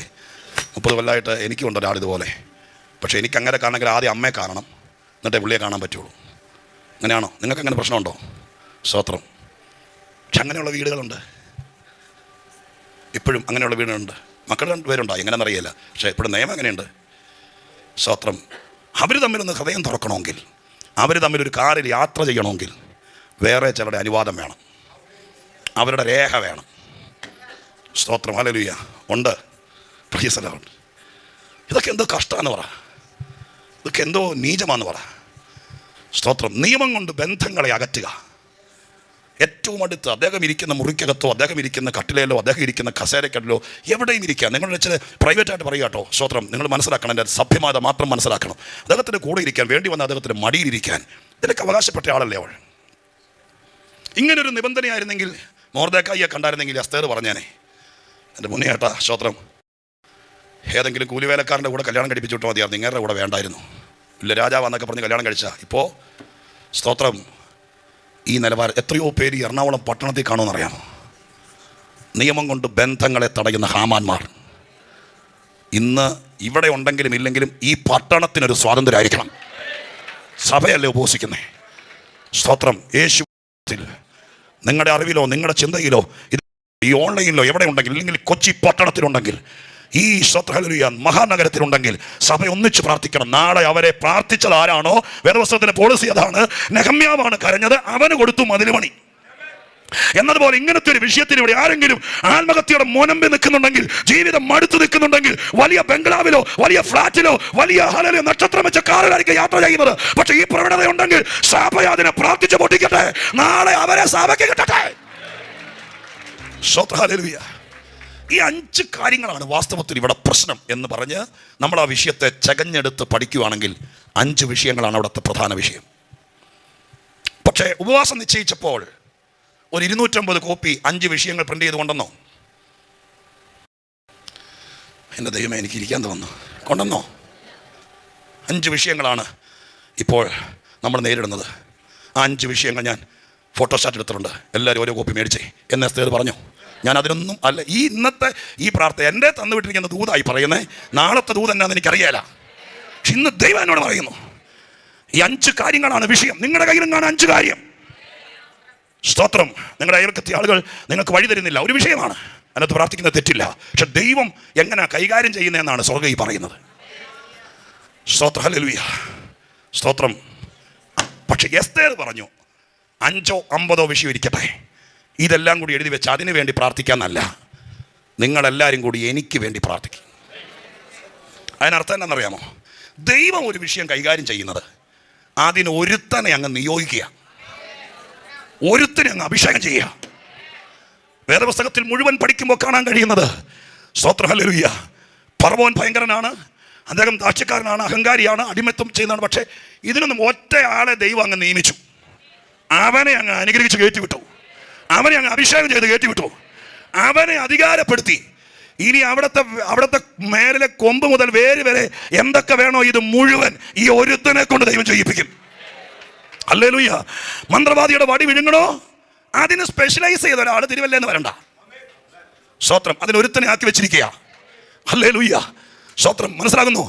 30 കൊല്ലമായിട്ട് എനിക്കുണ്ട് ഒരാളിതുപോലെ. പക്ഷേ എനിക്ക് അങ്ങനെ കാണണമെങ്കിൽ ആദ്യം അമ്മയെ കാണണം, എന്നിട്ടേ പുള്ളിയെ കാണാൻ പറ്റുള്ളൂ. അങ്ങനെയാണോ? നിങ്ങൾക്ക് അങ്ങനെ പ്രശ്നമുണ്ടോ? സ്തോത്രം. പക്ഷെ അങ്ങനെയുള്ള വീടുകളുണ്ട്, ഇപ്പോഴും അങ്ങനെയുള്ള വീടുകളുണ്ട്. മക്കളുടെ 2 പേരുണ്ടായി, എങ്ങനെയെന്നറിയില്ല. പക്ഷേ ഇപ്പോഴും നിയമം എങ്ങനെയുണ്ട്? സ്തോത്രം. അവർ തമ്മിലൊന്ന് ഹൃദയം തുറക്കണമെങ്കിൽ, അവർ തമ്മിലൊരു കാറിൽ യാത്ര ചെയ്യണമെങ്കിൽ വേറെ ചിലരുടെ അനുവാദം വേണം, അവരുടെ രേഖ വേണം. സ്തോത്രം. ഹല്ലേലൂയ. ഉണ്ട്. Price the Lord. ഇതൊക്കെ എന്തോ കഷ്ടമാണെന്ന് പറ, ഇതൊക്കെ എന്തോ നീചമാണെന്ന് പറ. സ്തോത്രം. നിയമം കൊണ്ട് ബന്ധങ്ങളെ അകറ്റുക. ഏറ്റവും അടുത്ത് അദ്ദേഹം ഇരിക്കുന്ന മുറിക്കകത്തോ, അദ്ദേഹം ഇരിക്കുന്ന കട്ടിലേലോ, അദ്ദേഹം ഇരിക്കുന്ന കസേരക്കട്ടിലോ എവിടെയും ഇരിക്കുക. നിങ്ങളുടെ ചില പ്രൈവറ്റായിട്ട് പറയുക കേട്ടോ. സ്തോത്രം. നിങ്ങൾ മനസ്സിലാക്കണം, എൻ്റെ സഭ്യമാത മാത്രം മനസ്സിലാക്കണം. അദ്ദേഹത്തിൻ്റെ കൂടെ ഇരിക്കാൻ വേണ്ടി വന്ന അദ്ദേഹത്തിൻ്റെ മടിയിലിരിക്കാൻ ഇതിനൊക്കെ അവകാശപ്പെട്ട ആളല്ലേ അവൾ. ഇങ്ങനൊരു നിബന്ധനയായിരുന്നെങ്കിൽ, മൊർദെഖായിയെ കണ്ടായിരുന്നെങ്കിൽ എസ്തേർ പറഞ്ഞേനെ, എൻ്റെ മുന്നേ ഏട്ടാ, സ്തോത്രം, ഏതെങ്കിലും കൂലിവേലക്കാരൻ്റെ കൂടെ കല്യാണം കഴിപ്പിച്ചു വിട്ടാൽ മതിയായിരുന്നു, നിങ്ങളുടെ കൂടെ വേണ്ടായിരുന്നു. ഇല്ല, രാജാവാന്നൊക്കെ പറഞ്ഞ് കല്യാണം കഴിച്ചാൽ ഇപ്പോൾ സ്തോത്രം ഈ നിലവാരം. എത്രയോ പേര് എറണാകുളം പട്ടണത്തിൽ കാണുമെന്നറിയാമോ? നിയമം കൊണ്ട് ബന്ധങ്ങളെ തടയുന്ന ഹാമാന്മാർ ഇന്ന് ഇവിടെ ഉണ്ടെങ്കിലും ഇല്ലെങ്കിലും ഈ പട്ടണത്തിനൊരു സ്വാതന്ത്ര്യമായിരിക്കണം. സഭയല്ലേ ഉപവസിക്കുന്നേ? സ്തോത്രം. യേശു നിങ്ങളുടെ അറിവിലോ നിങ്ങളുടെ ചിന്തയിലോ ഈ ഓൺലൈനിലോ എവിടെ ഉണ്ടെങ്കിൽ, ഇല്ലെങ്കിൽ കൊച്ചി പട്ടണത്തിലുണ്ടെങ്കിൽ, ഈ ഹല്ലേലൂയ മഹാനഗരത്തിലുണ്ടെങ്കിൽ സഭ ഒന്നിച്ച് പ്രാർത്ഥിക്കണം. നാളെ അവരെ പ്രാർത്ഥിച്ചത് ആരാണോ, വേദപുസ്തകത്തിന്റെ പോളിസി അതാണ്. നെഹമ്യാവാണ് കരഞ്ഞത്, അവന് കൊടുത്തു മതിലുമണി എന്നതുപോലെ ഇങ്ങനത്തെ ഒരു വിഷയത്തിന് ഇവിടെ ആരെങ്കിലും ആത്മഹത്യയുടെ മുനമ്പിൽ നിൽക്കുന്നുണ്ടെങ്കിൽ, ജീവിതം മടുത്തു നിൽക്കുന്നുണ്ടെങ്കിൽ, വലിയ ബംഗ്ലാവിലോ വലിയ ഫ്ലാറ്റിലോ വലിയ ഹല്ലേലൂയ നക്ഷത്രം വെച്ച കാറിലായിരിക്കും യാത്ര ചെയ്യുന്നത്. പക്ഷെ ഈ പ്രവണത ഉണ്ടെങ്കിൽ സഭ അതിനെ പ്രാർത്ഥിച്ചു പൊട്ടിക്കട്ടെ. നാളെ അവരെ സഭയ്ക്ക് കിട്ടട്ടെ. ഹല്ലേലൂയ. ഈ 5 കാര്യങ്ങളാണ് വാസ്തവത്തിൽ ഇവിടെ പ്രശ്നം എന്ന് പറഞ്ഞ് നമ്മൾ ആ വിഷയത്തെ ചകഞ്ഞെടുത്ത് പഠിക്കുകയാണെങ്കിൽ 5 വിഷയങ്ങളാണ് അവിടുത്തെ പ്രധാന വിഷയം. പക്ഷേ ഉപവാസം നിശ്ചയിച്ചപ്പോൾ ഒരു 250 കോപ്പി 5 വിഷയങ്ങൾ പ്രിന്റ് ചെയ്ത് കൊണ്ടെന്നോ? എൻ്റെ ദൈവമേ, എനിക്ക് ഇരിക്കാൻ തോന്നുന്നു. കൊണ്ടെന്നോ? 5 വിഷയങ്ങളാണ് ഇപ്പോൾ നമ്മൾ നേരിടുന്നത്. ആ 5 വിഷയങ്ങൾ ഞാൻ ഫോട്ടോസ്റ്റാറ്റ് എടുത്തിട്ടുണ്ട്. എല്ലാവരും ഓരോ കോപ്പി മേടിച്ചേ എന്ന് എസ്തേർ പറഞ്ഞു. ഞാൻ അതിനൊന്നും അല്ല. ഈ ഇന്നത്തെ ഈ പ്രാർത്ഥന എൻ്റെ തന്നുവിട്ടിരിക്കുന്ന ദൂതായി പറയുന്നത്. നാളത്തെ ദൂത് എന്നാന്ന് എനിക്കറിയാല. പക്ഷെ ഇന്ന് ദൈവം എന്നോട് പറയുന്നു, ഈ 5 കാര്യങ്ങളാണ് വിഷയം. നിങ്ങളുടെ കയ്യിലും കാണാൻ 5 കാര്യം. സ്തോത്രം. നിങ്ങളുടെ അയൽക്കത്തെ ആളുകൾ നിങ്ങൾക്ക് വഴി തരുന്നില്ല, ഒരു വിഷയമാണ്, അതിനകത്ത് പ്രാർത്ഥിക്കുന്നത് തെറ്റില്ല. പക്ഷെ ദൈവം എങ്ങനെ കൈകാര്യം ചെയ്യുന്നതെന്നാണ് സ്വർഗ്ഗം പറയുന്നത്. സ്തോത്രം, ഹല്ലേലൂയ, സ്തോത്രം. പക്ഷെ എസ്തേർ പറഞ്ഞു 5 or 50 വിഷയം ഇരിക്കട്ടെ, ഇതെല്ലാം കൂടി എഴുതി വെച്ച് അതിനു വേണ്ടി പ്രാർത്ഥിക്കാന്നല്ല, നിങ്ങളെല്ലാവരും കൂടി എനിക്ക് വേണ്ടി പ്രാർത്ഥിക്കും. അതിനർത്ഥം എന്താണെന്നറിയാമോ? ദൈവം ഒരു വിഷയം കൈകാര്യം ചെയ്യുന്നത് അതിന് ഒരുത്തനെ അങ്ങ് നിയോഗിക്കുക, ഒരുത്തനെ അങ്ങ് അഭിഷേകം ചെയ്യുക. വേദപുസ്തകത്തിൽ മുഴുവൻ പഠിക്കുമ്പോൾ കാണാൻ കഴിയുന്നത്, സ്തോത്രം, ഹല്ലേലൂയ, ഫറവോൻ ഭയങ്കരനാണ്, അദ്ദേഹം ദാക്ഷ്യക്കാരനാണ്, അഹങ്കാരിയാണ്, അടിമത്തം ചെയ്യുന്നതാണ്. പക്ഷേ ഇതിനൊന്നും ഒറ്റ ആളെ ദൈവം അങ്ങ് നിയമിച്ചു, അവനെ അങ്ങ് അനുഗ്രഹിച്ച് കയറ്റിവിട്ടു, അവനെ അങ്ങ് അഭിഷേകം ചെയ്ത് കയറ്റിവിട്ടു, അവനെ അധികാരപ്പെടുത്തി. ഇനി അവിടുത്തെ മേലിലെ കൊമ്പ് മുതൽ വേര് വരെ എന്തൊക്കെ വേണോ ഇത് മുഴുവൻ ഈ ഒരുത്തനെ കൊണ്ട് ദൈവം ചെയ്യിപ്പിക്കും. ഹല്ലേലൂയ. മന്ത്രവാദിയുടെ വടി വിഴുങ്ങണോ, അതിന് സ്പെഷ്യലൈസ് ചെയ്ത ഒരാൾ തിരുവല്ലേന്ന് വരണ്ട. സ്തോത്രം. അതിനൊരുത്തനെ ആക്കി വെച്ചിരിക്കുക. ഹല്ലേലൂയ, സ്തോത്രം. മനസ്സിലാകുന്നു?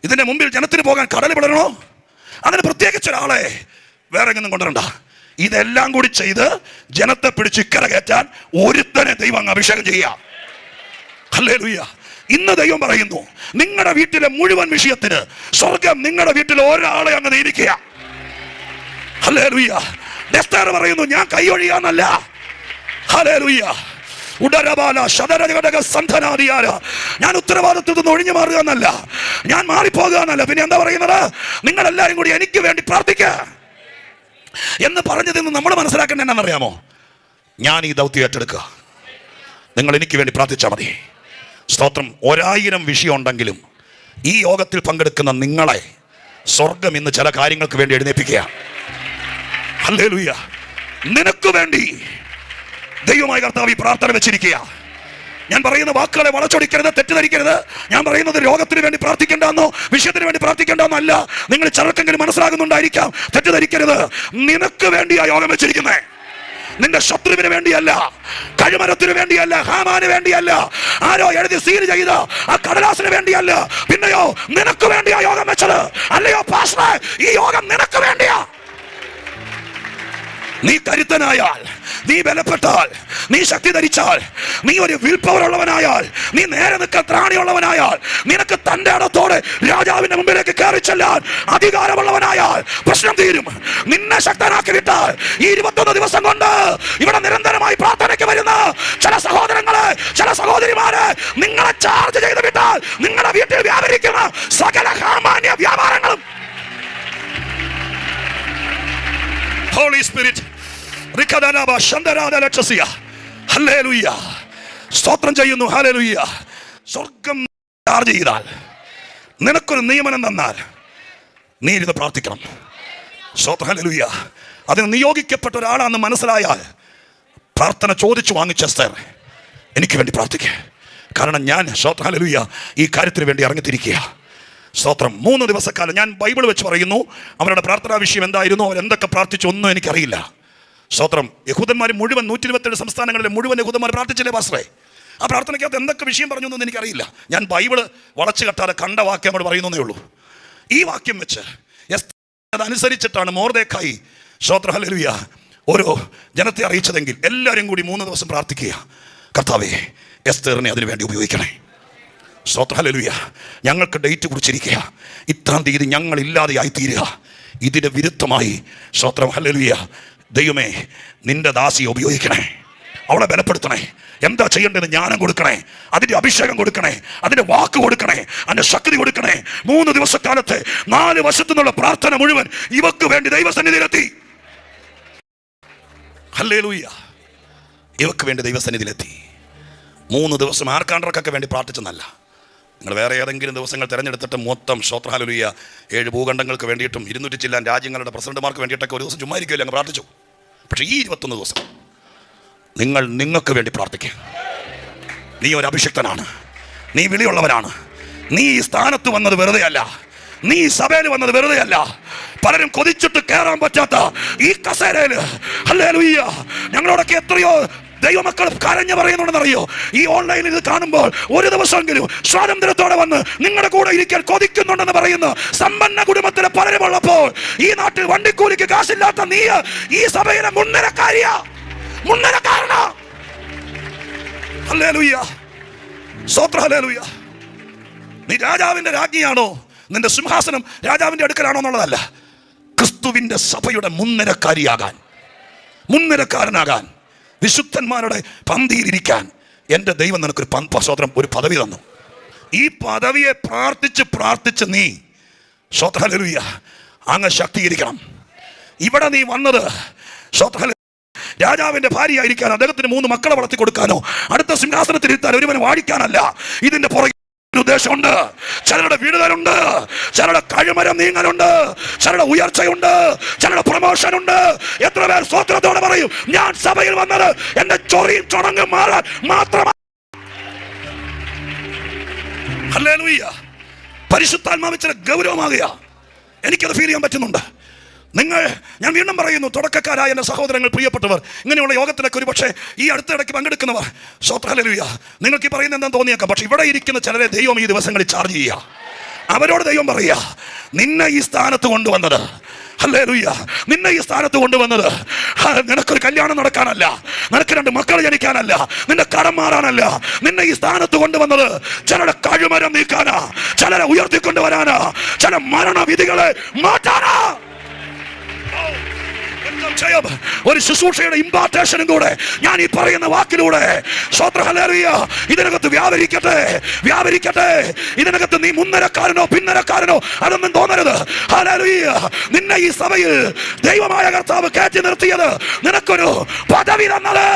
ഇതിന്റെ മുമ്പിൽ ജനത്തിന് പോകാൻ കടൽ പിളരണോ, അതിന് പ്രത്യേകിച്ച് ഒരാളെ വേറെ എങ്ങും കൊണ്ടുവരണ്ട. ഇതെല്ലാം കൂടി ചെയ്ത് ജനത്തെ പിടിച്ച് ഇക്കര കയറ്റാൻ ഒരുത്തനെ ദൈവം അങ്ങ് അഭിഷേകം ചെയ്യുക. ഹല്ലേലൂയ. ഇന്ന് ദൈവം പറയുന്നു, നിങ്ങളുടെ വീട്ടിലെ മുഴുവൻ വിഷയത്തിന് സ്വർഗം നിങ്ങളുടെ വീട്ടിൽ ഒരാളെ അങ്ങ് നിയമിക്കുക. ഹല്ലേലൂയ. എസ്തേർ പറയുന്നു, ഞാൻ കൈയൊഴിയാന്നല്ല. ഹല്ലേലൂയ. ഞാൻ ഉത്തരവാദിത്വത്തിൽ നിന്ന് ഒഴിഞ്ഞു മാറുക എന്നല്ല, ഞാൻ മാറിപ്പോകുക എന്നല്ല. പിന്നെ എന്താ പറയുന്നത്? നിങ്ങളെല്ലാവരും കൂടി എനിക്ക് വേണ്ടി പ്രാർത്ഥിക്കുക എന്ന് പറഞ്ഞതിൽ നിന്ന് നമ്മൾ മനസ്സിലാക്കേണ്ടത് എന്നാണെന്നറിയാമോ? ഞാൻ ഈ ദൗത്യം ഏറ്റെടുക്കുക, നിങ്ങൾ എനിക്ക് വേണ്ടി പ്രാർത്ഥിച്ചാൽ മതി. സ്തോത്രം. 1000 വിഷയം ഉണ്ടെങ്കിലും ഈ യോഗത്തിൽ പങ്കെടുക്കുന്ന നിങ്ങളെ സ്വർഗം ഇന്ന് ചില കാര്യങ്ങൾക്ക് വേണ്ടി എഴുന്നേൽപ്പിക്കുക. ഹല്ലേലൂയ. നിനക്ക് വേണ്ടി ദൈവമായ കർത്താവ് ഈ പ്രാർത്ഥന വെച്ചിരിക്കുക. ഞാൻ പറയുന്ന വാക്കുകളെ വളച്ചൊടിക്കരുത്, തെറ്റിദ്ധരിക്കരുത്. ഞാൻ പറയുന്നത് രോഗത്തിന് വേണ്ടി പ്രാർത്ഥിക്കേണ്ടെന്നോ വിഷയത്തിന് വേണ്ടി പ്രാർത്ഥിക്കേണ്ടെന്നോ അല്ല. നിങ്ങൾ ചിലർക്കെങ്കിലും മനസ്സിലാകുന്നുണ്ടായിരിക്കാം, തെറ്റിദ്ധരിക്കരുത്. നിനക്ക് വേണ്ടിയാ യോഗം വെച്ചിരിക്കുന്നേ, നിന്റെ ശത്രുവിന് വേണ്ടിയല്ല, കഴിമരത്തിന് വേണ്ടിയല്ല, ഹാമാന് വേണ്ടിയല്ല, ആരോ എഴുതി സീൽ ചെയ്ത ആ കടലാസിന് വേണ്ടിയല്ല. പിന്നെയോ നിനക്ക് വേണ്ടിയാ യോഗം വെച്ചത്. അല്ലയോ പാസ്റ്ററെ, ഈ യോഗം നിനക്ക് വേണ്ടിയാ. നീ കരുത്തനായാൽ, നീ ബലപ്പെട്ടാൽ, നീ ശക്തി ധരിച്ചാൽ, നീ ഒരു വിൽ പവർ ഉള്ളവനായാൽ, നീ നേരെ നിൽക്കാൻ ത്രാണിയുള്ളവനായാൽ, നിനക്ക് തന്റെ ഇടത്തോടെ രാജാവിന്റെ മുമ്പിലേക്ക് കയറി ചെല്ലാൻ അധികാരമുള്ളവനായാൽ പ്രശ്നം തീരും. നിന്നെ ശക്തനാക്കി വിട്ടാൽ ഈ 21 ദിവസം കൊണ്ട് ഇവിടെ നിരന്തരമായി പ്രാർത്ഥനയ്ക്ക് വരുന്ന ചില സഹോദരങ്ങളെ, ചില സഹോദരിമാരെ നിങ്ങളെ ചാർജ് ചെയ്ത് വിട്ടാൽ നിങ്ങളുടെ വീട്ടിൽ വ്യാപരിക്കുന്ന സകല സാമാന്യ വ്യാപാരങ്ങളും Holy Spirit, ഹല്ലേലൂയ, സ്തോത്രം ചെയ്യുന്നു. ഹല്ലേലൂയ. സ്വർഗം ചാർജ് ചെയ്താൽ, നിനക്കൊരു നിയമനം തന്നാൽ നീ ഇരുന്ന് പ്രാർത്ഥിക്കണം. സ്തോത്രം. ഹല്ലേലൂയ. അതിന് നിയോഗിക്കപ്പെട്ട ഒരാളാണെന്ന് മനസ്സിലായാൽ പ്രാർത്ഥന ചോദിച്ചു വാങ്ങിച്ച എസ്തേർ, എനിക്ക് വേണ്ടി പ്രാർത്ഥിക്കുക, കാരണം ഞാൻ, സ്തോത്രം, ഹല്ലേലൂയ, ഈ കാര്യത്തിന് വേണ്ടി ഇറങ്ങിത്തിരിക്കുക. സ്തോത്രം. 3 ദിവസക്കാലം ഞാൻ ബൈബിൾ വെച്ച് പറയുന്നു അവരുടെ പ്രാർത്ഥനാ വിഷയം എന്തായിരുന്നു, അവരെന്തൊക്കെ പ്രാർത്ഥിച്ചു ഒന്നും എനിക്കറിയില്ല. സ്തോത്രം. യഹൂദന്മാർ മുഴുവൻ 127 സംസ്ഥാനങ്ങളിലെ മുഴുവൻ യഹൂദന്മാർ പ്രാർത്ഥിച്ചില്ലേ പാസ്റ്ററെ? ആ പ്രാർത്ഥനയ്ക്കകത്ത് എന്തൊക്കെ വിഷയം പറഞ്ഞു എന്നൊന്നും എനിക്കറിയില്ല. ഞാൻ ബൈബിള് വളച്ചു കെട്ടാതെ കണ്ട വാക്യം അവിടെ പറയുന്നേ ഉള്ളൂ. ഈ വാക്യം വെച്ച് അതനുസരിച്ചിട്ടാണ് മൊർദെഖായി, സ്തോത്രം, ഹല്ലേലൂയ, ഓരോ ജനത്തെ അറിയിച്ചതെങ്കിൽ എല്ലാവരും കൂടി 3 ദിവസം പ്രാർത്ഥിക്കുക, കർത്താവേ എസ്തേറിനെ അതിനു വേണ്ടി ഉപയോഗിക്കണേ. സ്തോത്രം. ഹല്ലേലൂയ. ഞങ്ങൾക്ക് ഡേറ്റ് കുറിച്ചിരിക്കുക, ഇത്രാം തീയതി ഞങ്ങൾ ഇല്ലാതെയായി തീരുക. ഇതിന് വിരുദ്ധമായി, സ്തോത്രം, ഹല്ലേലൂയ, ദൈവമേ നിന്റെ ദാസിയെ ഉപയോഗിക്കണേ, അവളെ ബലപ്പെടുത്തണേ, എന്താ ചെയ്യേണ്ടത് ജ്ഞാനം കൊടുക്കണേ, അതിൻ്റെ അഭിഷേകം കൊടുക്കണേ, അതിൻ്റെ വാക്ക് കൊടുക്കണേ, അതിൻ്റെ ശക്തി കൊടുക്കണേ. 3 ദിവസക്കാലത്തെ 4 വശത്തു നിന്നുള്ള പ്രാർത്ഥന മുഴുവൻ ഇവക്ക് വേണ്ടി ദൈവസന്നിധിയിലെത്തി. ഹല്ലേലൂയ. ഇവക്ക് വേണ്ടി ദൈവസന്നിധിയിലെത്തി. 3 ദിവസം ആർക്കാണ്ടർക്കൊക്കെ വേണ്ടി പ്രാർത്ഥിച്ചെന്നല്ല, നിങ്ങൾ വേറെ ഏതെങ്കിലും ദിവസങ്ങൾ തിരഞ്ഞെടുത്തിട്ട് മൊത്തം, സ്തോത്രം, ഹല്ലേലൂയ, 7 ഭൂഖണ്ഡങ്ങൾക്ക് വേണ്ടിയിട്ടും 200 ചില്ലാൻ രാജ്യങ്ങളുടെ പ്രസിഡന്റുമാർക്ക് വേണ്ടിയിട്ടൊക്കെ ഒരു ദിവസം ചുമ്മാ ഇരിക്കുമല്ലോ, അങ്ങ് പ്രാർത്ഥിച്ചു. പക്ഷേ ഈ 21 ദിവസം നിങ്ങൾക്ക് വേണ്ടി പ്രാർത്ഥിക്കുക. നീ ഒരു അഭിഷിക്തനാണ്, നീ വിളിയുള്ളവനാണ്, നീ ഈ സ്ഥാനത്ത് വന്നത് വെറുതെ അല്ല, നീ ഈ സഭയിൽ വന്നത് വെറുതെ അല്ല. പലരും കൊതിച്ചിട്ട് കയറാൻ പറ്റാത്ത ഈ കസേരയിൽ, ഹല്ലേലൂയ, ഞങ്ങളോടൊക്കെ എത്രയോ ദൈവമക്കൾ കരഞ്ഞു പറയുന്നുണ്ടെന്നറിയോ? ഈ ഓൺലൈനിൽ ഇത് കാണുമ്പോൾ ഒരു ദിവസമെങ്കിലും സ്വാതന്ത്ര്യത്തോടെ വന്ന് നിങ്ങളുടെ കൂടെ ഇരിക്കാൻ കൊതിക്കുന്നുണ്ടെന്ന് പറയുന്നു സമ്പന്ന കുടുംബത്തിലെ പലരും ഉള്ളപ്പോൾ ഈ നാട്ടിൽ വണ്ടിക്കൂലിക്ക് കാശില്ലാത്ത നീ ഈ സഭയിലെ മുൻനിരക്കാരിയാ, മുൻനിരക്കാരനാ. ഹല്ലേലൂയ, സ്തോത്രം, ഹല്ലേലൂയ. നീ രാജാവിന്റെ രാജ്ഞിയാണോ? നിന്റെ സിംഹാസനം രാജാവിന്റെ അടുക്കലാണോ എന്നുള്ളതല്ല, ക്രിസ്തുവിന്റെ സഭയുടെ മുൻനിരക്കാരിയാകാൻ, മുൻനിരക്കാരനാകാൻ, വിശുദ്ധന്മാരുടെ പന്തിയിലിരിക്കാൻ എൻ്റെ ദൈവം നിനക്കൊരു സ്തോത്രം, ഒരു പദവി തന്നു. ഈ പദവിയെ പ്രാർത്ഥിച്ച് നീ സ്തോത്രം, ഹല്ലേലൂയ, അങ്ങ് ശക്തീകരിക്കണം. ഇവിടെ നീ വന്നത് സ്തോത്രം രാജാവിന്റെ ഭാര്യയായിരിക്കാൻ, അദ്ദേഹത്തിന് 3 മക്കളെ വളർത്തി കൊടുക്കാനോ അടുത്ത സിംഹാസനത്തിൽ ഇരുത്താൻ ഒരുവനെ വാഴിക്കാനല്ല. ഇതിന്റെ പുറകെ ഉദ്ദേശമുണ്ട്. ചിലരുടെ വിടുതലുണ്ട്, ചിലരുടെ കഴിമരം നീങ്ങലുണ്ട്, ചിലരുടെ ഉയർച്ചയുണ്ട്, ചിലരുടെ പ്രമോഷൻ ഉണ്ട്. എത്ര പേർ സ്തോത്രത്തോടെ പറയും, ഞാൻ സഭയിൽ വന്നത് എന്റെ ചൊറിയും ചുണങ്ങും മാറാൻ മാത്രമാണ്. ഹല്ലേലൂയ. പരിശുദ്ധാത്മാവ് ചില ഗൗരവമാകുക, എനിക്കത് ഫീൽ ചെയ്യാൻ പറ്റുന്നുണ്ട്. ഞാൻ വീണ്ടും പറയുന്നു, തുടക്കക്കാരായ എൻ്റെ സഹോദരങ്ങൾ, പ്രിയപ്പെട്ടവർ, ഇങ്ങനെയുള്ള യോഗത്തിലൊക്കെ ഒരു പക്ഷേ ഈ അടുത്തിടയ്ക്ക് പങ്കെടുക്കുന്നവർ, സ്തോത്രം, ഹല്ലേലൂയ, നിങ്ങൾക്ക് ഈ പറയുന്നത് എന്താണെന്ന് തോന്നിയേക്കാം. പക്ഷെ ഇവിടെ ഇരിക്കുന്ന ചിലരെ ദൈവം ഈ ദിവസങ്ങളിൽ ചാർജ് ചെയ്യുക. അവരോട് ദൈവം പറയുക, നിന്നെ ഈ സ്ഥാനത്ത് കൊണ്ടുവന്നത്, ഹല്ലേലൂയ, നിന്നെ ഈ സ്ഥാനത്ത് കൊണ്ടുവന്നത് നിനക്കൊരു കല്യാണം നടക്കാനല്ല, നിനക്ക് 2 മക്കൾ ജനിക്കാനല്ല, നിന്റെ കടം മാറാനല്ല. നിന്നെ ഈ സ്ഥാനത്ത് കൊണ്ടുവന്നത് ചിലരുടെ കഴിമരം നീക്കാനാ, ചിലരെ ഉയർത്തിക്കൊണ്ടുവരാനാ, ചില മരണവിധികളെ മാറ്റാനാ. ഒരു ശുശ്രൂഷയുടെ ഇമ്പാർട്ടേഷനും കൂടെ ഞാൻ ഈ പറയുന്ന വാക്കിലൂടെ, സ്തോത്രം, ഹല്ലേലൂയ, ഇതിനകത്ത് വ്യാപരിക്കട്ടെ. ഇതിനകത്ത് നീ മുൻനിരക്കാരനോ പിൻനിരക്കാരനോ അതൊന്നും തോന്നരുത്. ഹല്ലേലൂയ. നിന്നെ ഈ സഭയിൽ ദൈവമായ കർത്താവ് കയറ്റി നിർത്തിയത്, നിനക്കൊരു പദവി തന്നത്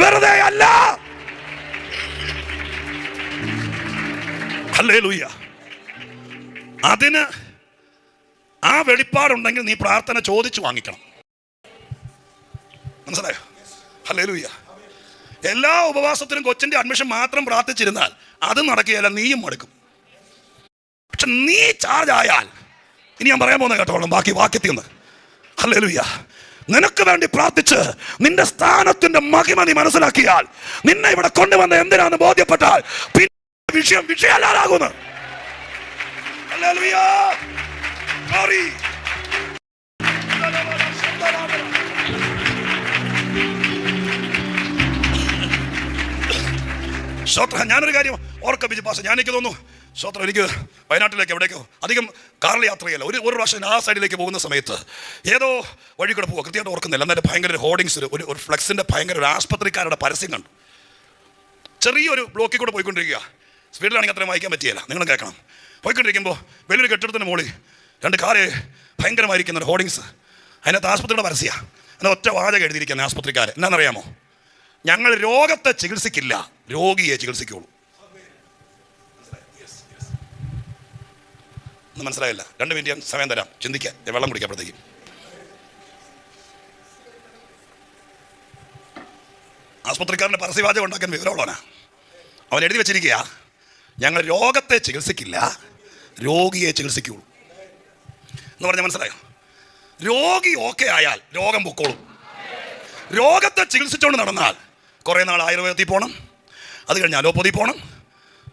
വെറുതെ അല്ല. ഹല്ലേലൂയ. അതിന് ആ വെളിപ്പാടുണ്ടെങ്കിൽ നീ പ്രാർത്ഥന ചോദിച്ചു വാങ്ങിക്കണം. മനസ്സിലായോ? ഹല്ലേലൂയ. എല്ലാ ഉപവാസത്തിനും കൊച്ചിന്റെ അഡ്മിഷൻ മാത്രം പ്രാർത്ഥിച്ചിരുന്നാൽ അത് നടക്കുകയല്ല, നീയും മടുക്കും. പക്ഷെ നീ ചാർജ് ആയാൽ, ഇനി ഞാൻ പറയാൻ പോകുന്ന കേട്ടോളാം ബാക്കി വാക്യത്തിൽ നിന്ന്. ഹല്ലേലൂയ. നിനക്ക് വേണ്ടി പ്രാർത്ഥിച്ച് നിന്റെ സ്ഥാനത്തിന്റെ മഹിമ നീ മനസ്സിലാക്കിയാൽ, നിന്നെ ഇവിടെ കൊണ്ടുവന്ന എന്തിനാന്ന് ബോധ്യപ്പെട്ടാൽ, പിന്നെ വിഷയമല്ലാതാകുന്നു. ഹല്ലേലൂയ. Glory. സ്തോത്രം. ഞാനൊരു കാര്യം ഓർക്ക ബിജു പാസ്റ്റർ, എനിക്ക് തോന്നുന്നു സ്തോത്രം, എനിക്ക് വയനാട്ടിലേക്ക് എവിടേക്കോ അധികം കാറിൽ യാത്ര ചെയ്യല്ല. ഒരു പ്രാവശ്യം ആ സൈഡിലേക്ക് പോകുന്ന സമയത്ത് ഏതോ വഴി കൂടെ പോകുക, കൃത്യമായിട്ട് ഓർക്കുന്നില്ല. എന്നിട്ട് ഭയങ്കര ഒരു ഹോർഡിങ്സ്, ഒരു ഫ്ലെക്സിൻ്റെ ഭയങ്കര ഒരു ആസ്പത്രിക്കാരുടെ പരസ്യം കണ്ടു. ചെറിയൊരു ബ്ലോക്കിൽ കൂടെ പോയിക്കൊണ്ടിരിക്കുക. സ്പീഡിലാണെങ്കിൽ അത്രയും വായിക്കാൻ പറ്റിയല്ല, നിങ്ങൾ കേൾക്കണം. പോയിക്കൊണ്ടിരിക്കുമ്പോൾ വലിയൊരു കെട്ടിടത്തിൻ്റെ മുകളിൽ 2 കാറ് ഭയങ്കരമായിരിക്കുന്ന ഒരു ഹോർഡിങ്സ്. അതിനകത്ത് ആസ്പത്രിയുടെ പരസ്യമാണ്. അതിന് ഒറ്റ വാചകം എഴുതിയിരിക്കുന്ന ആസ്പത്രിക്കാർ എന്നാണെന്നറിയാമോ? ഞങ്ങൾ രോഗത്തെ ചികിത്സിക്കില്ല, രോഗിയെ ചികിത്സിക്കുള്ളൂ. ഒന്നും മനസ്സിലായില്ല? 2 മിനിറ്റ് ഞാൻ സമയം തരാം, ചിന്തിക്കാൻ, വെള്ളം കുടിക്കപ്പോഴത്തേക്കും. ആസ്പത്രിക്കാരൻ്റെ പരസ്യവാചകം ഉണ്ടാക്കാൻ വിവരമുള്ളവനാ. അവൻ എഴുതി വെച്ചിരിക്കുക, ഞങ്ങൾ രോഗത്തെ ചികിത്സിക്കില്ല, രോഗിയെ ചികിത്സിക്കുള്ളൂ എന്ന് പറഞ്ഞാൽ മനസ്സിലായോ? രോഗി ഓക്കെ ആയാൽ രോഗം പൊക്കോളും. രോഗത്തെ ചികിത്സിച്ചുകൊണ്ട് നടന്നാൽ കുറേ നാൾ ആയുർവേദത്തിൽ പോകണം, അത് കഴിഞ്ഞ് അലോപ്പതി പോകണം,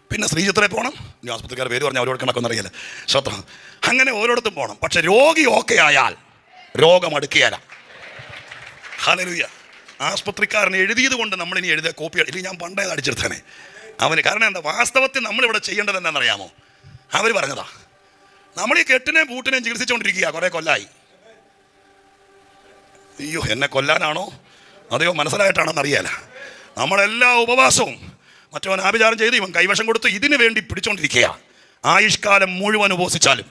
പിന്നെ ശ്രീചിത്രയിൽ പോകണം. ഇനി ആസ്പത്രിക്കാർ പേര് പറഞ്ഞാൽ അവരോട് കണക്കൊന്നും അറിയില്ല, സ്വത്രം. അങ്ങനെ ഓരോടത്തും പോകണം. പക്ഷെ രോഗി ഓക്കെ ആയാൽ രോഗം അടുക്കിയാല. ഹല്ലേലൂയ. ആസ്പത്രിക്കാരൻ എഴുതിയത് കൊണ്ട് നമ്മളിനി എഴുതിയ കോപ്പി ഇല്ലെങ്കിൽ ഞാൻ പണ്ടേ അടിച്ചെടുത്തേനെ അവന്. കാരണം എന്താ, വാസ്തവത്തിൽ നമ്മളിവിടെ ചെയ്യേണ്ടത് എന്താണെന്നറിയാമോ? അവർ പറഞ്ഞതാ. നമ്മൾ ഈ കെട്ടിനെയും പൂട്ടിനെയും ചികിത്സിച്ചുകൊണ്ടിരിക്കുക കുറേ കൊല്ലായി. അയ്യോ, എന്നെ കൊല്ലാനാണോ അതെയോ മനസ്സിലായിട്ടാണോന്ന് അറിയാല. നമ്മളെല്ലാ ഉപവാസവും മറ്റവൻ ആഭിചാരം ചെയ്ത് ഇവൻ കൈവശം കൊടുത്ത് ഇതിനു വേണ്ടി പിടിച്ചോണ്ടിരിക്കുക. ആയുഷ്കാലം മുഴുവൻ ഉപവസിച്ചാലും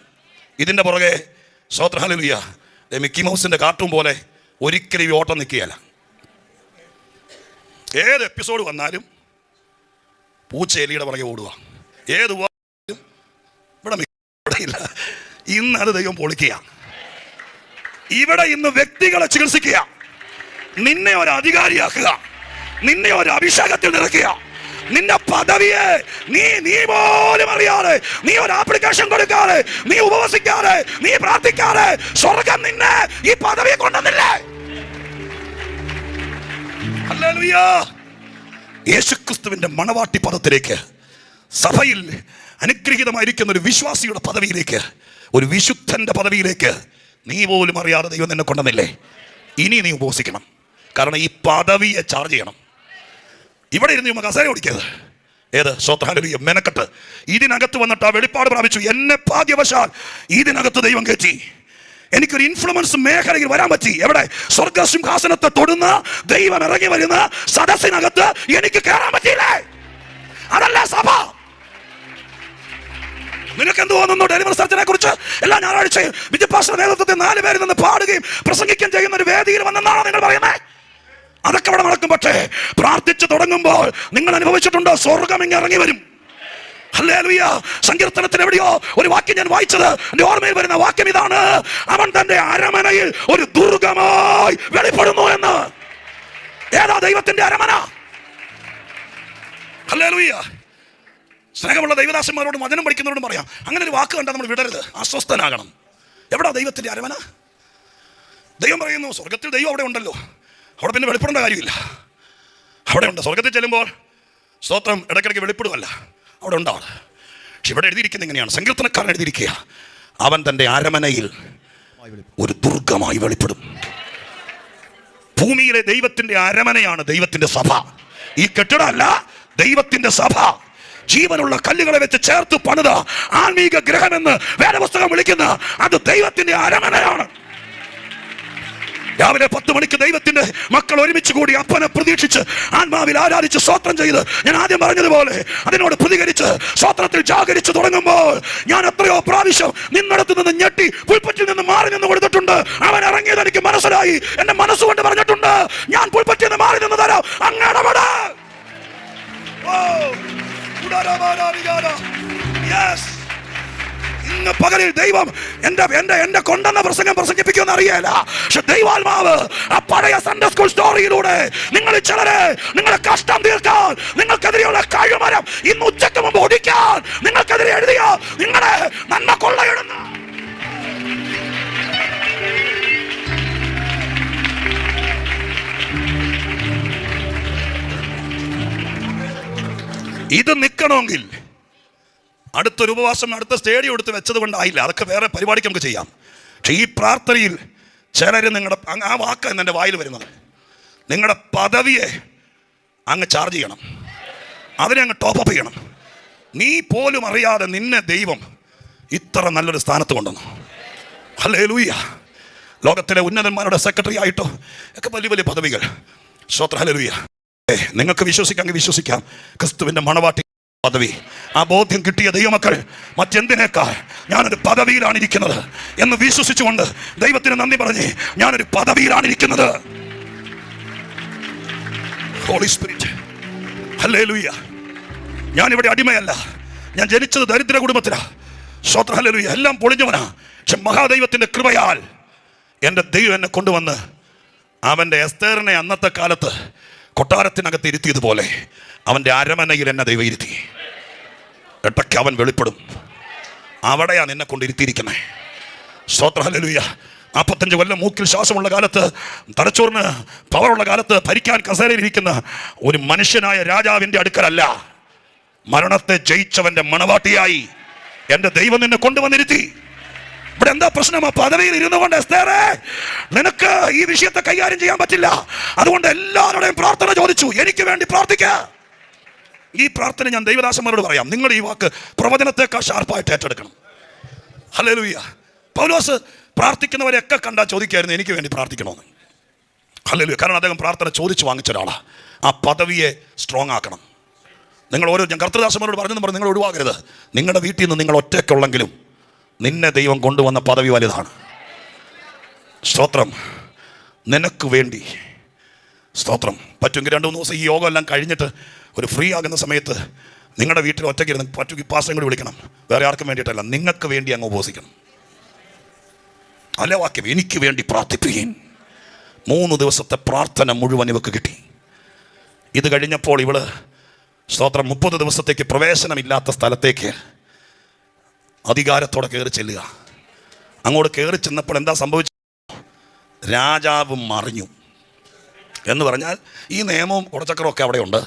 ഇതിൻ്റെ പുറകെ, സ്തോത്രം, ഹല്ലേലൂയ, മിക്കി മൗസിൻ്റെ കാർട്ടൂൺ പോലെ ഒരിക്കലും ഈ ഓട്ടം നിൽക്കുകയല്ല. ഏത് എപ്പിസോഡ് വന്നാലും പൂച്ച എലിയുടെ പുറകെ ഓടുക. ഏത് ഇവിടെ ഇല്ല. ഇന്ന് അത് ദൈവം പൊളിക്കുക. ഇവിടെ ഇന്ന് വ്യക്തികളെ ചികിത്സിക്കുക, നിന്നെ ഒരു അധികാരിയാക്കുക, നിന്നെ ഒരു അഭിഷേകത്തിൽ നിറയ്ക്കുക. നിന്റെ പദവിയെ നീ പോലും അറിയാതെ, നീ ഒരു ആപ്ലിക്കേഷൻ കൊടുക്കാതെ, നീ ഉപവസിക്കാതെ, നീ പ്രാർത്ഥിക്കാതെ സ്വർഗം നിന്നെ ഈ പദവിയെ കൊണ്ടുവന്നില്ലേ? ഹല്ലേലൂയ. യേശുക്രിസ്തുവിൻ്റെ മണവാട്ടി പദത്തിലേക്ക്, സഭയിൽ അനുഗ്രഹീതമായിരിക്കുന്ന ഒരു വിശ്വാസിയുടെ പദവിയിലേക്ക്, ഒരു വിശുദ്ധൻ്റെ പദവിയിലേക്ക് നീ പോലും അറിയാതെ ദൈവം നിന്നെ കൊണ്ടുവന്നില്ലേ? ഇനി നീ ഉപവസിക്കണം. കാരണം ഈ പദവിയെ ചാർജ് ചെയ്യണം. ഇവിടെ ഇരുന്ന് നമ്മൾ കസേര ഓടിക്കരുത്. ഏത് സ്വത്രാലുയ മെനക്കെട്ട് ഇതിനകത്ത് വന്നിട്ട് ആ വെളിപ്പാട് പ്രാപിച്ചു. എന്നെ ഭാഗ്യവശാൽ ഇതിനകത്ത് ദൈവം കയറ്റി. എനിക്കൊരു ഇൻഫ്ലുവൻസ് മേഖലയിൽ വരാൻ പറ്റി. എവിടെ? സ്വർഗസിംഹാസനത്തെ തൊടുന്ന ദൈവം ഇറങ്ങി വരുന്ന സദസ്സിനകത്ത് എനിക്ക് കയറാൻ പറ്റിയില്ലേ? അതല്ല സഭ. നിനക്ക് എന്ത് തോന്നുന്നു? ഡെലിവറി സർജനെ കുറിച്ച് എല്ലാ ഞായറാഴ്ചയും ബിജു പാസ്റ്ററുടെ നേതൃത്വത്തിൽ 4 പേരിൽ നിന്ന് പാടുകയും പ്രസംഗിക്കുകയും ചെയ്യുന്ന ഒരു വേദിയിൽ വന്നെന്നാണോ നിങ്ങൾ പറയുന്നത്? അതൊക്കെ അവിടെ നടക്കും. പക്ഷേ പ്രാർത്ഥിച്ചു തുടങ്ങുമ്പോൾ നിങ്ങൾ അനുഭവിച്ചിട്ടുണ്ടോ? സ്വർഗം ഇങ്ങ് ഇറങ്ങി വരും. ഹല്ലേലൂയ. സങ്കീർത്തനത്തിൽ എവിടെയോ ഒരു വാക്യം ഞാൻ വായിച്ചത്, എന്റെ ഓർമ്മയിൽ വരുന്ന വാക്യം ഇതാണ്: അവൻ തന്റെ അരമനയിൽ ഒരു ദുർഗമായി വെളിപ്പെടുന്നു എന്ന്. ഏതാ ദൈവത്തിന്റെ അരമന? ഹല്ലേലൂയ. സ്നേഹമുള്ള ദൈവദാസന്മാരോടും വചനം പഠിക്കുന്നവരോടും പറയാം, അങ്ങനെ ഒരു വാക്ക് കണ്ടാൽ നമ്മൾ വിടരുത്, അസ്വസ്ഥനാകണം. എവിടാ ദൈവത്തിന്റെ അരമന? ദൈവം പറയുന്നു സ്വർഗത്തിൽ ദൈവം അവിടെ ഉണ്ടല്ലോ, അവിടെ പിന്നെ വെളിപ്പെടേണ്ട കാര്യമില്ല. അവിടെ ഉണ്ട്. സ്വർഗത്തിൽ ചെല്ലുമ്പോൾ സ്തോത്രം ഇടയ്ക്കിടയ്ക്ക് വെളിപ്പെടുമല്ല, അവിടെ ഉണ്ടാവും. പക്ഷെ ഇവിടെ എഴുതിയിരിക്കുന്നത് എങ്ങനെയാണ്? സങ്കീർത്തനക്കാരൻ എഴുതിയിരിക്കുക, അവൻ തൻ്റെ അരമനയിൽ ഒരു ദുർഗമായി വെളിപ്പെടും. ഭൂമിയിലെ ദൈവത്തിന്റെ അരമനയാണ് ദൈവത്തിന്റെ സഭ. ഈ കെട്ടിടമല്ല, ദൈവത്തിന്റെ സഭ. ജീവനുള്ള കല്ലുകളെ വെച്ച് ചേർത്ത് പണിത ആത്മീക ഗ്രഹമെന്ന് വേദപുസ്തകം വിളിക്കുന്ന അത് ദൈവത്തിന്റെ അരമനയാണ്. രാവിലെ 10 മണിക്ക് ദൈവത്തിന്റെ മക്കൾ ഒരുമിച്ച് കൂടി അപ്പനെ പ്രതീക്ഷിച്ച് ആത്മാവിൽ ആരാധിച്ച് സ്തോത്രം ചെയ്ത്, ഞാൻ ആദ്യം പറഞ്ഞതുപോലെ അതിനോട് പ്രതികരിച്ച് സ്തോത്രത്തിൽ ജാഗരിച്ചു തുടങ്ങുമ്പോൾ ഞാൻ എത്രയോ പ്രാവശ്യം നിന്നിടത്ത് നിന്ന് ഞെട്ടി പുൽപ്പറ്റിൽ നിന്ന് മാറി നിന്ന് കൊടുത്തിട്ടുണ്ട്. അവൻ ഇറങ്ങിയത് എനിക്ക് മനസ്സിലായി. എന്റെ മനസ്സുകൊണ്ട് പറഞ്ഞിട്ടുണ്ട്, ഞാൻ പുൽപ്പറ്റിൽ നിന്ന് മാറി നിന്ന് തരാം, അങ്ങനെ ഇന്ന് പകലിൽ ദൈവം എന്റെ കൊണ്ടെന്ന പ്രസംഗം പ്രസംഗിപ്പിക്കുമെന്ന് അറിയാല. പക്ഷെ ദൈവാത്മാവ് ആ പഴയ സൺഡേ സ്കൂൾ സ്റ്റോറിയിലൂടെ നിങ്ങൾ ചിലരെ നിങ്ങളുടെ കഷ്ടം തീർക്കാൻ, നിങ്ങൾക്കെതിരെയുള്ള കഴിമരം ഇന്ന് ഉച്ചയ്ക്ക് മുമ്പ് ഒടിക്കാൻ, നിങ്ങൾക്കെതിരെ എഴുതിയ നിങ്ങളെ നന്മ കൊള്ളയിടുന്ന ഇത് നിൽക്കണമെങ്കിൽ അടുത്തൊരു ഉപവാസം, അടുത്ത സ്റ്റേഡിയം എടുത്ത് വെച്ചത് കൊണ്ടായില്ല. അതൊക്കെ വേറെ പരിപാടിക്ക് നമുക്ക് ചെയ്യാം. പക്ഷെ ഈ പ്രാർത്ഥനയിൽ ചിലർ നിങ്ങളുടെ ആ വാക്ക് എന്നെ വായിൽ വരുന്നത്, നിങ്ങളുടെ പദവിയെ അങ്ങ് ചാർജ് ചെയ്യണം, അതിനെ അങ്ങ് ടോപ്പപ്പ് ചെയ്യണം. നീ പോലും അറിയാതെ നിന്നെ ദൈവം ഇത്ര നല്ലൊരു സ്ഥാനത്ത് കൊണ്ടുവന്നു. ഹല്ലേലൂയ. ലോകത്തിലെ ഉന്നതന്മാരുടെ സെക്രട്ടറി ആയിട്ടോ ഒക്കെ വലിയ വലിയ പദവികൾ. സ്തോത്രം. ഹല്ലേലൂയ. നിങ്ങൾക്ക് വിശ്വസിക്കാമെങ്കിൽ വിശ്വസിക്കാം, ക്രിസ്തുവിന്റെ മണവാട്ടി പദവി, ആ ബോധ്യം കിട്ടിയ ദൈവമക്കൾ മറ്റെന്തിനേക്കാൾ ഞാനൊരു പദവിയിലാണ് ഇരിക്കുന്നത് എന്ന് വിശ്വസിച്ചുകൊണ്ട് ദൈവത്തിന് നന്ദി പറഞ്ഞ് ഞാനൊരു പദവിയിലാണ് ഇരിക്കുന്നത്. Holy spirit. ഹല്ലേലൂയ. ഞാനിവിടെ അടിമയല്ല, ഞാൻ ജനിച്ചത് ദരിദ്ര കുടുംബത്തിലാണ്. സ്തോത്രം. ഹല്ലേലൂയ. എല്ലാം പൊളിഞ്ഞവനാ. പക്ഷെ മഹാദൈവത്തിന്റെ കൃപയാൽ എൻ്റെ ദൈവം എന്നെ കൊണ്ടുവന്ന് അവൻ്റെ എസ്തേറിനെ അന്നത്തെ കാലത്ത് കൊട്ടാരത്തിനകത്ത് ഇരുത്തിയതുപോലെ അവൻ്റെ അരമനയിൽ എന്നെ ദൈവം ഇരുത്തി. ഇടയ്ക്ക് അവൻ വെളിപ്പെടും. അവിടെയാണ് നിന്നെ കൊണ്ടിരുത്തിയിരിക്കുന്നത്. സ്തോത്രം. ഹല്ലേലൂയ. 45 കൊല്ലം മൂക്കിൽ ശ്വാസമുള്ള കാലത്ത്, തലച്ചോറിന് പവറുള്ള കാലത്ത് ഭരിക്കാൻ കസേരയിലിരിക്കുന്ന ഒരു മനുഷ്യനായ രാജാവിൻ്റെ അടുക്കലല്ല, മരണത്തെ ജയിച്ചവൻ്റെ മണവാട്ടിയായി എൻ്റെ ദൈവം നിന്നെ കൊണ്ടുവന്നിരുത്തി. ഇവിടെ എന്താ പ്രശ്നം? ആ പദവിയിൽ ഇരുന്നു കൊണ്ട് എസ്തേറേ, നിനക്ക് ഈ വിഷയത്തെ കൈകാര്യം ചെയ്യാൻ പറ്റില്ല. അതുകൊണ്ട് എല്ലാവരുടെയും പ്രാർത്ഥന ചോദിച്ചു, എനിക്ക് വേണ്ടി പ്രാർത്ഥിക്കുക. ഈ പ്രാർത്ഥന ഞാൻ ദൈവദാസന്മാരോട് പറയാം, നിങ്ങൾ ഈ വാക്ക് പ്രവചനത്തെക്കാൾ ഷാർപ്പായിട്ട് ഏറ്റെടുക്കണം. ഹല്ലേലൂയ. പൗലോസ് പ്രാർത്ഥിക്കുന്നവരെയൊക്കെ കണ്ടാൽ ചോദിക്കായിരുന്നു, എനിക്ക് വേണ്ടി പ്രാർത്ഥിക്കണമെന്ന്. ഹല്ലേലൂയ. കാരണം അദ്ദേഹം പ്രാർത്ഥന ചോദിച്ചു വാങ്ങിച്ച ഒരാളാണ്. ആ പദവിയെ സ്ട്രോങ് ആക്കണം. നിങ്ങൾ ഓരോ, ഞാൻ കർത്തൃദാസന്മാരോട് പറഞ്ഞെന്ന് പറഞ്ഞ് നിങ്ങൾ ഒഴിവാകരുത്. നിങ്ങളുടെ വീട്ടിൽ നിന്ന് നിങ്ങൾ ഒറ്റയ്ക്കുള്ളെങ്കിലും നിന്നെ ദൈവം കൊണ്ടുവന്ന പദവി വലുതാണ്. സ്തോത്രം. നിനക്ക് വേണ്ടി സ്തോത്രം. പറ്റുമെങ്കിൽ 2-3 ദിവസം ഈ യോഗം എല്ലാം കഴിഞ്ഞിട്ട് ഒരു ഫ്രീ ആകുന്ന സമയത്ത് നിങ്ങളുടെ വീട്ടിൽ ഒറ്റയ്ക്കിരുന്ന് പറ്റുമെങ്കിൽ പാസ്റ്ററും കൂടി വിളിക്കണം. വേറെ ആർക്കും വേണ്ടിയിട്ടല്ല, നിങ്ങൾക്ക് വേണ്ടി അങ്ങ് ഉപവസിക്കണം. അല്ല വാക്യം, എനിക്ക് വേണ്ടി പ്രാർത്ഥിപ്പിക്കുകയും. 3 ദിവസത്തെ പ്രാർത്ഥന മുഴുവൻ ഇവക്ക് കിട്ടി. ഇത് കഴിഞ്ഞപ്പോൾ ഇവള് സ്തോത്രം 30 ദിവസത്തേക്ക് പ്രവേശനമില്ലാത്ത സ്ഥലത്തേക്ക് അധികാരത്തോടെ കയറി ചെല്ലുക. അങ്ങോട്ട് കയറി ചെന്നപ്പോൾ എന്താ സംഭവിച്ചത്? രാജാവ് മറിഞ്ഞു എന്ന് പറഞ്ഞാൽ ഈ നിയമവും കുടച്ചക്രമൊക്കെ അവിടെ ഉണ്ട്.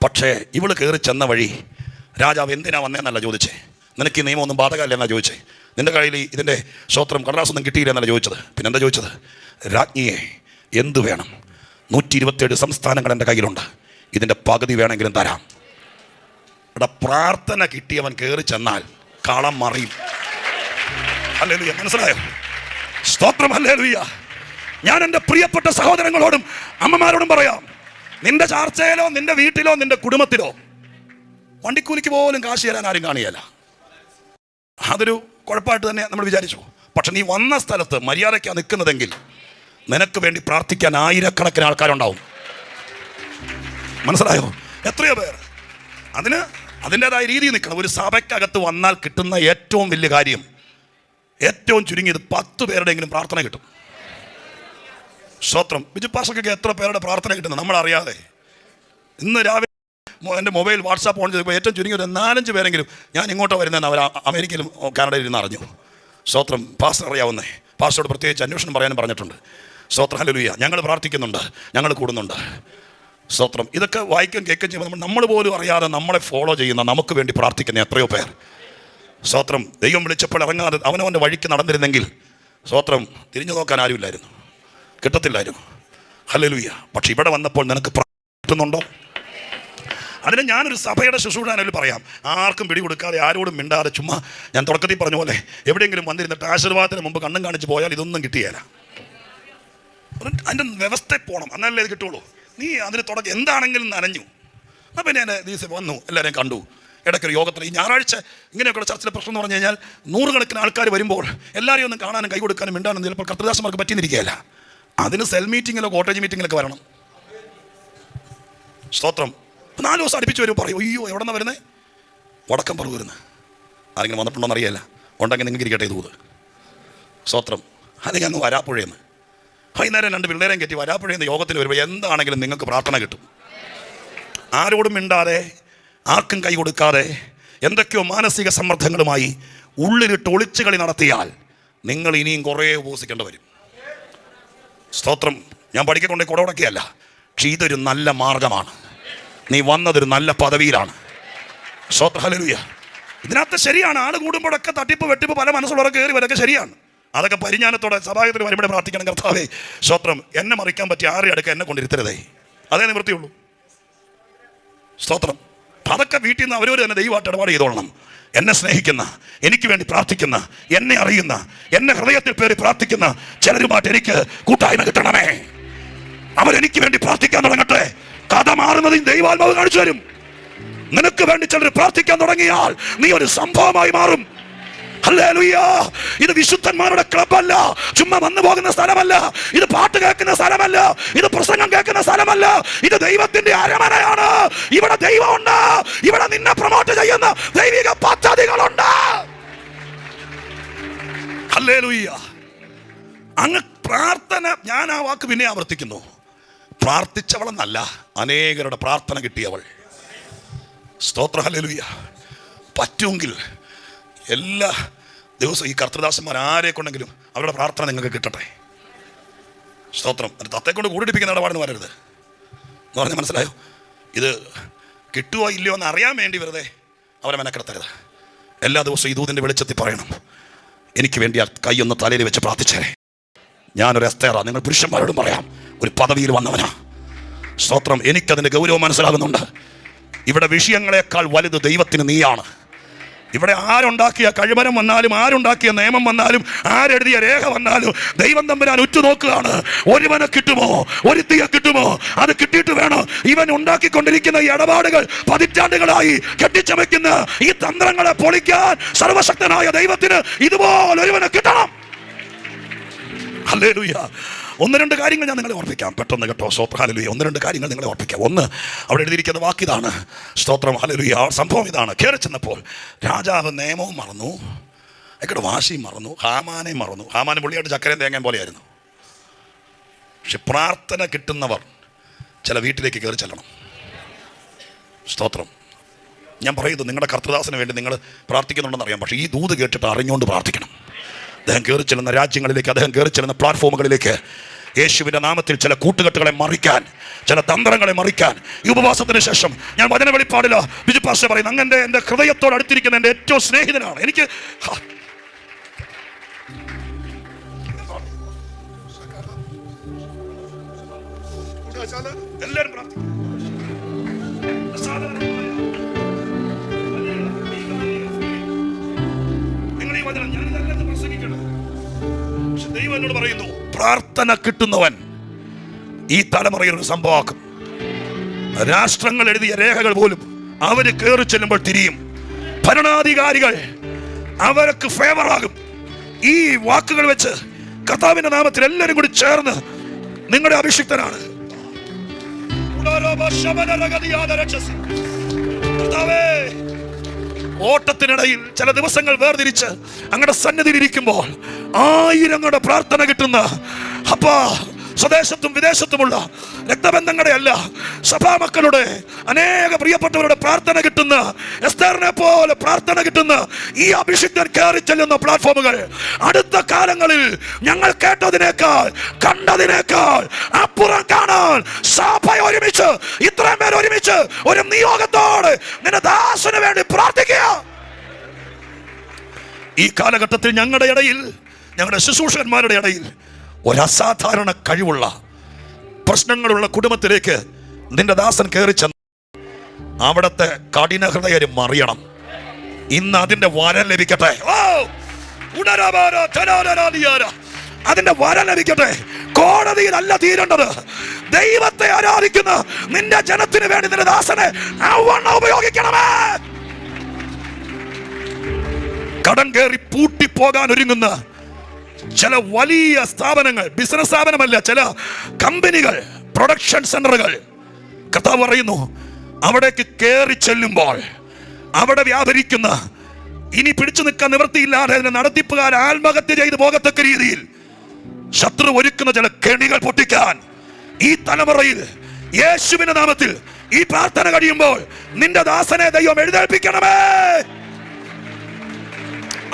പക്ഷേ ഇവള് കയറി ചെന്ന വഴി രാജാവ് എന്തിനാ വന്നേന്നല്ല ചോദിച്ചേ, നിനക്ക് ഈ നിയമമൊന്നും ബാധകമല്ല എന്നാ ചോദിച്ചേ, നിന്റെ കയ്യിൽ ഇതിൻ്റെ സ്വത്രം കടലാസൊന്നും കിട്ടിയില്ല എന്നല്ല ചോദിച്ചത്. പിന്നെ എന്താ ചോദിച്ചത്? രാജ്ഞിയെ എന്തു വേണം? 127 സംസ്ഥാനങ്ങൾ എൻ്റെ കയ്യിലുണ്ട്, ഇതിൻ്റെ പകുതി വേണമെങ്കിലും തരാം. ഇവിടെ പ്രാർത്ഥന കിട്ടിയവൻ കയറി ചെന്നാൽ കളം മറിയും. ഹല്ലേലൂയ, മനസ്സിലായോ? സ്തോത്രം, ഹല്ലേലൂയ. ഞാൻ എൻ്റെ പ്രിയപ്പെട്ട സഹോദരങ്ങളോടും അമ്മമാരോടും പറയാം, നിന്റെ ചാർച്ചയിലോ നിന്റെ വീട്ടിലോ നിന്റെ കുടുംബത്തിലോ വണ്ടിക്കൂലിക്ക് പോലും കാശ് തരാൻ ആരും കാണിയല്ല. അതൊരു കുഴപ്പമായിട്ട് തന്നെ നമ്മൾ വിചാരിച്ചു. പക്ഷെ നീ വന്ന സ്ഥലത്ത് മര്യാദയ്ക്കാണ് നിൽക്കുന്നതെങ്കിൽ നിനക്ക് വേണ്ടി പ്രാർത്ഥിക്കാൻ ആയിരക്കണക്കിന് ആൾക്കാരുണ്ടാവും. മനസ്സിലായോ? എത്രയോ പേർ അതിൻ്റെതായ രീതിയിൽ നിൽക്കണം. ഒരു സഭയ്ക്കകത്ത് വന്നാൽ കിട്ടുന്ന ഏറ്റവും വലിയ കാര്യം, ഏറ്റവും ചുരുങ്ങിയത് 10 പേരുടെയെങ്കിലും പ്രാർത്ഥന കിട്ടും. സ്തോത്രം. ബിജു പാസ്റ്റർക്കൊക്കെ എത്ര പേരുടെ പ്രാർത്ഥന കിട്ടുന്നത് നമ്മളറിയാതെ. ഇന്ന് രാവിലെ എൻ്റെ മൊബൈൽ വാട്സാപ്പ് ഓൺ ചെയ്തപ്പോൾ ഏറ്റവും ചുരുങ്ങി ഒരു 4-5 പേരെങ്കിലും ഞാൻ ഇങ്ങോട്ടോ വരുന്നതെന്ന് അവർ അമേരിക്കയിലും കാനഡയിൽ ഇരുന്ന് അറിഞ്ഞു. സ്തോത്രം. പാസ്റ്റർ അറിയാവുന്നേ, പാസ്റ്ററോട് പ്രത്യേകിച്ച് അന്വേഷണം പറയാനും പറഞ്ഞിട്ടുണ്ട്. സ്തോത്രം, ഹല്ലേലൂയ. ഞങ്ങൾ പ്രാർത്ഥിക്കുന്നുണ്ട്, ഞങ്ങൾ കൂടുന്നുണ്ട്. സ്തോത്രം. ഇതൊക്കെ വായിക്കും കേൾക്കുകയും ചെയ്യുമ്പോൾ നമ്മൾ പോലും അറിയാതെ നമ്മളെ ഫോളോ ചെയ്യുന്ന, നമുക്ക് വേണ്ടി പ്രാർത്ഥിക്കുന്ന എത്രയോ പേർ. സ്തോത്രം. ദൈവം വിളിച്ചപ്പോൾ ഇറങ്ങാതെ അവനവൻ്റെ വഴിക്ക് നടന്നിരുന്നെങ്കിൽ സ്തോത്രം തിരിഞ്ഞു നോക്കാൻ ആരുമില്ലായിരുന്നു, കിട്ടത്തില്ലായിരുന്നു. ഹല്ലേലൂയ. പക്ഷെ ഇവിടെ വന്നപ്പോൾ നിനക്ക് കിട്ടുന്നുണ്ടോ? അതിന് ഞാനൊരു സഭയുടെ ശുശ്രൂഷാനിൽ പറയാം, ആർക്കും പിടികൊടുക്കാതെ ആരോടും മിണ്ടാതെ ചുമ്മാ ഞാൻ തുടക്കത്തിൽ പറഞ്ഞ പോലെ എവിടെയെങ്കിലും വന്നിരുന്നിട്ട് ആശീർവാദത്തിന് മുമ്പ് കണ്ണും കാണിച്ച് പോയാൽ ഇതൊന്നും കിട്ടിയേല. അതിൻ്റെ വ്യവസ്ഥയിൽ പോകണം, എന്നാലേ ഇത് കിട്ടുള്ളൂ. നീ അതിന് തുടക്കം എന്താണെങ്കിലും നനഞ്ഞു. അപ്പം പിന്നെ എൻ്റെ ദിവസം വന്നു, എല്ലാവരെയും കണ്ടു. ഇടയ്ക്കൊരു യോഗത്തിൽ ഈ ഞായറാഴ്ച ഇങ്ങനെയൊക്കെയുള്ള ചർച്ചിലെ പ്രശ്നം എന്ന് പറഞ്ഞു കഴിഞ്ഞാൽ 100 കണക്കിന് ആൾക്കാർ വരുമ്പോൾ എല്ലാവരെയും ഒന്നും കാണാനും കൈ കൊടുക്കാനും മിണ്ടാനും ചിലപ്പോൾ കർത്തൃദാസന്മാർക്ക് പറ്റിയിരിക്കുകയല്ല. അതിന് സെൽ മീറ്റിങ്ങിലോ കോട്ടേജ് മീറ്റിങ്ങിലൊക്കെ വരണം. സ്തോത്രം. 4 ദിവസം അടുപ്പിച്ച് വരും, പറയും അയ്യോ എവിടെ നിന്നാണ് വരുന്നത്? വടക്കം പറവ് വരുന്നത്. ആരെങ്കിലും വന്നിട്ടുണ്ടോന്ന് അറിയില്ല, ഉണ്ടെങ്കിൽ നിങ്ങൾക്ക് ഇരിക്കട്ടെ ദൂത്. സ്തോത്രം. അല്ലെങ്കിൽ അങ്ങ് വരാപ്പുഴയെന്ന് വൈകുന്നേരം 2 പിള്ളേരെയും കയറ്റി വരാപ്പുഴയെന്ന് യോഗത്തിന് വരുമ്പോൾ എന്താണെങ്കിലും നിങ്ങൾക്ക് പ്രാർത്ഥന കിട്ടും. ആരോടും മിണ്ടാതെ, ആർക്കും കൈ കൊടുക്കാതെ, എന്തൊക്കെയോ മാനസിക സമ്മർദ്ദങ്ങളുമായി ഉള്ളിലിട്ട് ഒളിച്ചു കളി നടത്തിയാൽ നിങ്ങൾ ഇനിയും കുറേ ഉപവസിക്കേണ്ടി വരും. സ്തോത്രം. ഞാൻ പഠിക്കൊണ്ടേ കുടവടക്കുകയല്ല, പക്ഷേ ഇതൊരു നല്ല മാർഗമാണ്. നീ വന്നതൊരു നല്ല പദവിയിലാണ്. സ്തോത്രം, ഹല്ലേലൂയ. ഇതിനകത്ത് ശരിയാണ്, ആൾ കൂടുമ്പോഴൊക്കെ തട്ടിപ്പ് വെട്ടിപ്പ് പല മനസ്സുള്ളവരൊക്കെ കയറി വരൊക്കെ ശരിയാണ്. അതൊക്കെ പരിജ്ഞാനത്തോടെ സഭായത്തിൽ വരുമ്പോൾ പ്രാർത്ഥിക്കണം, കർത്താവേ സ്തോത്രം, എന്നെ മറിക്കാൻ പറ്റി ആരുടെ അടുക്ക എന്നെ കൊണ്ടിരുത്തരുതേ, അതേ നിവൃത്തിയുള്ളൂ. സ്തോത്രം. അതൊക്കെ വീട്ടിൽ നിന്ന് അവരവർ തന്നെ ദൈവമായിട്ട് ഇടപാട് ചെയ്തോളണം. എന്നെ സ്നേഹിക്കുന്ന, എനിക്ക് വേണ്ടി പ്രാർത്ഥിക്കുന്ന, എന്നെ അറിയുന്ന, എന്നെ ഹൃദയത്തിൽ പേര് പ്രാർത്ഥിക്കുന്ന ചിലരുമായിട്ട് എനിക്ക് കൂട്ടായ്മ കിട്ടണമേ. അവരെനിക്ക് വേണ്ടി പ്രാർത്ഥിക്കാൻ തുടങ്ങട്ടെ. കഥ മാറുന്നതും ദൈവാത്മാവ് കാണിച്ചു തരും. നിനക്ക് വേണ്ടി ചിലർ പ്രാർത്ഥിക്കാൻ തുടങ്ങിയാൽ നീ ഒരു സംഭവമായി മാറും. ഹല്ലേലൂയ. ഇത് വിശുദ്ധന്മാരുടെ ക്ലബല്ല, ചുമ്മാ വന്നു പോകുന്ന സ്ഥലമല്ല, ഇത് പാട്ട് കേൾക്കുന്ന സ്ഥലമല്ല, ഇത് പ്രസംഗം കേൾക്കുന്ന സ്ഥലമല്ല, ഇത് ദൈവത്തിന്റെ അരമനയാണ്. ഇവിടെ ദൈവമുണ്ട്, ഇവിടെ നിന്നെ പ്രൊമോട്ട് ചെയ്യുന്ന ദൈവിക പദ്ധതികളുണ്ട്. ഹല്ലേലൂയ. അങ്ങ് പ്രാർത്ഥന, ഞാൻ ആ വാക്ക് പിന്നെ ആവർത്തിക്കുന്നു, പ്രാർത്ഥിച്ചവളെന്നല്ല, അനേകരുടെ പ്രാർത്ഥന കിട്ടിയവൾ. സ്തോത്രം, ഹല്ലേലൂയ. പറ്റുമെങ്കിൽ എല്ലാ ദിവസവും ഈ കർത്തൃദാസന്മാർ ആരെ കൊണ്ടെങ്കിലും അവരുടെ പ്രാർത്ഥന നിങ്ങൾക്ക് കിട്ടട്ടെ. സ്തോത്രം. അത് തത്തെ കൊണ്ട് കൂടിപ്പിക്കുന്ന ഇടപാടെന്ന് വരരുത് എന്ന് പറഞ്ഞാൽ മനസ്സിലായോ? ഇത് കിട്ടുമോ ഇല്ലയോ എന്ന് അറിയാൻ വേണ്ടി വെറുതെ അവരെ മെനക്കെടുത്തരുത്. എല്ലാ ദിവസവും ഈ ദൂതിൻ്റെ വെളിച്ചത്തിൽ പറയണം, എനിക്ക് വേണ്ടി ആ കൈയൊന്ന് തലയിൽ വെച്ച് പ്രാർത്ഥിച്ചേ. ഞാനൊരു എസ്തേറാ, നിങ്ങൾ പുരുഷന്മാരോടും പറയാം, ഒരു പദവിയിൽ വന്നവനാ. സ്തോത്രം. എനിക്കതിൻ്റെ ഗൗരവം മനസ്സിലാകുന്നുണ്ട്. ഇവിടെ വിഷയങ്ങളെക്കാൾ വലുത് ദൈവത്തിന് നീയാണ്. ഇവിടെ ആരുണ്ടാക്കിയ കഴിവരം വന്നാലും, ആരുണ്ടാക്കിയ നിയമം വന്നാലും, ആരെഴുതിയ രേഖ വന്നാലും ദൈവം തമ്പുരാൻ ഉറ്റുനോക്കുകയാണ്. ഒരുവനെ കിട്ടുമോ, ഒരുത്തിയെ കിട്ടുമോ? അത് കിട്ടിയിട്ട് വേണം ഇവൻ ഉണ്ടാക്കിക്കൊണ്ടിരിക്കുന്ന ഈ ഇടപാടുകൾ പതിറ്റാണ്ടുകളായി കെട്ടിച്ചമയ്ക്കുന്ന ഈ തന്ത്രങ്ങളെ പൊളിക്കാൻ സർവശക്തനായ ദൈവത്തിന് ഇതുപോലെ ഒരുവനെ കിട്ടണം. ഹല്ലേലൂയ. 1-2 കാര്യങ്ങൾ ഞാൻ നിങ്ങളെ ഓർപ്പിക്കാം പെട്ടെന്ന് കേട്ടോ. സ്തോത്രം, ഹല്ലേലൂയ. 1-2 കാര്യങ്ങൾ നിങ്ങളെ ഓർപ്പിക്കാം. ഒന്ന്, അവിടെ എഴുതിയിരിക്കുന്ന വാക്കിതാണ്. സ്തോത്രം, ഹല്ലേലൂയ. സംഭവം ഇതാണ്. കയറി ചെന്നപ്പോൾ രാജാവ് നിയമവും മറന്നു, ഇവിടെ വാശിയും മറന്നു, ഹാമാനെ മറന്നു. ഹാമാനെ പുള്ളിയായിട്ട് ചക്കരയും തേങ്ങയും പോലെയായിരുന്നു. പക്ഷെ പ്രാർത്ഥന കിട്ടുന്നവർ ചില വീട്ടിലേക്ക് കയറി ചെല്ലണം. സ്തോത്രം. ഞാൻ പറയുന്നത് നിങ്ങളുടെ കർത്തൃദാസന് വേണ്ടി നിങ്ങൾ പ്രാർത്ഥിക്കുന്നുണ്ടെന്ന് അറിയാം, പക്ഷേ ഈ ദൂത് കേട്ടിട്ട് അറിഞ്ഞുകൊണ്ട് പ്രാർത്ഥിക്കണം. അദ്ദേഹം കയറി ചെല്ലുന്ന രാജ്യങ്ങളിലേക്ക്, അദ്ദേഹം കയറി ചെല്ലുന്ന പ്ലാറ്റ്ഫോമുകളിലേക്ക് യേശുവിൻ്റെ നാമത്തിൽ ചില കൂട്ടുകെട്ടുകളെ മറിക്കാൻ, ചില തന്ത്രങ്ങളെ മറിക്കാൻ ഈ ഉപവാസത്തിന് ശേഷം ഞാൻ വചന വെളിപ്പാടില്ല ബിജു പാസ്റ്റർ പറയുന്നു, അങ്ങനെ എൻ്റെ ഹൃദയത്തോട് അടുത്തിരിക്കുന്ന എൻ്റെ ഏറ്റവും സ്നേഹിതനാണ്. എനിക്ക് എല്ലാവരും പ്രാർത്ഥിക്കും. നിങ്ങൾ ഈ വചനം ഞാൻ ഇതെല്ലാം പ്രസംഗിക്കണം. പക്ഷെ ദൈവം എന്നോട് പറയുന്നു, പ്രാർത്ഥന കിട്ടുന്നവൻ ഈ തലമുറയിൽ ഒരു സംഭവമാക്കും. രാഷ്ട്രങ്ങൾ എഴുതിയ രേഖകൾ പോലും അവര് കയറി ചെല്ലുമ്പോൾ തിരിയും. ഭരണാധികാരികൾ അവർക്ക് ഫേവറാകും. ഈ വാക്കുകൾ വെച്ച് കർത്താവിന്റെ നാമത്തിൽ എല്ലാവരും കൂടി ചേർന്ന് നിങ്ങളുടെ അഭിഷിക്തനാണ്. ഓട്ടത്തിനിടയിൽ ചില ദിവസങ്ങൾ വേർതിരിച്ച് അങ്ങയുടെ സന്നിധിയിൽ ഇരിക്കുമ്പോൾ ആയിരങ്ങളുടെ പ്രാർത്ഥന കിട്ടുന്ന അപ്പാ, സ്വദേശത്തും വിദേശത്തുമുള്ള രക്തബന്ധങ്ങളുടെ അല്ല, സഭാമക്കളുടെ അനേക പ്രിയപ്പെട്ടവരുടെ പ്രാർത്ഥന കിട്ടുന്ന, എസ്തേറിനെ പോലെ പ്രാർത്ഥന കിട്ടുന്ന ഈ അഭിഷിക്തൻ കയറി ചെല്ലുന്ന പ്ലാറ്റ്ഫോമുകൾ അടുത്ത കാലങ്ങളിൽ ഞങ്ങൾ കേട്ടതിനേക്കാൾ കണ്ടതിനേക്കാൾ അപ്പുറം കാണാൻ സഭ ഒരുമിച്ച്, ഇത്രയും പേർ ഒരുമിച്ച് ഒരു നിയോഗത്തോട് നിന്റെ ദാസന് വേണ്ടി പ്രാർത്ഥിക്കുക. ഈ കാലഘട്ടത്തിൽ ഞങ്ങളുടെ ഇടയിൽ, ഞങ്ങളുടെ ശുശ്രൂഷകന്മാരുടെ ഇടയിൽ ഒരസാധാരണ കഴിവുള്ള, പ്രശ്നങ്ങളുള്ള കുടുംബത്തിലേക്ക് നിന്റെ ദാസൻ കയറി ചെന്ന് അവിടത്തെ കഠിന ഹൃദയം മറിയണം. ഇന്ന് അതിന്റെ വരം ലഭിക്കട്ടെ. അതിന്റെ വരം ലഭിക്കട്ടെ. കോടതിയിലല്ല തീരേണ്ടത്. ദൈവത്തെ ആരാധിക്കുന്ന നിന്റെ ജനത്തിന് വേണ്ടി നിന്റെ ദാസനെ ഉപയോഗിക്കണമേ. കടം കയറി പൂട്ടിപ്പോകാൻ ഒരുങ്ങുന്ന ചില വലിയ സ്ഥാപനങ്ങൾ, ബിസിനസ് സ്ഥാപനമല്ല, ചില കമ്പനികൾ, പ്രൊഡക്ഷൻ സെന്ററുകൾ, കർത്താവ് പറയുന്നു, അവിടേക്ക് കയറി ചെല്ലുമ്പോൾ അവിടെ വ്യാപരിക്കുന്ന, ഇനി പിടിച്ചു നിൽക്കാൻ നിവൃത്തിയില്ലാതെ നടത്തിപ്പുകാർ ആത്മഹത്യ ചെയ്തു പോകത്തക്ക രീതിയിൽ ശത്രു ഒരുക്കുന്ന ചില കെണികൾ പൊട്ടിക്കാൻ ഈ തലമുറയിൽ യേശുവിന്റെ നാമത്തിൽ ഈ പ്രാർത്ഥന കഴിയുമ്പോൾ നിന്റെ ദാസനെ ദൈവം എഴുന്നേൽപ്പിക്കണമേ.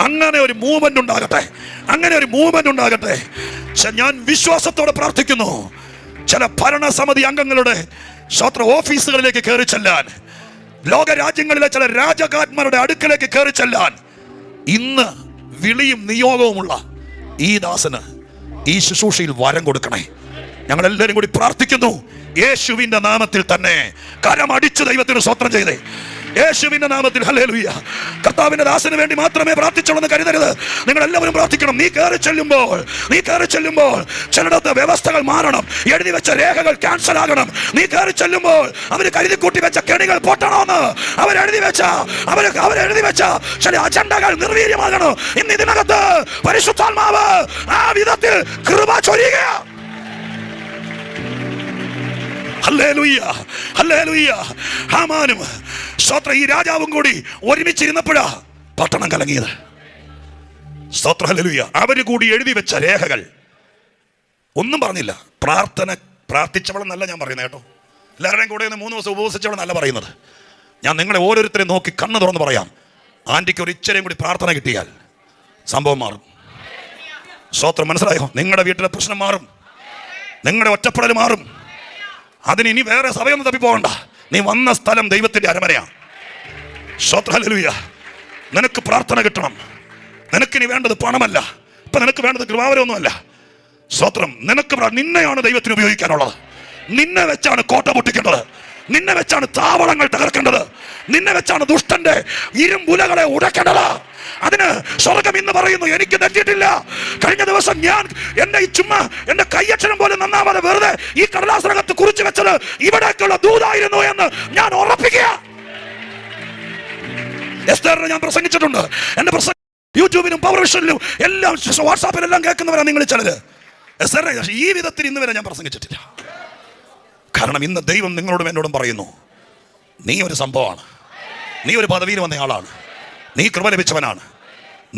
അങ്ങനെ ഒരു മൂവ്മെന്റ് ഉണ്ടാകട്ടെ, അങ്ങനെ ഒരു മൂവ്മെന്റ് ഉണ്ടാകട്ടെ. ഞാൻ വിശ്വാസത്തോടെ പ്രാർത്ഥിക്കുന്നു. ചില ഭരണസമിതി അംഗങ്ങളുടെ സ്വത്ര ഓഫീസുകളിലേക്ക് കയറി ചെല്ലാൻ, ലോകരാജ്യങ്ങളിലെ ചില രാജകാന്മാരുടെ അടുക്കലേക്ക് കയറി ചെല്ലാൻ ഇന്ന് വിളിയും നിയോഗവുമുള്ള ഈ ദാസന് ഈ ശുശ്രൂഷയിൽ വരം കൊടുക്കണേ. ഞങ്ങൾ എല്ലാവരും കൂടി പ്രാർത്ഥിക്കുന്നു. യേശുവിന്റെ നാമത്തിൽ തന്നെ കരമടിച്ച് ദൈവത്തിന് സ്തോത്രം ചെയ്തേ. യേശുവിന്റെ നാമത്തിൽ ഹല്ലേലൂയ. കർത്താവിന്റെ ദാസന് വേണ്ടി മാത്രമേ പ്രാർത്ഥിച്ചുള്ളൂ കരുതരുത്. നിങ്ങൾ എല്ലാവരും പ്രാർത്ഥിക്കണം. നീ കയറി ചെല്ലുമ്പോൾ ചിലയിടത്ത് വ്യവസ്ഥകൾ മാറണം, എഴുതി വെച്ച രേഖകൾ ക്യാൻസൽ ആകണം. നീ കയറി ചെല്ലുമ്പോൾ അവർ കരുതി കൂട്ടി വെച്ച കെണികൾ പൊട്ടണമെന്ന് അവരെഴുതി വെച്ച ചില അജണ്ടകൾ നിർവീര്യമാകണം. ഇന്ന് ഇതിനകത്ത് പരിശുദ്ധാത്മാവ് ആ വിധത്തിൽ കൃപ ചൊരിയുക. Hallelujah, hallelujah. ഹാമാനും സ്തോത്ര ഈ രാജാവും കൂടി ഒരുമിച്ചിരുന്നപ്പോഴാ പട്ടണം കലങ്ങിയത്. സ്തോത്ര ഹല്ലേലൂയ. അവര് കൂടി എഴുതി വെച്ച രേഖകൾ ഒന്നും പറഞ്ഞില്ല. പ്രാർത്ഥിച്ചവളെന്നല്ല ഞാൻ പറയുന്നത് കേട്ടോ. എല്ലാവരുടെയും കൂടെ 3 ദിവസം ഉപവസിച്ചവളെന്നല്ല പറയുന്നത്. ഞാൻ നിങ്ങളെ ഓരോരുത്തരെയും നോക്കി കണ്ണ് തുറന്ന് പറയാം. ആൻറ്റിക്ക് ഒരു ഇച്ചിരിയും കൂടി പ്രാർത്ഥന കിട്ടിയാൽ സംഭവം മാറും. സ്തോത്രം, മനസ്സിലായോ? നിങ്ങളുടെ വീട്ടിലെ പ്രശ്നം മാറും, നിങ്ങളുടെ ഒറ്റപ്പെടൽ മാറും. അതിന് ഇനി വേറെ സഭയൊന്നും തപ്പിപ്പോകണ്ട. നീ വന്ന സ്ഥലം ദൈവത്തിന്റെ അരമനയാണ്. സ്തോത്രം, ഹല്ലേലൂയ. നിനക്ക് പ്രാർത്ഥന കിട്ടണം. നിനക്കിനി വേണ്ടത് പണമല്ല, ഇപ്പൊ നിനക്ക് വേണ്ടത് കൃപാവരമൊന്നുമല്ല. സ്തോത്രം, നിന്നെയാണ് ദൈവത്തിന് ഉപയോഗിക്കാനുള്ളത്. നിന്നെ വെച്ചാണ് കോട്ട പൊട്ടിക്കേണ്ടത്, നിന്നെ വെച്ചാണ് താവളങ്ങൾ തകർക്കേണ്ടത്, നിന്നെ വെച്ചാണ് ദുഷ്ടന്റെ ഇരുമ്പുലകളെ ഉടക്കേണ്ടത്. അതിന് സ്വർഗം ഇന്ന് പറയുന്നു, എനിക്ക് തെറ്റിയിട്ടില്ല. കഴിഞ്ഞ ദിവസം ഞാൻ എന്റെ കയ്യക്ഷരം പോലും നന്നാവാതെ വെറുതെ ഈ കടലാസിനകത്ത് കുറിച്ചു വെച്ചത് ഇവിടേക്കുള്ള ദൂതായിരുന്നു എന്ന് ഞാൻ ഉറപ്പിക്കുക. എസ്തേറിനെ ഞാൻ പ്രസംഗിച്ചിട്ടുണ്ട്. എന്റെ യൂട്യൂബിലും പവർ വിഷനിലും എല്ലാം വാട്സാപ്പിലെല്ലാം കേൾക്കുന്നവരാണ് നിങ്ങൾ ചിലര്. എസ്തേറിനെ ഈ വിധത്തിൽ ഇന്ന് വരെ ഞാൻ പ്രസംഗിച്ചിട്ടില്ല. കാരണം ഇന്ന് ദൈവം നിങ്ങളോടും എന്നോടും പറയുന്നു, നീ ഒരു സംഭവമാണ്, നീ ഒരു പദവിയിൽ വന്നയാളാണ്, നീ കൃപ ലഭിച്ചവനാണ്.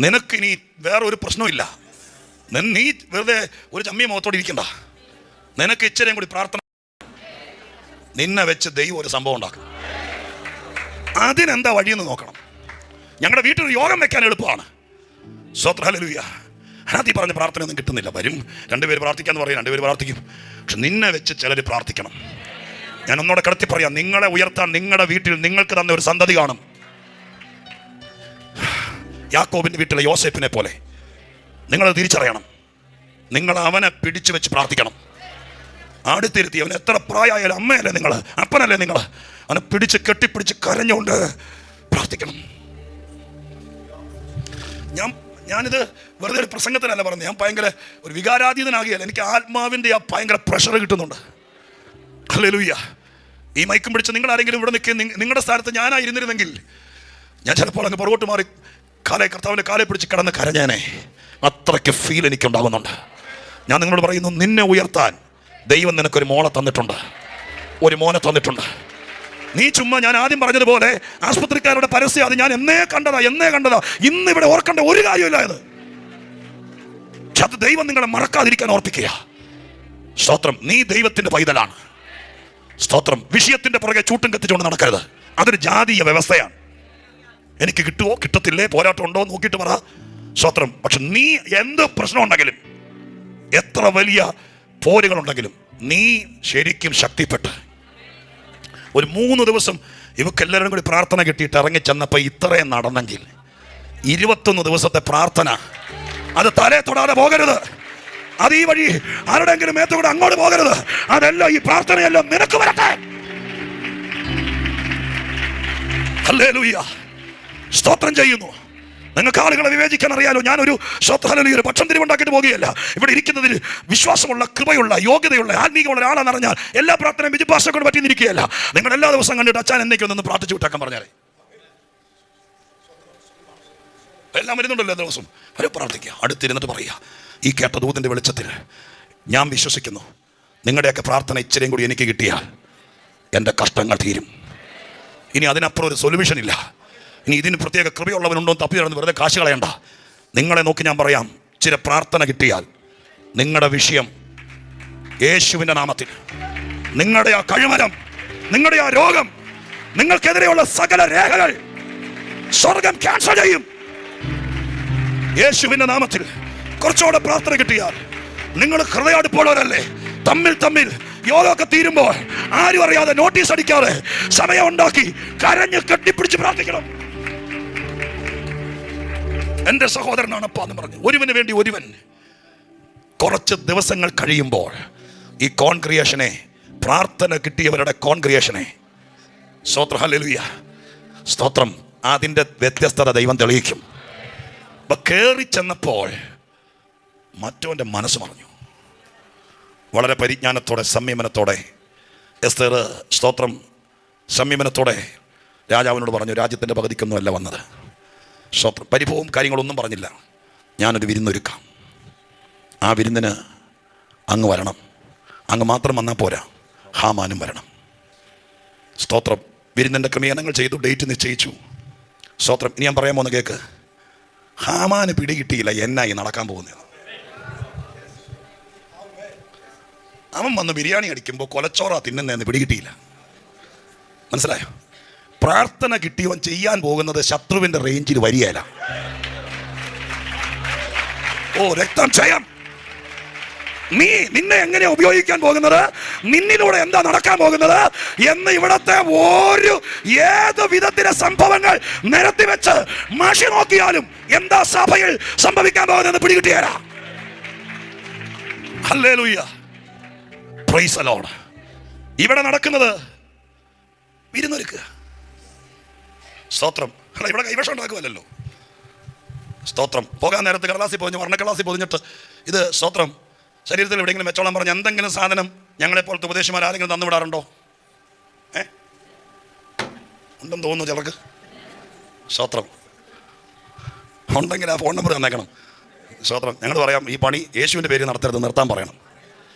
നിനക്ക് ഇനി വേറെ ഒരു പ്രശ്നമില്ല. നീ വെറുതെ ഒരു ചമ്മിയ മുഖത്തോടെ ഇരിക്കണ്ട. നിനക്ക് ഇച്ചിരിയും കൂടി പ്രാർത്ഥന, നിന്നെ വെച്ച് ദൈവം ഒരു സംഭവം ഉണ്ടാക്കും. അതിനെന്താ വഴിയെന്ന് നോക്കണം. ഞങ്ങളുടെ വീട്ടിൽ യോഗം വെക്കാൻ എളുപ്പമാണ്. സ്തോത്രം, ഹല്ലേലൂയ. അതിനകത്ത് ഈ പറഞ്ഞ പ്രാർത്ഥനയൊന്നും കിട്ടുന്നില്ല. വരും, രണ്ടുപേര് പ്രാർത്ഥിക്കാന്ന് പറയും, രണ്ടുപേര് പ്രാർത്ഥിക്കും. പക്ഷെ നിന്നെ വെച്ച് ചിലർ പ്രാർത്ഥിക്കണം. ഞാൻ ഒന്നോടെ കിടത്തി പറയാം, നിങ്ങളെ ഉയർത്താൻ നിങ്ങളുടെ വീട്ടിൽ നിങ്ങൾക്ക് തന്നെ ഒരു സന്തതി കാണും. യാക്കോബിന്റെ വീട്ടിലെ യോസേഫിനെ പോലെ നിങ്ങളത് തിരിച്ചറിയണം. നിങ്ങൾ അവനെ പിടിച്ചു വെച്ച് പ്രാർത്ഥിക്കണം. അടുത്തിരുത്തി, അവന് എത്ര പ്രായമായാലും, അമ്മയല്ലേ നിങ്ങൾ, അപ്പനല്ലേ നിങ്ങൾ, അവനെ പിടിച്ച് കെട്ടിപ്പിടിച്ച് കരഞ്ഞുകൊണ്ട് പ്രാർത്ഥിക്കണം. ഞാനിത് വെറുതെ ഒരു പ്രസംഗത്തിനല്ല പറഞ്ഞത്. ഞാൻ ഭയങ്കര ഒരു വികാരാതീതനാകിയാൽ എനിക്ക് ആത്മാവിൻ്റെ ആ ഭയങ്കര പ്രഷർ കിട്ടുന്നുണ്ട്. ഹല്ലേലൂയ. ഈ മൈക്കും പിടിച്ച് നിങ്ങൾ ആരെങ്കിലും ഇവിടെ നിൽക്കുക, നിങ്ങളുടെ സ്ഥാനത്ത് ഞാനായിരുന്നിരുന്നെങ്കിൽ ഞാൻ ചിലപ്പോൾ അങ്ങ് പുറകോട്ട് മാറി കർത്താവിൻ്റെ കാലെ പിടിച്ച് കിടന്ന് കരഞ്ഞേനെ. അത്രയ്ക്ക് ഫീൽ എനിക്കുണ്ടാകുന്നുണ്ട്. ഞാൻ നിങ്ങളോട് പറയുന്നു, നിന്നെ ഉയർത്താൻ ദൈവം നിനക്കൊരു മോളെ തന്നിട്ടുണ്ട്, ഒരു മോനെ തന്നിട്ടുണ്ട്. നീ ചുമ്മാ ഞാൻ ആദ്യം പറഞ്ഞതുപോലെ ആശുപത്രിക്കാരുടെ പരസ്യം അത് ഞാൻ എന്നേ കണ്ടതാ. ഇന്ന് ഇവിടെ ഓർക്കേണ്ട ഒരു കാര്യമില്ല. അത് ദൈവം നിങ്ങളെ മറക്കാതിരിക്കാൻ ഓർപ്പിക്കുക. സ്തോത്രം. നീ ദൈവത്തിന്റെ പൈതലാണ്. സ്തോത്രം. വിഷയത്തിന്റെ പുറകെ ചൂട്ടും കത്തിച്ചുകൊണ്ട് നടക്കരുത്. അതൊരു ജാതീയ വ്യവസ്ഥയാണ്. എനിക്ക് കിട്ടുമോ കിട്ടത്തില്ലേ, പോരാട്ടം ഉണ്ടോ നോക്കിയിട്ട് പറ. സ്തോത്രം. പക്ഷെ നീ എന്ത് പ്രശ്നം ഉണ്ടെങ്കിലും, എത്ര വലിയ പോരുകളുണ്ടെങ്കിലും, നീ ശരിക്കും ശക്തിപ്പെട്ട് ഒരു 3 ദിവസം ഇവക്കെല്ലാവരും കൂടി പ്രാർത്ഥന കിട്ടിയിട്ട് ഇറങ്ങിച്ചെന്നപ്പോൾ ഇത്രയും നടന്നെങ്കിൽ 21 ദിവസത്തെ പ്രാർത്ഥന അത് തലേ തൊടാതെ പോകരുത്. അത് ഈ വഴി ആരുടെങ്കിലും മേത്തോടെ അങ്ങോട്ട് പോകരുത്. അതെല്ലാം ഈ പ്രാർത്ഥനയെല്ലാം നിനക്ക് വരട്ടെ. ഹല്ലേലൂയ. സ്തോത്രം ചെയ്യുന്നു. നിങ്ങൾക്ക് ആളുകളെ വിവേചിക്കാൻ അറിയാലോ. ഞാനൊരു ഒരു പക്ഷം തിരിവുണ്ടാക്കിയിട്ട് പോകുകയല്ല. ഇവിടെ ഇരിക്കുന്നതിൽ വിശ്വാസമുള്ള, കൃപയുള്ള, യോഗ്യതയുള്ള, ആത്മീകമുള്ള ഒരാളാണെന്ന് അറിഞ്ഞാൽ എല്ലാ പ്രാർത്ഥനയും വിജുഭാഷ കൊണ്ട് പറ്റിയിരിക്കുകയല്ല. നിങ്ങൾ എല്ലാ ദിവസവും കണ്ടിട്ട് അച്ഛൻ എന്നേക്കൊന്ന് പ്രാർത്ഥിച്ചു വിട്ടാക്കാൻ പറഞ്ഞാലേ എല്ലാം വരുന്നുണ്ടല്ലോ. എല്ലാ ദിവസവും അവർ പ്രാർത്ഥിക്കുക. അടുത്തിരുന്നിട്ട് പറയുക, ഈ കേട്ട ദൂതിൻ്റെ വെളിച്ചത്തിൽ ഞാൻ വിശ്വസിക്കുന്നു, നിങ്ങളുടെയൊക്കെ പ്രാർത്ഥന ഇച്ചിരിയും കൂടി എനിക്ക് കിട്ടിയാൽ എൻ്റെ കഷ്ടങ്ങൾ തീരും. ഇനി അതിനപ്പുറം ഒരു സൊല്യൂഷൻ ഇല്ല. ഇനി ഇതിന് പ്രത്യേക കൃപയുള്ളവനുണ്ടോ തപ്പി നടന്ന് വെറുതെ കാശ് കളയണ്ട. നിങ്ങളെ നോക്കി ഞാൻ പറയാം, ചില പ്രാർത്ഥന കിട്ടിയാൽ നിങ്ങളുടെ വിഷയം യേശുവിൻ്റെ നാമത്തിൽ, നിങ്ങളുടെ ആ കഴിമരം, നിങ്ങളുടെ ആ രോഗം, നിങ്ങൾക്കെതിരെയുള്ള സകല രേഖകൾ സ്വർഗം ക്യാൻസൽ ചെയ്യും യേശുവിൻ്റെ നാമത്തിൽ. കുറച്ചുകൂടെ പ്രാർത്ഥന കിട്ടിയാൽ, നിങ്ങൾ ഹൃദയടുപ്പുള്ളവരല്ലേ, തമ്മിൽ യോഗമൊക്കെ തീരുമ്പോൾ ആരും അറിയാതെ നോട്ടീസ് അടിക്കാതെ സമയം ഉണ്ടാക്കി കരഞ്ഞ് കെട്ടിപ്പിടിച്ച് പ്രാർത്ഥിക്കണം. എൻ്റെ സഹോദരനാണ് അപ്പ എന്ന് പറഞ്ഞു. ഒരുവന് വേണ്ടി ഒരുവൻ. കുറച്ച് ദിവസങ്ങൾ കഴിയുമ്പോൾ ഈ കോൺക്രിയേഷനെ, പ്രാർത്ഥന കിട്ടിയവരുടെ കോൺക്രിയേഷനെ, സ്തോത്രം, ഹല്ലേലൂയ, സ്തോത്രം, അതിൻ്റെ വ്യത്യസ്തത ദൈവം തെളിയിക്കും. അപ്പൊ കയറി ചെന്നപ്പോൾ മറ്റവൻ്റെ മനസ്സ് പറഞ്ഞു. വളരെ പരിജ്ഞാനത്തോടെ, സംയമനത്തോടെ എസ്തേർ, സ്തോത്രം, സംയമനത്തോടെ രാജാവിനോട് പറഞ്ഞു, രാജ്യത്തിൻ്റെ പകുതിക്കൊന്നുമല്ല വന്നത്. സ്തോത്രം. പരിഭവവും കാര്യങ്ങളൊന്നും പറഞ്ഞില്ല. ഞാനൊരു വിരുന്നൊരുക്കാം. ആ വിരുന്നിന് അങ്ങ് വരണം. അങ്ങ് മാത്രം വന്നാൽ പോരാ, ഹാമാനും വരണം. സ്തോത്രം. വിരുന്നിൻ്റെ ക്രമീകരണങ്ങൾ ചെയ്തു, ഡേറ്റ് നിശ്ചയിച്ചു. സ്തോത്രം. ഇനി ഞാൻ പറയാൻ പോകുന്ന കേക്ക്, ഹാമാന് പിടികിട്ടിയില്ല എന്നായി നടക്കാൻ പോകുന്നത്. അവൻ വന്ന് ബിരിയാണി അടിക്കുമ്പോൾ കൊലച്ചോറ തിന്നുന്നതെന്ന് പിടികിട്ടിയില്ല. മനസ്സിലായോ? പ്രാർത്ഥന കിട്ടിയവൻ ചെയ്യാൻ പോകുന്നത് ശത്രുവിന്റെ റേഞ്ചിൽ വരികയില്ല. ഓ രക്തം ചെയ്യാം. നിന്നെ എങ്ങനെയാ ഉപയോഗിക്കാൻ പോകുന്നത്, നിന്നിലൂടെ എന്താ നടക്കാൻ പോകുന്നത് എന്ന് ഇവിടത്തെ ഏത് വിധത്തിലെ സംഭവങ്ങൾ നിരത്തി വെച്ച് മഷി നോക്കിയാലും എന്താ സഭയിൽ സംഭവിക്കാൻ പോകുന്നതെന്ന് പിടികിട്ടിയാരാ. Hallelujah, praise the lord. ഇവിടെ നടക്കുന്നത് വിരുന്നൊരുക്കുക. സ്തോത്രം. ഇവിടെ കൈവശം ഉണ്ടാക്കുമല്ലോ. സ്തോത്രം. പോകാൻ നേരത്ത് കടലാസിൽ പൊതിഞ്ഞ്, വർണ്ണക്കടലാസിൽ പൊതിഞ്ഞിട്ട് ഇത് സ്തോത്രം ശരീരത്തിൽ എവിടെയെങ്കിലും വെച്ചോളാൻ പറഞ്ഞ് എന്തെങ്കിലും സാധനം ഞങ്ങളെപ്പോലത്തെ ഉപദേശിമാർ ആരെങ്കിലും തന്നുവിടാറുണ്ടോ? ഉണ്ടെന്ന് തോന്നുന്നു ചിലർക്ക്. സ്തോത്രം. ഉണ്ടെങ്കിൽ ആ ഫോൺ നമ്പർ തന്നേക്കണം. സ്തോത്രം. ഞങ്ങൾ പറയാം, ഈ പണി യേശുവിൻ്റെ പേര് നടത്തരുത്, നിർത്താൻ പറയണം.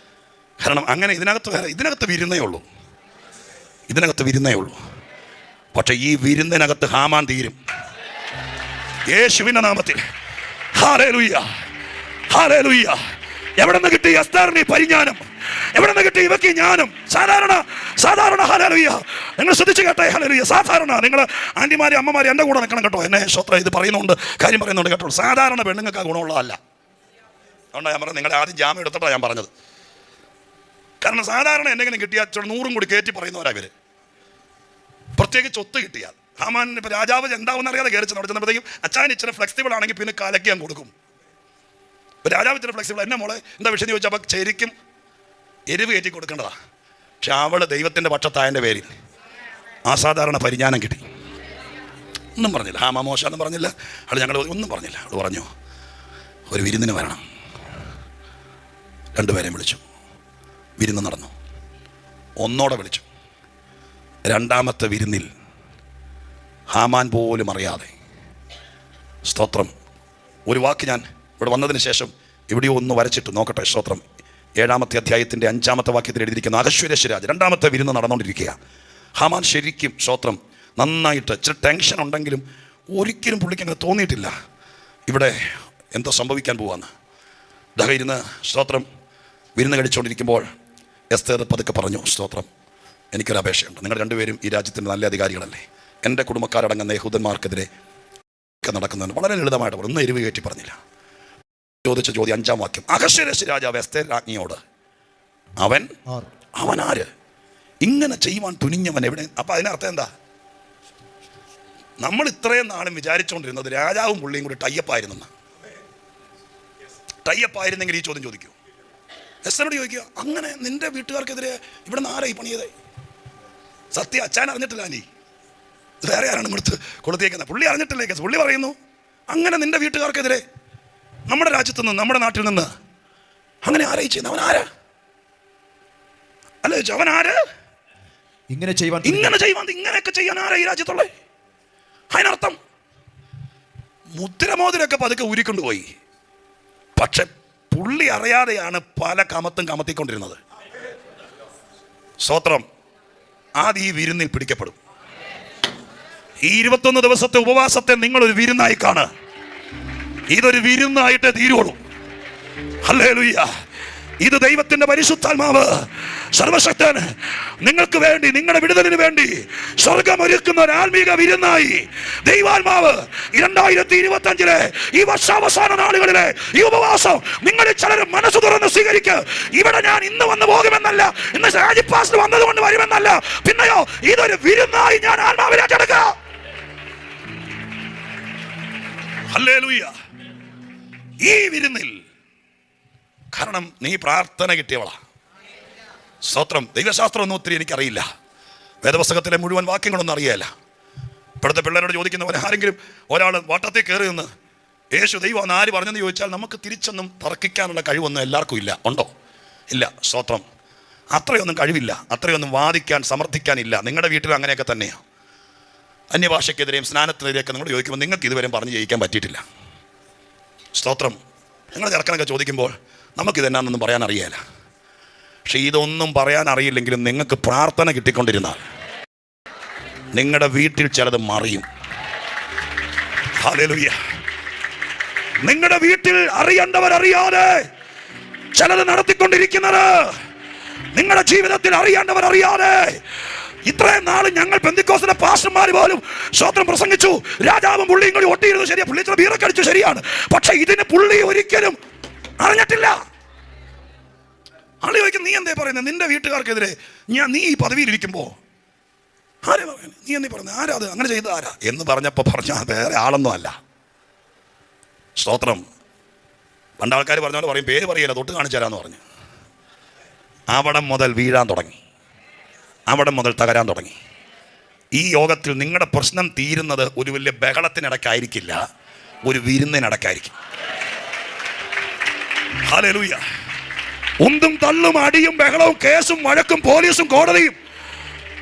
കാരണം അങ്ങനെ ഇതിനകത്ത് വിരുന്നേ ഉള്ളൂ. പക്ഷെ ഈ വിരുന്നിനകത്ത് ഹാമാൻ തീരും യേശുവിന്റെ നാമത്തിൽ. Hallelujah, hallelujah. എവിടെ നിന്ന് കിട്ടി എസ്തേറിന് പരിജ്ഞാനം? എവിടെ നിന്ന് കിട്ടി ഇവക്ക് ജ്ഞാനം? സാധാരണ ഹല്ലേലൂയ. നിങ്ങൾ ശ്രദ്ധിച്ച് കേട്ടെ. ഹല്ലേലൂയ. സാധാരണ നിങ്ങൾ ആന്റിമാരെ, അമ്മമാരെ എൻ്റെ കൂടെ നിൽക്കണം കേട്ടോ. എന്നെ സ്വത്ര ഇത് പറയുന്നുണ്ട്, കാര്യം പറയുന്നുണ്ട് കേട്ടോ. സാധാരണ പെണ്ണുങ്ങൾക്ക് ആ ഗുണമുള്ളതല്ല. അതുകൊണ്ടാണ് ഞാൻ പറഞ്ഞത്, നിങ്ങളുടെ ആദ്യം ജാമ്യം എടുത്തിട്ടാണ് ഞാൻ പറഞ്ഞത്. കാരണം സാധാരണ എന്തെങ്കിലും കിട്ടിയാൽ 100 കൂടി കയറ്റി പറയുന്നവരാ ഇവര്. പ്രത്യേകിച്ച് ഒത്ത് കിട്ടിയാൽ ഹാമാൻ ഇപ്പം രാജാവ് എന്താവെന്ന് അറിയാതെ കയറി നടത്തുമ്പോഴത്തേക്കും അച്ഛൻ ഇച്ചിരി ഫ്ലെക്സിബിൾ ആണെങ്കിൽ പിന്നെ കലക്കി ഞാൻ കൊടുക്കും. ഇപ്പം രാജാവ് ഇച്ചിരി ഫ്ലെക്സിബിൾ, എന്നെ മോളെ എന്താ വിഷയം ചോദിച്ചാൽ അപ്പം ശരിക്കും എരിവ് കയറ്റി കൊടുക്കേണ്ടതാ. പക്ഷെ അവള് ദൈവത്തിൻ്റെ പക്ഷത്തായതിൻ്റെ പേരിൽ അസാധാരണ പരിജ്ഞാനം കിട്ടി. ഒന്നും പറഞ്ഞില്ല, ഹാമ മോശമെന്നും പറഞ്ഞില്ല, അവൾ ഞങ്ങൾ ഒന്നും പറഞ്ഞില്ല. അവൾ പറഞ്ഞു ഒരു വിരുന്നിന് വരണം. 2 പേരെയും വിളിച്ചു, വിരുന്ന് നടന്നു. ഒന്നോടെ വിളിച്ചു. 2ാമത്തെ വിരുന്നിൽ ഹാമാൻ പോലും അറിയാതെ, സ്തോത്രം, ഒരു വാക്ക് ഞാൻ ഇവിടെ വന്നതിന് ശേഷം എവിടെയോ ഒന്ന് വരച്ചിട്ട് നോക്കട്ടെ. സ്തോത്രം, 7-ാമത്തെ അധ്യായത്തിൻ്റെ 5-ാമത്തെ വാക്യത്തിൽ എഴുതിയിരിക്കുന്ന അഹശ്വേരോശ്വരാജ് 2ാമത്തെ വിരുന്ന് നടന്നുകൊണ്ടിരിക്കുക. ഹാമാൻ ശരിക്കും സ്തോത്രം നന്നായിട്ട് ഇച്ചിരി ടെൻഷൻ ഉണ്ടെങ്കിലും ഒരിക്കലും പുള്ളിക്ക് അങ്ങനെ തോന്നിയിട്ടില്ല ഇവിടെ എന്തോ സംഭവിക്കാൻ പോവാന്ന്. ഇരുന്ന് സ്തോത്രം വിരുന്ന് കഴിച്ചുകൊണ്ടിരിക്കുമ്പോൾ എസ്തേർ പതുക്കെ പറഞ്ഞു, സ്തോത്രം, എനിക്കൊരു അപേക്ഷയുണ്ട്. നിങ്ങൾ 2 പേരും ഈ രാജ്യത്തിൻ്റെ നല്ല അധികാരികളല്ലേ. എൻ്റെ കുടുംബക്കാരടങ്ങുന്ന യഹൂദന്മാർക്കെതിരെ നടക്കുന്നതിന് വളരെ ലളിതമായിട്ട് പറഞ്ഞു. ഒന്നും എരിവ് കയറ്റി പറഞ്ഞില്ല. ചോദിച്ച ചോദ്യം 5-ാം വാക്യം. അഹശ്വേരോശ് രാജാവ് എസ്തേർ രാജ്ഞിയോട്, അവൻ ആര്? ഇങ്ങനെ ചെയ്യുവാൻ തുനിഞ്ഞവൻ എവിടെ? അപ്പം അതിനർത്ഥം എന്താ? നമ്മൾ ഇത്രയും നാളും വിചാരിച്ചുകൊണ്ടിരുന്നത് രാജാവും പുള്ളിയും കൂടി ടൈപ്പായിരുന്നെന്ന്. ടൈപ്പായിരുന്നെങ്കിൽ ഈ ചോദ്യം ചോദിക്കൂ. എസ്തേറിനോട് ചോദിക്കുക, അങ്ങനെ നിന്റെ വീട്ടുകാർക്കെതിരെ ഇവിടെ നിന്ന് ആരായി പണിയതേ? സത്യം അച്ഛൻ അറിഞ്ഞിട്ടില്ല, നീ വേറെ ആരാണ് ഇവിടുത്തെ കൊളുത്തിയേക്കുന്നത്? പുള്ളി അറിഞ്ഞിട്ടില്ലേ കേസ്? പുള്ളി പറയുന്നു, അങ്ങനെ നിന്റെ വീട്ടുകാർക്കെതിരെ നമ്മുടെ രാജ്യത്ത് നിന്ന്, നമ്മുടെ നാട്ടിൽ നിന്ന് അങ്ങനെ ആരായി ചെയ്യുന്നത്? അവൻ ആരാ? അല്ല, അവൻ ആര്? ഇങ്ങനെയൊക്കെ ചെയ്യാൻ ആരാ ഈ രാജ്യത്തുള്ള? അതിനർത്ഥം മുദ്രമോതിരൊക്കെ പതുക്കെ ഊരിക്കൊണ്ടുപോയി. പക്ഷെ പുള്ളി അറിയാതെയാണ് പല കമത്തിക്കൊണ്ടിരുന്നത്. സ്തോത്രം, ആദ്യം ഈ വിരുന്നിൽ പിടിക്കപ്പെടും. ഈ 21 ദിവസത്തെ ഉപവാസത്തെ നിങ്ങളൊരു വിരുന്നായി കാണുക. ഇതൊരു വിരുന്നായിട്ടേ തീരുള്ളൂ. ഹല്ലേലൂയ. ഇത് ദൈവത്തിന്റെ പരിശുദ്ധാത്മാവ് സർവശക്തൻ നിങ്ങൾക്ക് വേണ്ടി, നിങ്ങളുടെ വിടുതലിന് വേണ്ടി സ്വർഗം ഒരുക്കുന്ന ഒരു ആത്മീക വിരുന്നായി ദൈവാത്മാവ് 2025 ഈ വർഷാവസാന നാളുകളിലെ ഈ ഉപവാസം നിങ്ങളിൽ ചിലർ മനസ്സ് തുറന്ന് സ്വീകരിക്കുക. ഇവിടെ ഞാൻ ഇന്ന് വന്ന് പോകുമെന്നല്ല, ഇന്ന് രാജിപ്പാസ്റ്റ് വന്നതുകൊണ്ട് വരുമെന്നല്ല, പിന്നെയോ ഇതൊരു വിരുന്നായി ഞാൻ ആത്മാവിനെ എടുക്കുക. ഹല്ലേലൂയ. ഈ വിരുന്നിൽ, കാരണം നീ പ്രാർത്ഥന കിട്ടിയവളാ. സ്തോത്രം. ദൈവശാസ്ത്രം ഒന്നും ഒത്തിരി എനിക്കറിയില്ല, വേദപുസ്തകത്തിലെ മുഴുവൻ വാക്യങ്ങളൊന്നും അറിയില്ല. ഇപ്പോഴത്തെ പിള്ളേരോട് ചോദിക്കുന്നവരെ ആരെങ്കിലും ഒരാൾ വട്ടത്തിൽ കയറി നിന്ന് യേശു ദൈവം ആര് പറഞ്ഞെന്ന് ചോദിച്ചാൽ നമുക്ക് തിരിച്ചൊന്നും തർക്കിക്കാനുള്ള കഴിവൊന്നും എല്ലാവർക്കും ഇല്ല. ഉണ്ടോ? ഇല്ല. സ്തോത്രം. അത്രയൊന്നും കഴിവില്ല, അത്രയൊന്നും വാദിക്കാൻ സമർത്ഥിക്കാനില്ല. നിങ്ങളുടെ വീട്ടിൽ അങ്ങനെയൊക്കെ തന്നെയാണ്. അന്യഭാഷയ്ക്കെതിരെയും സ്നാനത്തിനെതിരെയൊക്കെ നിങ്ങൾ ചോദിക്കുമ്പോൾ നിങ്ങൾക്ക് ഇതുവരെ പറഞ്ഞ് ജയിക്കാൻ പറ്റിയിട്ടില്ല. സ്തോത്രം. നിങ്ങൾ ചെറുക്കനൊക്കെ ചോദിക്കുമ്പോൾ നമുക്കിതെന്നാന്നൊന്നും പറയാൻ അറിയില്ല. പക്ഷെ ഇതൊന്നും പറയാൻ അറിയില്ലെങ്കിലും നിങ്ങൾക്ക് പ്രാർത്ഥന കിട്ടിക്കൊണ്ടിരുന്നാൽ നിങ്ങളുടെ വീട്ടിൽ ചിലത് മറിയും. ഹല്ലേലൂയ. നിങ്ങളുടെ വീട്ടിൽ അറിയേണ്ടവരറിയാതെ ചിലത് നടത്തിക്കൊണ്ടിരിക്കുന്നത്, നിങ്ങളുടെ ജീവിതത്തിൽ അറിയേണ്ടവരറിയാതെ. ഇത്രയും നാൾ ഞങ്ങൾ പെന്തിക്കോസ്തിലെ പാസ്റ്റർമാർ പോലും സ്തോത്രം പ്രസംഗിച്ചു, രാജാവും പുള്ളിയും കൂടി ഒട്ടിയിരുന്നു. ശരിയാ, പുള്ളി ഇത്ര ബീറൊക്കെ അടിച്ചു, ശരിയാണ്. പക്ഷെ ഇതിന് പുള്ളി ഒരിക്കലും അറിഞ്ഞിട്ടില്ല. ആള് ചോദിക്കും, നീ എന്തേ പറയുന്നത്? നിന്റെ വീട്ടുകാർക്കെതിരെ നീ ഈ പദവിയിലിരിക്കുമ്പോൾ ആരാ പറയുന്നത്? നീ എന്തേ പറയുന്നത്? ആരാ അത് അങ്ങനെ ചെയ്ത ആരാ എന്ന് പറഞ്ഞപ്പോൾ പറഞ്ഞാൽ വേറെ ആളൊന്നും അല്ല. സ്തോത്രം. പണ്ടാൾക്കാർ പറഞ്ഞ പോലെ പറയും, പേര് പറയില്ല, തൊട്ട് കാണിച്ചു തരാമെന്ന് പറഞ്ഞു. അവിടെ മുതൽ വീഴാൻ തുടങ്ങി, അവിടെ മുതൽ തകരാൻ തുടങ്ങി. ഈ യോഗത്തിൽ നിങ്ങളുടെ പ്രശ്നം തീരുന്നത് ഒരു വലിയ ബഹളത്തിനിടയ്ക്കായിരിക്കില്ല, ഒരു വിരുന്നിനിടയ്ക്കായിരിക്കും. ഹല്ലേലൂയ. ഉന്തും തള്ളും അടിയും ബഹളവും കേസും വഴക്കും പോലീസും കോടതിയും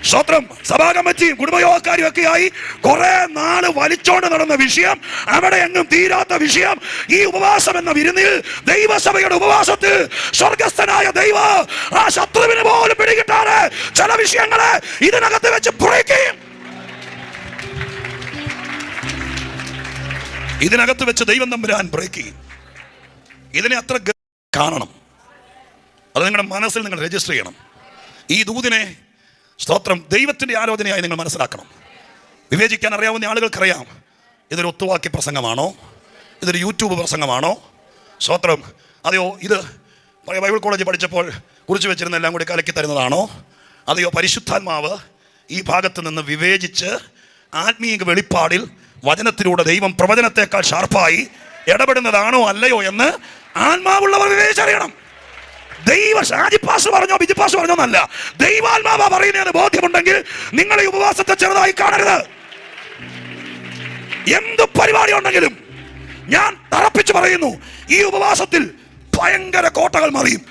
സ്തോത്രം സഭാ കമ്മിറ്റിയും കുടുംബയോഗക്കാരും ഒക്കെയായി കുറെ നാള് വലിച്ചോണ്ട് നടന്ന വിഷയം, അവിടെ എങ്ങും തീരാത്ത വിഷയം. ഈ ഉപവാസം എന്ന വിരുന്നിൽ, ദൈവസഭയുടെ ഉപവാസത്തിൽ സ്വർഗസ്ഥനായ ദൈവം ആ ശത്രുവിന് പോലും പിടികിട്ടാതെ ചില വിഷയങ്ങളെ ഇതിനകത്ത് വെച്ച് ബ്രേക്ക് ചെയ്യും. ഇതിനകത്ത് വെച്ച് ദൈവം തമ്പുരാൻ ബ്രേക്ക് ചെയ്യും. ഇതിനെ അത്ര കാണണം. അത് നിങ്ങളുടെ മനസ്സിൽ നിങ്ങൾ രജിസ്റ്റർ ചെയ്യണം. ഈ ദൂതിനെ സ്തോത്രം ദൈവത്തിൻ്റെ ആലോചനയായി നിങ്ങൾ മനസ്സിലാക്കണം. വിവേചിക്കാൻ അറിയാവുന്ന ആളുകൾക്കറിയാം, ഇതൊരു ഒത്തുവാക്യ പ്രസംഗമാണോ, ഇതൊരു യൂട്യൂബ് പ്രസംഗമാണോ, സ്തോത്രം അതെയോ ഇത് ബൈബിൾ കോളേജിൽ പഠിച്ചപ്പോൾ കുറിച്ച് വെച്ചിരുന്ന എല്ലാം കൂടി കലക്കി തരുന്നതാണോ? അതെയോ പരിശുദ്ധാത്മാവ് ഈ ഭാഗത്ത് നിന്ന് വിവേചിച്ച് ആത്മീയ വെളിപ്പാടിൽ വചനത്തിലൂടെ ദൈവം പ്രവചനത്തെക്കാൾ ഷാർപ്പായി ഇടപെടുന്നതാണോ അല്ലയോ എന്ന് ആത്മാവുള്ളവർ വിവേചിച്ചറിയണം. ഷാജി പാസ് പറഞ്ഞോ ബിജു പാസ് പറഞ്ഞോ എന്നല്ല, ദൈവാത്മാവ പറയുന്നതിന് ബോധ്യമുണ്ടെങ്കിൽ നിങ്ങൾ ഈ ഉപവാസത്തെ ചെറുതായി കാണരുത്. എന്ത് പരിപാടി ഉണ്ടെങ്കിലും ഞാൻ തറപ്പിച്ച് പറയുന്നു, ഈ ഉപവാസത്തിൽ ഭയങ്കര കോട്ടകൾ മറിയും.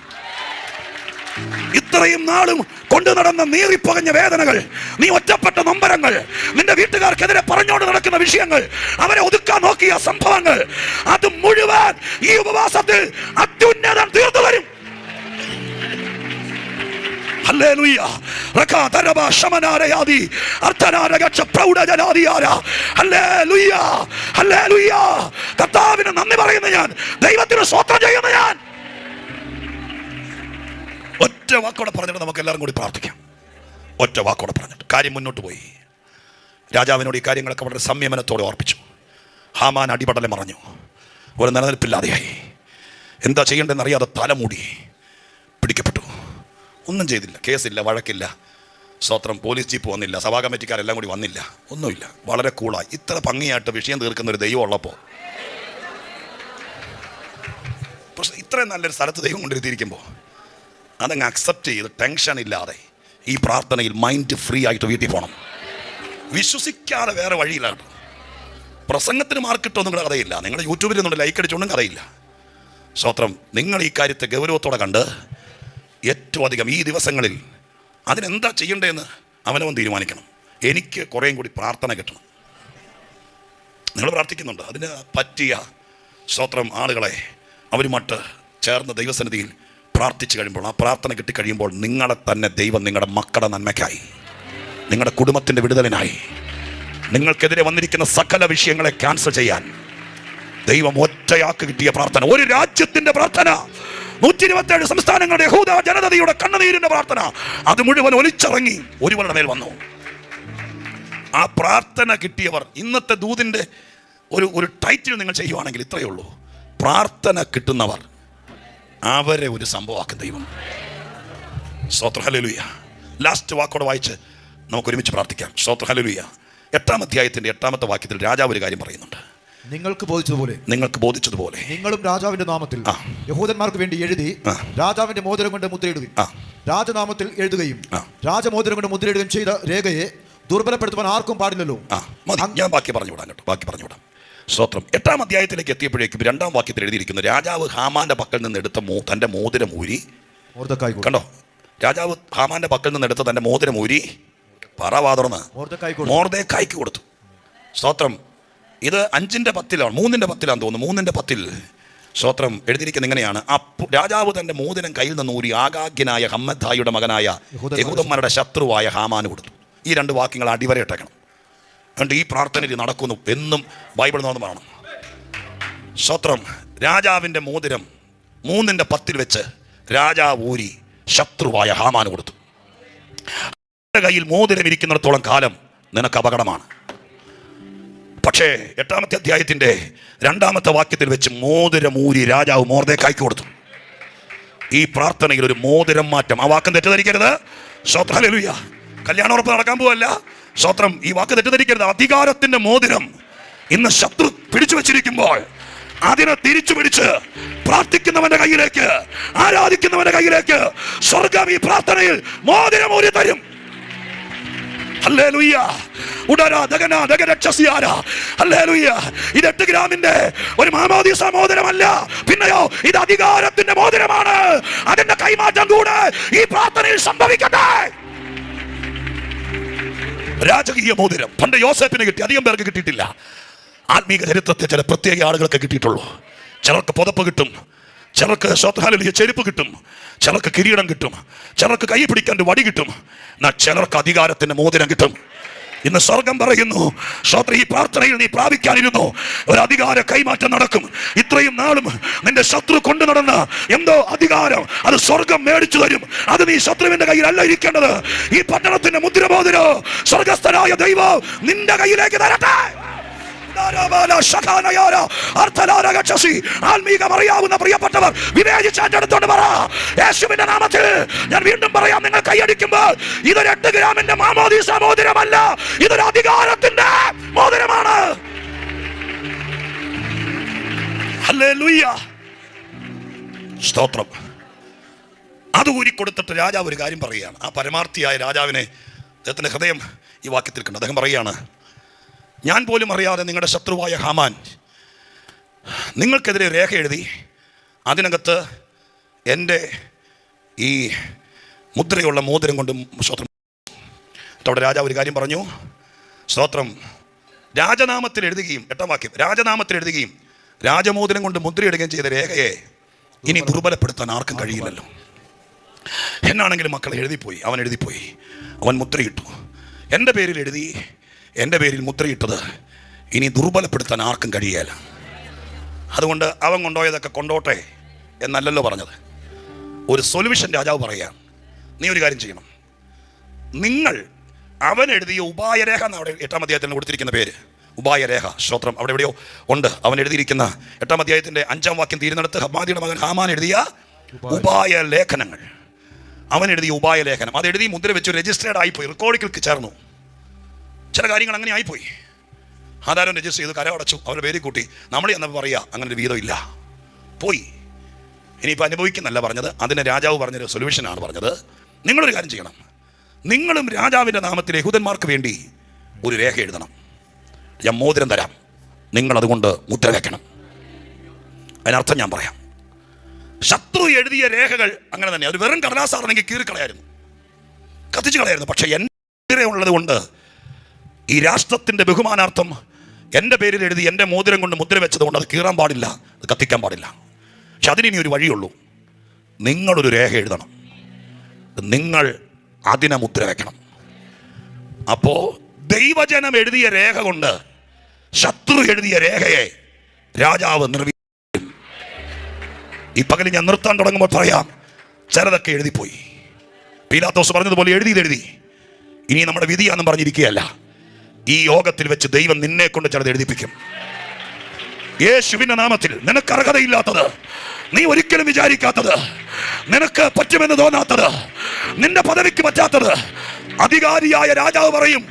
ഇത്രയും നാളും കൊണ്ടു നടന്ന നീറിപ്പകഞ്ഞ വേദനകൾ, നീ ഒറ്റപ്പെട്ട നൊമ്പരങ്ങൾ, നിന്റെ വീട്ടുകാർക്കെതിരെ പറഞ്ഞുകൊണ്ട് നടക്കുന്ന വിഷയങ്ങൾ, അവരെ ഒതുക്കാൻ നോക്കിയ സംഭവങ്ങൾ, അത് മുഴുവൻ ഈ ഉപവാസത്തിൽ അത്യുന്നതം തീർന്നു വരും. ഹല്ലേലൂയ. റകാതരബ ശമനാരയാദി അർദ്ധനാരഗച്ഛ പ്രൗഢജനാദിയാര. Hallelujah, hallelujah. കർത്താവിന് നന്ദി പറയുന്ന ഞാൻ, ദൈവത്തിന് സ്തോത്രം ചെയ്യുന്ന ഞാൻ. ഒറ്റ വാക്കോടെ പറഞ്ഞിട്ട് നമുക്ക് എല്ലാവരും കൂടി പ്രാർത്ഥിക്കാം. ഒറ്റ വാക്കോടെ പറഞ്ഞിട്ട് കാര്യം മുന്നോട്ട് പോയി. രാജാവിനോട് ഈ കാര്യങ്ങളൊക്കെ വളരെ സംയമനത്തോടെ ഓർപ്പിച്ചു. ഹാമാൻ അടിപടലം മറഞ്ഞു, ഒരു നിലനിൽപ്പില്ലാതെയായി. എന്താ ചെയ്യേണ്ടതെന്ന് അറിയാതെ തലമൂടി പിടിക്കപ്പെട്ടു. ഒന്നും ചെയ്തില്ല, കേസില്ല, വഴക്കില്ല, സ്തോത്രം, പോലീസ് ജീപ്പ് വന്നില്ല, സഭാ കമ്മിറ്റിക്കാരെല്ലാം കൂടി വന്നില്ല, ഒന്നുമില്ല. വളരെ കൂളായി. ഇത്ര ഭംഗിയായിട്ട് വിഷയം തീർക്കുന്ന ഒരു ദൈവം ഉള്ളപ്പോൾ, പക്ഷെ ഇത്രയും നല്ലൊരു സ്ഥലത്ത് ദൈവം കൊണ്ടിരുത്തിയിരിക്കുമ്പോൾ അതങ്ങ് അക്സെപ്റ്റ് ചെയ്ത് ടെൻഷൻ ഇല്ലാതെ ഈ പ്രാർത്ഥനയിൽ മൈൻഡ് ഫ്രീ ആയിട്ട് വീട്ടിൽ പോകണം. വിശ്വസിക്കാതെ വേറെ വഴിയില്ല കേട്ടോ. പ്രസംഗത്തിന് മാർക്കിട്ടൊന്നും കൂടെ കഥയില്ല. നിങ്ങൾ യൂട്യൂബിൽ നിന്നുകൊണ്ട് ലൈക്ക് അടിച്ചുകൊണ്ടും കഥയില്ല. സ്തോത്രം, നിങ്ങൾ ഈ കാര്യത്തെ ഗൗരവത്തോടെ കണ്ട് ഏറ്റവും അധികം ഈ ദിവസങ്ങളിൽ അതിനെന്താ ചെയ്യേണ്ടതെന്ന് അവനവൻ തീരുമാനിക്കണം. എനിക്ക് കുറേയും കൂടി പ്രാർത്ഥന കിട്ടണം. നിങ്ങൾ പ്രാർത്ഥിക്കുന്നുണ്ട്, അതിന് പറ്റിയ സ്തോത്രം ആളുകളെ അവരുമായിട്ട് ചേർന്ന് ദൈവസന്നിധിയിൽ പ്രാർത്ഥിച്ചു കഴിയുമ്പോൾ, ആ പ്രാർത്ഥന കിട്ടിക്കഴിയുമ്പോൾ നിങ്ങളെ തന്നെ ദൈവം നിങ്ങളുടെ മക്കളുടെ നന്മയ്ക്കായി, നിങ്ങളുടെ കുടുംബത്തിൻ്റെ വിടുതലിനായി, നിങ്ങൾക്കെതിരെ വന്നിരിക്കുന്ന സകല വിഷയങ്ങളെ ക്യാൻസൽ ചെയ്യാൻ ദൈവം ഒറ്റയാക്ക് കിട്ടിയ പ്രാർത്ഥന, ഒരു രാജ്യത്തിൻ്റെ പ്രാർത്ഥന, 127 സംസ്ഥാനങ്ങളുടെ യഹൂദ ജനതയുടെ കണ്ണുനീരിന്റെ പ്രാർത്ഥന, അത് മുഴുവൻ ഒലിച്ചിറങ്ങി ഒരുവരുടെ മേൽ വന്നു. ആ പ്രാർത്ഥന കിട്ടിയവർ, ഇന്നത്തെ ദൂതിൻ്റെ ഒരു ടൈറ്റിൽ നിങ്ങൾ ചെയ്യുവാണെങ്കിൽ ഇത്രയേ ഉള്ളൂ: പ്രാർത്ഥന കിട്ടുന്നവർ. അവരെ ഒരു സംഭവമാക്കും ദൈവം. സ്തോത്രം, ഹല്ലേലൂയ. ലാസ്റ്റ് വാക്കോടെ വായിച്ച് നമുക്ക് ഒരുമിച്ച് പ്രാർത്ഥിക്കാം. സ്തോത്രം, ഹല്ലേലൂയ. 8-ാം അധ്യായത്തിന്റെ 8-ാമത്തെ വാക്യത്തിൽ രാജാവ് ഒരു കാര്യം പറയുന്നുണ്ട്. നിങ്ങൾക്ക് ബോധിച്ചതുപോലെ നിങ്ങളും രാജാവിന്റെ നാമത്തിൽ യഹൂദന്മാർക്ക് വേണ്ടി എഴുതി രാജാവിന്റെ മോതിരം കൊണ്ട് മുദ്രയിടുകയും രാജനാമത്തിൽ എഴുതുകയും രാജമോതിരം കൊണ്ട് മുദ്രയിടുകയും ചെയ്ത രേഖയെ ദുർബലപ്പെടുത്തുവാൻ ആർക്കും പാടില്ലല്ലോ. ഞാൻ ബാക്കി പറഞ്ഞുവിടാം കേട്ടോ, ബാക്കി പറഞ്ഞുവിടാം. സ്തോത്രം. 8-ാം അധ്യായത്തിലേക്ക് എത്തിയപ്പോഴേക്കും 2-ാം വാക്യത്തിൽ എഴുതിയിരിക്കുന്നു, രാജാവ് ഹാമാന്റെ പക്കൽ നിന്ന് എടുത്ത തന്റെ മോതിരം ഊരി. കണ്ടോ, രാജാവ് ഹാമാന്റെ പക്കൽ നിന്ന് എടുത്ത തന്റെ മോതിരം ഊരി പറവാതുറന്ന് മൊർദെഖായിക്ക് കൊടുത്തു. സ്തോത്രം. ഇത് 5:10 3:10 തോന്നുന്നു. 3:10 സ്തോത്രം എഴുതിയിരിക്കുന്ന ഇങ്ങനെയാണ്: രാജാവ് തന്റെ മോതിരം കയ്യിൽ നിന്ന് ഊരി ആഗാഗ്യനായ ഹമ്മദായിയുടെ മകനായ യഹൂദന്മാരുടെ ശത്രുവായ ഹാമാന് കൊടുത്തു. ഈ 2 വാക്യങ്ങൾ അടിവരയിട്ടേക്കണം. അതുകൊണ്ട് ഈ പ്രാർത്ഥനയിൽ നടക്കുന്നു എന്നും ബൈബിൾ നോന്ന് പറയണം. സ്തോത്രം. രാജാവിൻ്റെ മോതിരം 3:10 വെച്ച് രാജാവ് ഊരി ശത്രുവായ ഹാമാന് കൊടുത്തു. കയ്യിൽ മോതിരം ഇരിക്കുന്നിടത്തോളം കാലം നിനക്ക് അപകടമാണ്. പക്ഷേ 8-ാമത്തെ അധ്യായത്തിന്റെ 2-ാമത്തെ വാക്യത്തിൽ വെച്ച് മോതിരം ഊരി രാജാവ് മൊർദെഖായിക്ക് കൊടുത്തു. ഈ പ്രാർത്ഥനയിൽ ഒരു മോതിരം മാറ്റം. ആ വാക്കം തെറ്റിദ്ധരിക്കരുത്. സ്തോത്രം, ഹല്ലേലൂയ. കല്യാണം ഉറപ്പ് നടക്കാൻ പോവല്ല. സ്തോത്രം. ഈ വാക്ക് തെറ്റിദ്ധരിക്കരുത്. അധികാരത്തിന്റെ മോതിരം ഇന്ന് ശത്രു പിടിച്ചു വെച്ചിരിക്കുമ്പോൾ അതിനെ തിരിച്ചു പിടിച്ച് പ്രാർത്ഥിക്കുന്നവന്റെ കയ്യിലേക്ക്, ആരാധിക്കുന്നവന്റെ കയ്യിലേക്ക് സ്വർഗം ഈ പ്രാർത്ഥനയിൽ മോതിരം ഊരി തരും. ഹല്ലേലൂയ. ഹല്ലേലൂയ. ഇത് 8 ഗ്രാമിന്റെ ഒരു മാമോദീസ മോതിരമല്ല, പിന്നെയോ ഇത് അധികാരത്തിന്റെ മോതിരമാണ്. അതിന്റെ കൈമാറ്റം കൂടെ ഈ പ്രാർത്ഥനയിൽ സംഭവിക്കട്ടെ. രാജകീയ മോതിരം പണ്ട് യോസേപ്പിന് കിട്ടി, അധികം പേർക്ക് കിട്ടിയിട്ടില്ല. ആത്മീക ചരിത്രത്തെ ചില പ്രത്യേക ആളുകൾക്ക് കിട്ടിയിട്ടുള്ളൂ. ചിലർക്ക് പുതപ്പ് കിട്ടും, ചിലർക്ക് ഹല്ലേലൂയ ചെരുപ്പ് കിട്ടും, ചിലർക്ക് കിരീടം കിട്ടും, ചിലർക്ക് കൈ പിടിക്കാൻ വടി കിട്ടും, എന്നാൽ ചിലർക്ക് അധികാരത്തിന്റെ മോതിരം കിട്ടും. ഇന്ന് സ്വർഗം പറയുന്നു, സ്തോത്രം, ഈ പ്രാർത്ഥനയിൽ നീ പ്രാപിക്കാനിരുന്നു ഒരു അധികാര കൈമാറ്റം നടക്കും. ഇത്രയും നാളും നിന്റെ ശത്രു കൊണ്ടു നടന്ന എന്തോ അധികാരം അത് സ്വർഗം മേടിച്ചു തരും. അത് നീ ശത്രുവിന്റെ കയ്യിലല്ല ഇരിക്കേണ്ടത്. ഈ പട്ടണത്തിന്റെ മുദ്രബോധനോ സ്വർഗസ്ഥനായ ദൈവം നിന്റെ കയ്യിലേക്ക് തരട്ടെ. ആത്മീകം അറിയാവുന്ന പ്രിയപ്പെട്ടവർ വിവേചിച്ചെടുത്തോണ്ട് പറ, യേശുവിന്റെ നാമത്തിൽ ഞാൻ വീണ്ടും പറയാം, നിങ്ങൾ കൈയടിക്കുമ്പോൾ ഇതൊരു 8 ഗ്രാമിന്റെ മാമോദീസ മോതിരമല്ല, ഇതൊരു അധികാരത്തിന്റെ മോതിരമാണ്. ഹല്ലേലൂയ, സ്തോത്രം. അത് ഊരിക്കൊടുത്തിട്ട് രാജാവ് ഒരു കാര്യം പറയുകയാണ്. ആ പരമാർത്ഥിയായ രാജാവിനെ, അദ്ദേഹത്തിൻ്റെ ഹൃദയം ഈ വാക്യത്തിൽ കണ്ടു. അദ്ദേഹം പറയുകയാണ്, ഞാൻ പോലും അറിയാതെ നിങ്ങളുടെ ശത്രുവായ ഹാമാൻ നിങ്ങൾക്കെതിരെ രേഖ എഴുതി അതിനകത്ത് എൻ്റെ ഈ മുദ്രയുള്ള മോതിരം കൊണ്ട് സ്തോത്രം. അവിടെ രാജാവ് ഒരു കാര്യം പറഞ്ഞു, സ്തോത്രം. രാജനാമത്തിൽ എഴുതുകയും, 8ാം വാക്യം, രാജനാമത്തിൽ എഴുതുകയും രാജമോതിരം കൊണ്ട് മുദ്രയിടുകയും ചെയ്ത രേഖയെ ഇനി ദുർബലപ്പെടുത്താൻ ആർക്കും കഴിയില്ലല്ലോ. എന്നാണെങ്കിലും മക്കൾ എഴുതിപ്പോയി, അവൻ എഴുതിപ്പോയി, അവൻ മുദ്രയിട്ടു, എൻ്റെ പേരിൽ എഴുതി, എൻ്റെ പേരിൽ മുദ്രയിട്ടത് ഇനി ദുർബലപ്പെടുത്താൻ ആർക്കും കഴിയില്ല. അതുകൊണ്ട് അവൻ കൊണ്ടുപോയതൊക്കെ കൊണ്ടോട്ടെ എന്നല്ലല്ലോ പറഞ്ഞത്. ഒരു സൊല്യൂഷൻ രാജാവ് പറയാം, നീ ഒരു കാര്യം ചെയ്യണം. നിങ്ങൾ അവൻ എഴുതിയ ഉപായരേഖ എന്ന് അവിടെ 8ാം അധ്യായത്തിൽ കൊടുത്തിരിക്കുന്ന പേര് ഉപായരേഖ, സ്തോത്രം. അവിടെ എവിടെയോ ഉണ്ട് അവൻ എഴുതിയിരിക്കുന്ന 8ാം അധ്യായത്തിൻ്റെ 5ാം വാക്യം തീരുന്നിടത്ത് ഹമ്മാദിയുടെ മകൻ ഹാമാൻ എഴുതിയ ഉപായ ലേഖനങ്ങൾ, അവൻ എഴുതിയ ഉപായ ലേഖനം, അത് എഴുതി മുദ്ര വെച്ച് രജിസ്റ്റേർഡ് ആയിപ്പോയി, റെക്കോർഡിലേക്ക് ചേർന്നു. ചില കാര്യങ്ങൾ അങ്ങനെ ആയിപ്പോയി. ആധാരം രജിസ്റ്റർ ചെയ്ത് കരമടച്ചു, അവരുടെ പേര് കൂട്ടി. നമ്മൾ എന്നപ്പോൾ പറയുക അങ്ങനെ ഒരു വീതമില്ല, പോയി. ഇനിയിപ്പോൾ അനുഭവിക്കുന്നല്ല പറഞ്ഞത്, അതിന് രാജാവ് പറഞ്ഞൊരു സൊല്യൂഷനാണ് പറഞ്ഞത്. നിങ്ങളൊരു കാര്യം ചെയ്യണം, നിങ്ങളും രാജാവിൻ്റെ നാമത്തിൽ യഹൂദന്മാർക്ക് വേണ്ടി ഒരു രേഖ എഴുതണം. ഞാൻ മോതിരം തരാം, നിങ്ങളതുകൊണ്ട് മുദ്ര വയ്ക്കണം. അതിനർത്ഥം ഞാൻ പറയാം. ശത്രു എഴുതിയ രേഖകൾ അങ്ങനെ തന്നെ, അത് വെറും കടലാസാണെങ്കിൽ കീറിക്കളയായിരുന്നു, കത്തിച്ചു കളയായിരുന്നു. പക്ഷെ എൻ്റെ ഉള്ളത് കൊണ്ട്, ഈ രാഷ്ട്രത്തിൻ്റെ ബഹുമാനാർത്ഥം എൻ്റെ പേരിൽ എഴുതി എൻ്റെ മോതിരം കൊണ്ട് മുദ്ര വെച്ചത് കൊണ്ട് അത് കീറാൻ പാടില്ല, അത് കത്തിക്കാൻ പാടില്ല. പക്ഷെ അതിനി ഒരു വഴിയുള്ളൂ, നിങ്ങളൊരു രേഖ എഴുതണം, നിങ്ങൾ അതിനെ മുദ്ര വയ്ക്കണം. അപ്പോൾ ദൈവജനം എഴുതിയ രേഖ കൊണ്ട് ശത്രു എഴുതിയ രേഖയെ രാജാവ് നിർവഹിക്കും. ഈ പകൽ ഞാൻ നിർത്താൻ തുടങ്ങുമ്പോൾ പറയാം, ചിലതൊക്കെ എഴുതിപ്പോയി. പീലാത്തോസ് പറഞ്ഞതുപോലെ എഴുതി ഇനി നമ്മുടെ വിധിയാണെന്ന് പറഞ്ഞിരിക്കുകയല്ല, ഈ യോഗത്തിൽ വെച്ച് ദൈവം നിന്നെ കൊണ്ട് ചിലത് എഴുതിപ്പിക്കും. യേശുവിന്റെ നാമത്തിൽ നിനക്ക് അർഹതയില്ലാത്തത്, നീ ഒരിക്കലും വിചാരിക്കാത്തത്, നിനക്ക് പറ്റുമെന്ന് തോന്നാത്തത്, നിന്റെ പദവിക്ക് പറ്റാത്തത്, അധികാരിയായ രാജാവ് പറയും,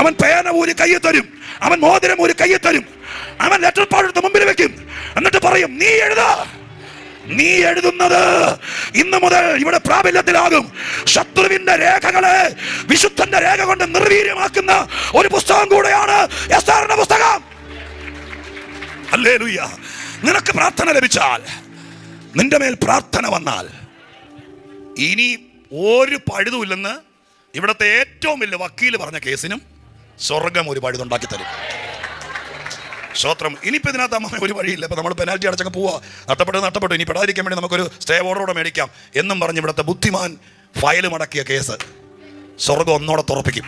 അവൻ പേന ഒരു കയ്യിൽ തരും, അവൻ മോതിരം ഒരു കയ്യിൽ തരും, അവൻ ലെറ്റർ പാടെടുത്ത് മുമ്പിൽ വെക്കും, എന്നിട്ട് പറയും, നീ എഴുതുന്നത് ഇന്ന് മുതൽ ഇവിടെ പ്രാബല്യത്തിലാകും. ശത്രുവിന്റെ രേഖകളെ വിശുദ്ധന്റെ രേഖ കൊണ്ട് നിർവീര്യമാക്കുന്ന ഒരു പുസ്തകം കൂടെയാണ് എസ്തറിന്റെ പുസ്തകം. ഹല്ലേലൂയ. നിനക്ക് പ്രാർത്ഥന ലഭിച്ചാൽ, നിന്റെ മേൽ പ്രാർത്ഥന വന്നാൽ, ഇനി ഒരു പഴുതുമില്ലെന്ന് ഇവിടുത്തെ ഏറ്റവും വലിയ വക്കീൽ പറഞ്ഞ കേസിനും സ്വർഗം ഒരു പഴുതുണ്ടാക്കി തരും. സ്തോത്രം. ഇനിയിപ്പോൾ ഇതിനകത്ത് അമ്മ ഒരു വഴിയില്ല, ഇപ്പം നമ്മൾ പെനാൽറ്റി അടച്ചങ്ങ് പോവുക, നഷ്ടപ്പെട്ടു, ഇനി പെടാതിരിക്കാൻ വേണ്ടി നമുക്കൊരു സ്റ്റേ ഓർഡറോടെ മേടിക്കാം എന്നും പറഞ്ഞ് ഇവിടുത്തെ ബുദ്ധിമാൻ ഫയൽ മടക്കിയ കേസ് സ്വർഗം ഒന്നോടെ തുറപ്പിക്കും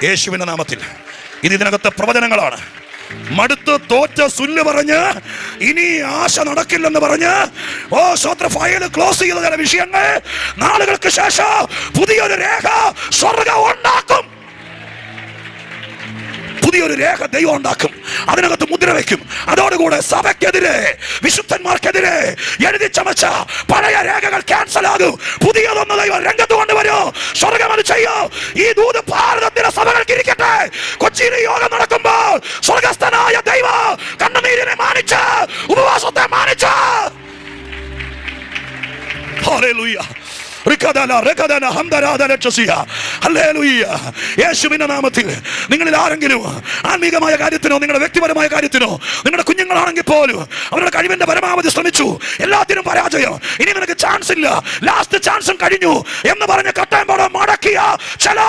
യേശുവിൻ്റെ നാമത്തിൽ. ഇതിനകത്തെ പ്രവചനങ്ങളാണ്. മടുത്ത് തോറ്റ സുല്ല് പറഞ്ഞ് ഇനി ആശ നടക്കില്ലെന്ന് പറഞ്ഞ് സ്വത്ര ഫയൽ ക്ലോസ് ചെയ്ത ചില വിഷയങ്ങൾ നാളുകൾക്ക് ശേഷം പുതിയൊരു രേഖ സ്വർഗം ഉണ്ടാക്കും. പുതിയൊരു രേഖ ദൈവം ഉണ്ടാക്കും, അതിനകത്ത് മുദ്ര വയ്ക്കും. അതോടുകൂടെ സഭയ്ക്കെതിരെ, വിശുദ്ധന്മാർക്കെതിരെ എഴുതി ചമച്ച പഴയ രേഖകൾ ക്യാൻസൽ ആകും. പുതിയതൊന്ന് ദൈവം രംഗത്ത് കൊണ്ടുവരും. സ്വർഗം അത് ചെയ്യും. ഈ ദൂത് ഭാരതത്തിലെ സഭകൾക്ക് ഇരിക്കട്ടെ. കൊച്ചിയിൽ യോഗം നടക്കുമ്പോൾ സ്വർഗസ്ഥനായ ദൈവം കണ്ണുനീരിനെ മാനിച്ച്, ഉപവാസത്തെ മാനിച്ച്, ഹല്ലേലൂയ, യേശുവിന്റെ നാമത്തിൽ നിങ്ങളിൽ ആരെങ്കിലും ആത്മീകമായ കാര്യത്തിനോ, നിങ്ങളുടെ വ്യക്തിപരമായ കാര്യത്തിനോ, നിങ്ങളുടെ കുഞ്ഞുങ്ങളാണെങ്കിൽ പോലും അവരുടെ കഴിവിന്റെ പരമാവധി ശ്രമിച്ചു, എല്ലാത്തിനും പരാജയം, ഇനി നിനക്ക് ചാൻസ് ഇല്ല, ലാസ്റ്റ് ചാൻസും കഴിഞ്ഞു എന്ന് പറഞ്ഞ് കട്ടയമ്പോടെ മടക്കിയ ചില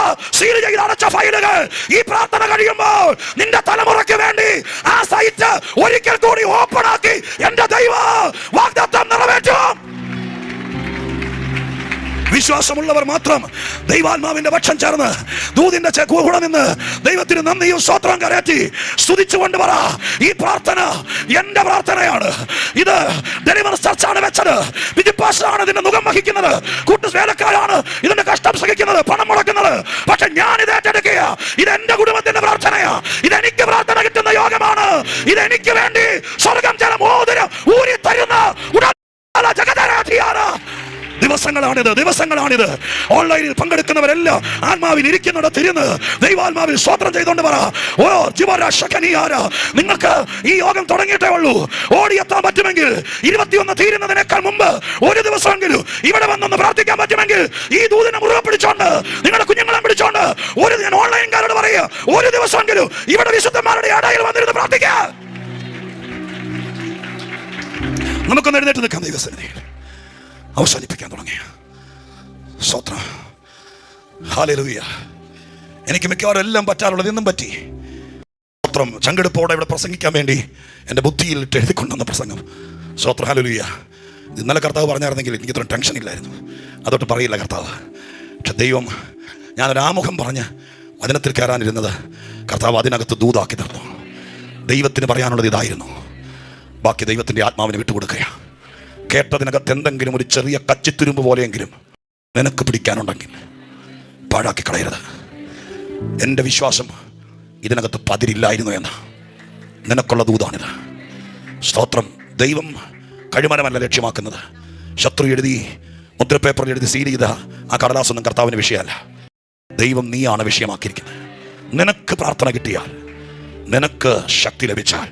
സീൽ ചെയ്ത് അടച്ച ഫയലുകൾ ഈ പ്രാർത്ഥന കഴിയുമ്പോൾ നിന്റെ തലമുറയ്ക്ക് വേണ്ടി ആ സൈറ്റ് ഒരിക്കൽ കൂടി ഓപ്പൺ ആക്കി എന്റെ ദൈവം വാഗ്ദത്തം നിറവേറ്റും. വിശ്വാസമുള്ളവർ മാത്രം ദൈവാത്മാവിന്റെ പക്ഷം ചേർന്ന് ദൂതിന്റെ കൂടെ നിന്ന് ദൈവത്തിന് നന്ദിയും സ്വത്രം കരയറ്റി സ്തുതിച്ചുകൊണ്ട് പറ, ഈ പ്രാർത്ഥന എന്റെ പ്രാർത്ഥനയാണ്. ഇത് ഡെലിവറൻസ് ചർച്ചാണ് വെച്ചത്, വിജിപ്പാസ്റ്ററാണ് ഇതിന്റെ മുഖം വഹിക്കുന്നത്, കൂട്ടുവേലക്കാരാണ് ഇതിന്റെ കഷ്ടം സഹിക്കുന്നത്, പണം മുടക്കുന്നത്. പക്ഷെ ഞാൻ ഇത് ഏറ്റെടുക്കുക. ഇത് എന്റെ കുടുംബത്തിന്റെ പ്രാർത്ഥനയാ. ഇതെനിക്ക് പ്രാർത്ഥന കിട്ടുന്ന യോഗമാണ്. ഇതെനിക്ക് വേണ്ടി സ്വർഗം ജലം ഊരി തരുന്ന ദിവസങ്ങളാണിത്. ഓൺലൈനിൽ പങ്കെടുക്കുന്നവരെല്ലാം ആത്മാവിൽ ഇരിക്കുന്നിടത്തിരുന്ന് ദൈവാത്മാവിൽ സ്തോത്രം ചെയ്തുകൊണ്ട് പറ, ഓ ജീവരാശകനിയാര, നിങ്ങൾക്ക് ഈ യോഗം തുടങ്ങിയിട്ടേ ഉള്ളൂ. ഓടിയെത്താൻ പറ്റുമെങ്കിൽ 21 തീരുന്നതിനേക്കാൾ മുമ്പ് ഒരു ദിവസമെങ്കിലും ഇവിടെ വന്നൊന്ന് പ്രാർത്ഥിക്കാൻ പറ്റുമെങ്കിൽ ഈ ദൂതിനെ മുറുകെ പിടിച്ചോണ്ട് നിങ്ങളുടെ കുഞ്ഞുങ്ങളെ പിടിച്ചോണ്ട് ഞാൻ ഓൺലൈൻകാരോട് പറയുക, ഒരു ദിവസമെങ്കിലും ഇവിടെ വിശുദ്ധന്മാരുടെ ഇടയിൽ വന്നിരുന്ന് പ്രാർത്ഥിക്കുക. നമുക്കൊന്ന് എഴുന്നേറ്റ് നിൽക്കാം. ദൈവസന്നിധിയിൽ അവസാനിപ്പിക്കാൻ തുടങ്ങിയ സ്തോത്രം. ഹല്ലേലൂയ. എനിക്ക് മിക്കവാറും എല്ലാം പറ്റാറുള്ളത് ഇന്നും പറ്റി. സ്തോത്രം. ചങ്കെടുപ്പോടെ ഇവിടെ പ്രസംഗിക്കാൻ വേണ്ടി എൻ്റെ ബുദ്ധിയിൽ എഴുതിക്കൊണ്ടുവന്ന പ്രസംഗം. സ്തോത്രം. ഹല്ലേലൂയ. ഇന്നലെ കർത്താവ് പറഞ്ഞായിരുന്നെങ്കിൽ എനിക്ക് ഇത്ര ടെൻഷൻ ഇല്ലായിരുന്നു. അതൊട്ട് പറയില്ല കർത്താവ്. പക്ഷെ ദൈവം, ഞാനൊരാമുഖം പറഞ്ഞ് വചനത്തിൽ കയറാനിരുന്നത് കർത്താവ് അതിനകത്ത് ദൂതാക്കി തന്നു. ദൈവത്തിന് പറയാനുള്ളത് ഇതായിരുന്നു. ബാക്കി ദൈവത്തിൻ്റെ ആത്മാവിനെ വിട്ടുകൊടുക്കുക. കേട്ടതിനകത്ത് എന്തെങ്കിലും ഒരു ചെറിയ കച്ചിത്തുരുമ്പ് പോലെയെങ്കിലും നിനക്ക് പിടിക്കാനുണ്ടെങ്കിൽ പാഴാക്കി കളയരുത്. എൻ്റെ വിശ്വാസം ഇതിനകത്ത് പതിരില്ലായിരുന്നു എന്ന് നിനക്കുള്ള ദൂതാണിത്. സ്തോത്രം. ദൈവം കഴിമരമല്ല ലക്ഷ്യമാക്കുന്നത്. ശത്രു എഴുതി മുദ്രപേപ്പറിൽ എഴുതി സീൽ ചെയ്ത ആ കടലാസൊന്നും കർത്താവിന് വിഷയമല്ല. ദൈവം നീയാണ് വിഷയമാക്കിയിരിക്കുന്നത്. നിനക്ക് പ്രാർത്ഥന കിട്ടിയാൽ, നിനക്ക് ശക്തി ലഭിച്ചാൽ,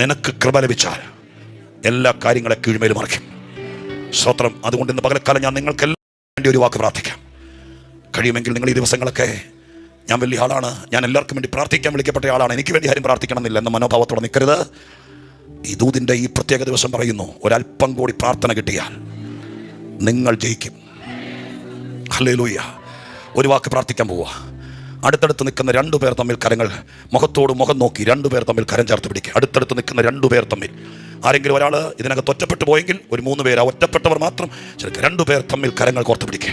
നിനക്ക് കൃപ ലഭിച്ചാൽ എല്ലാ കാര്യങ്ങളെ കീഴ്മേൽ മറിക്കും. സ്തോത്രം. അതുകൊണ്ട് ഇന്ന് പകൽക്കാലം ഞാൻ നിങ്ങൾക്കെല്ലാം വേണ്ടി ഒരു വാക്ക് പ്രാർത്ഥിക്കാം. കഴിയുമെങ്കിൽ നിങ്ങൾ ഈ ദിവസങ്ങളൊക്കെ, ഞാൻ വലിയ ആളാണ്, ഞാൻ എല്ലാവർക്കും വേണ്ടി പ്രാർത്ഥിക്കാൻ വിളിക്കപ്പെട്ട ആളാണ്, എനിക്ക് വേണ്ടി ആരും പ്രാർത്ഥിക്കണം എന്നില്ല എന്ന മനോഭാവത്തോടെ നിൽക്കരുത്. ഈ ദൂതിൻ്റെ ഈ പ്രത്യേക ദിവസം പറയുന്നു, ഒരല്പം കൂടി പ്രാർത്ഥന കിട്ടിയാൽ നിങ്ങൾ ജയിക്കും. ഹല്ലേലൂയ. ഒരു വാക്ക് പ്രാർത്ഥിക്കാൻ പോവുക. അടുത്തടുത്ത് നിൽക്കുന്ന 2 പേർ തമ്മിൽ കരങ്ങൾ മുഖത്തോട് മുഖം നോക്കി 2 പേർ തമ്മിൽ കരം ചേർത്ത് പിടിക്കുക. അടുത്തടുത്ത് നിൽക്കുന്ന 2 പേർ തമ്മിൽ ആരെങ്കിലും ഒരാൾ ഇതിനകത്ത് ഒറ്റപ്പെട്ടു പോയെങ്കിൽ ഒരു 3 പേര്, ഒറ്റപ്പെട്ടവർ മാത്രം 2 പേർ തമ്മിൽ കരങ്ങൾ കോർത്ത് പിടിക്കുക.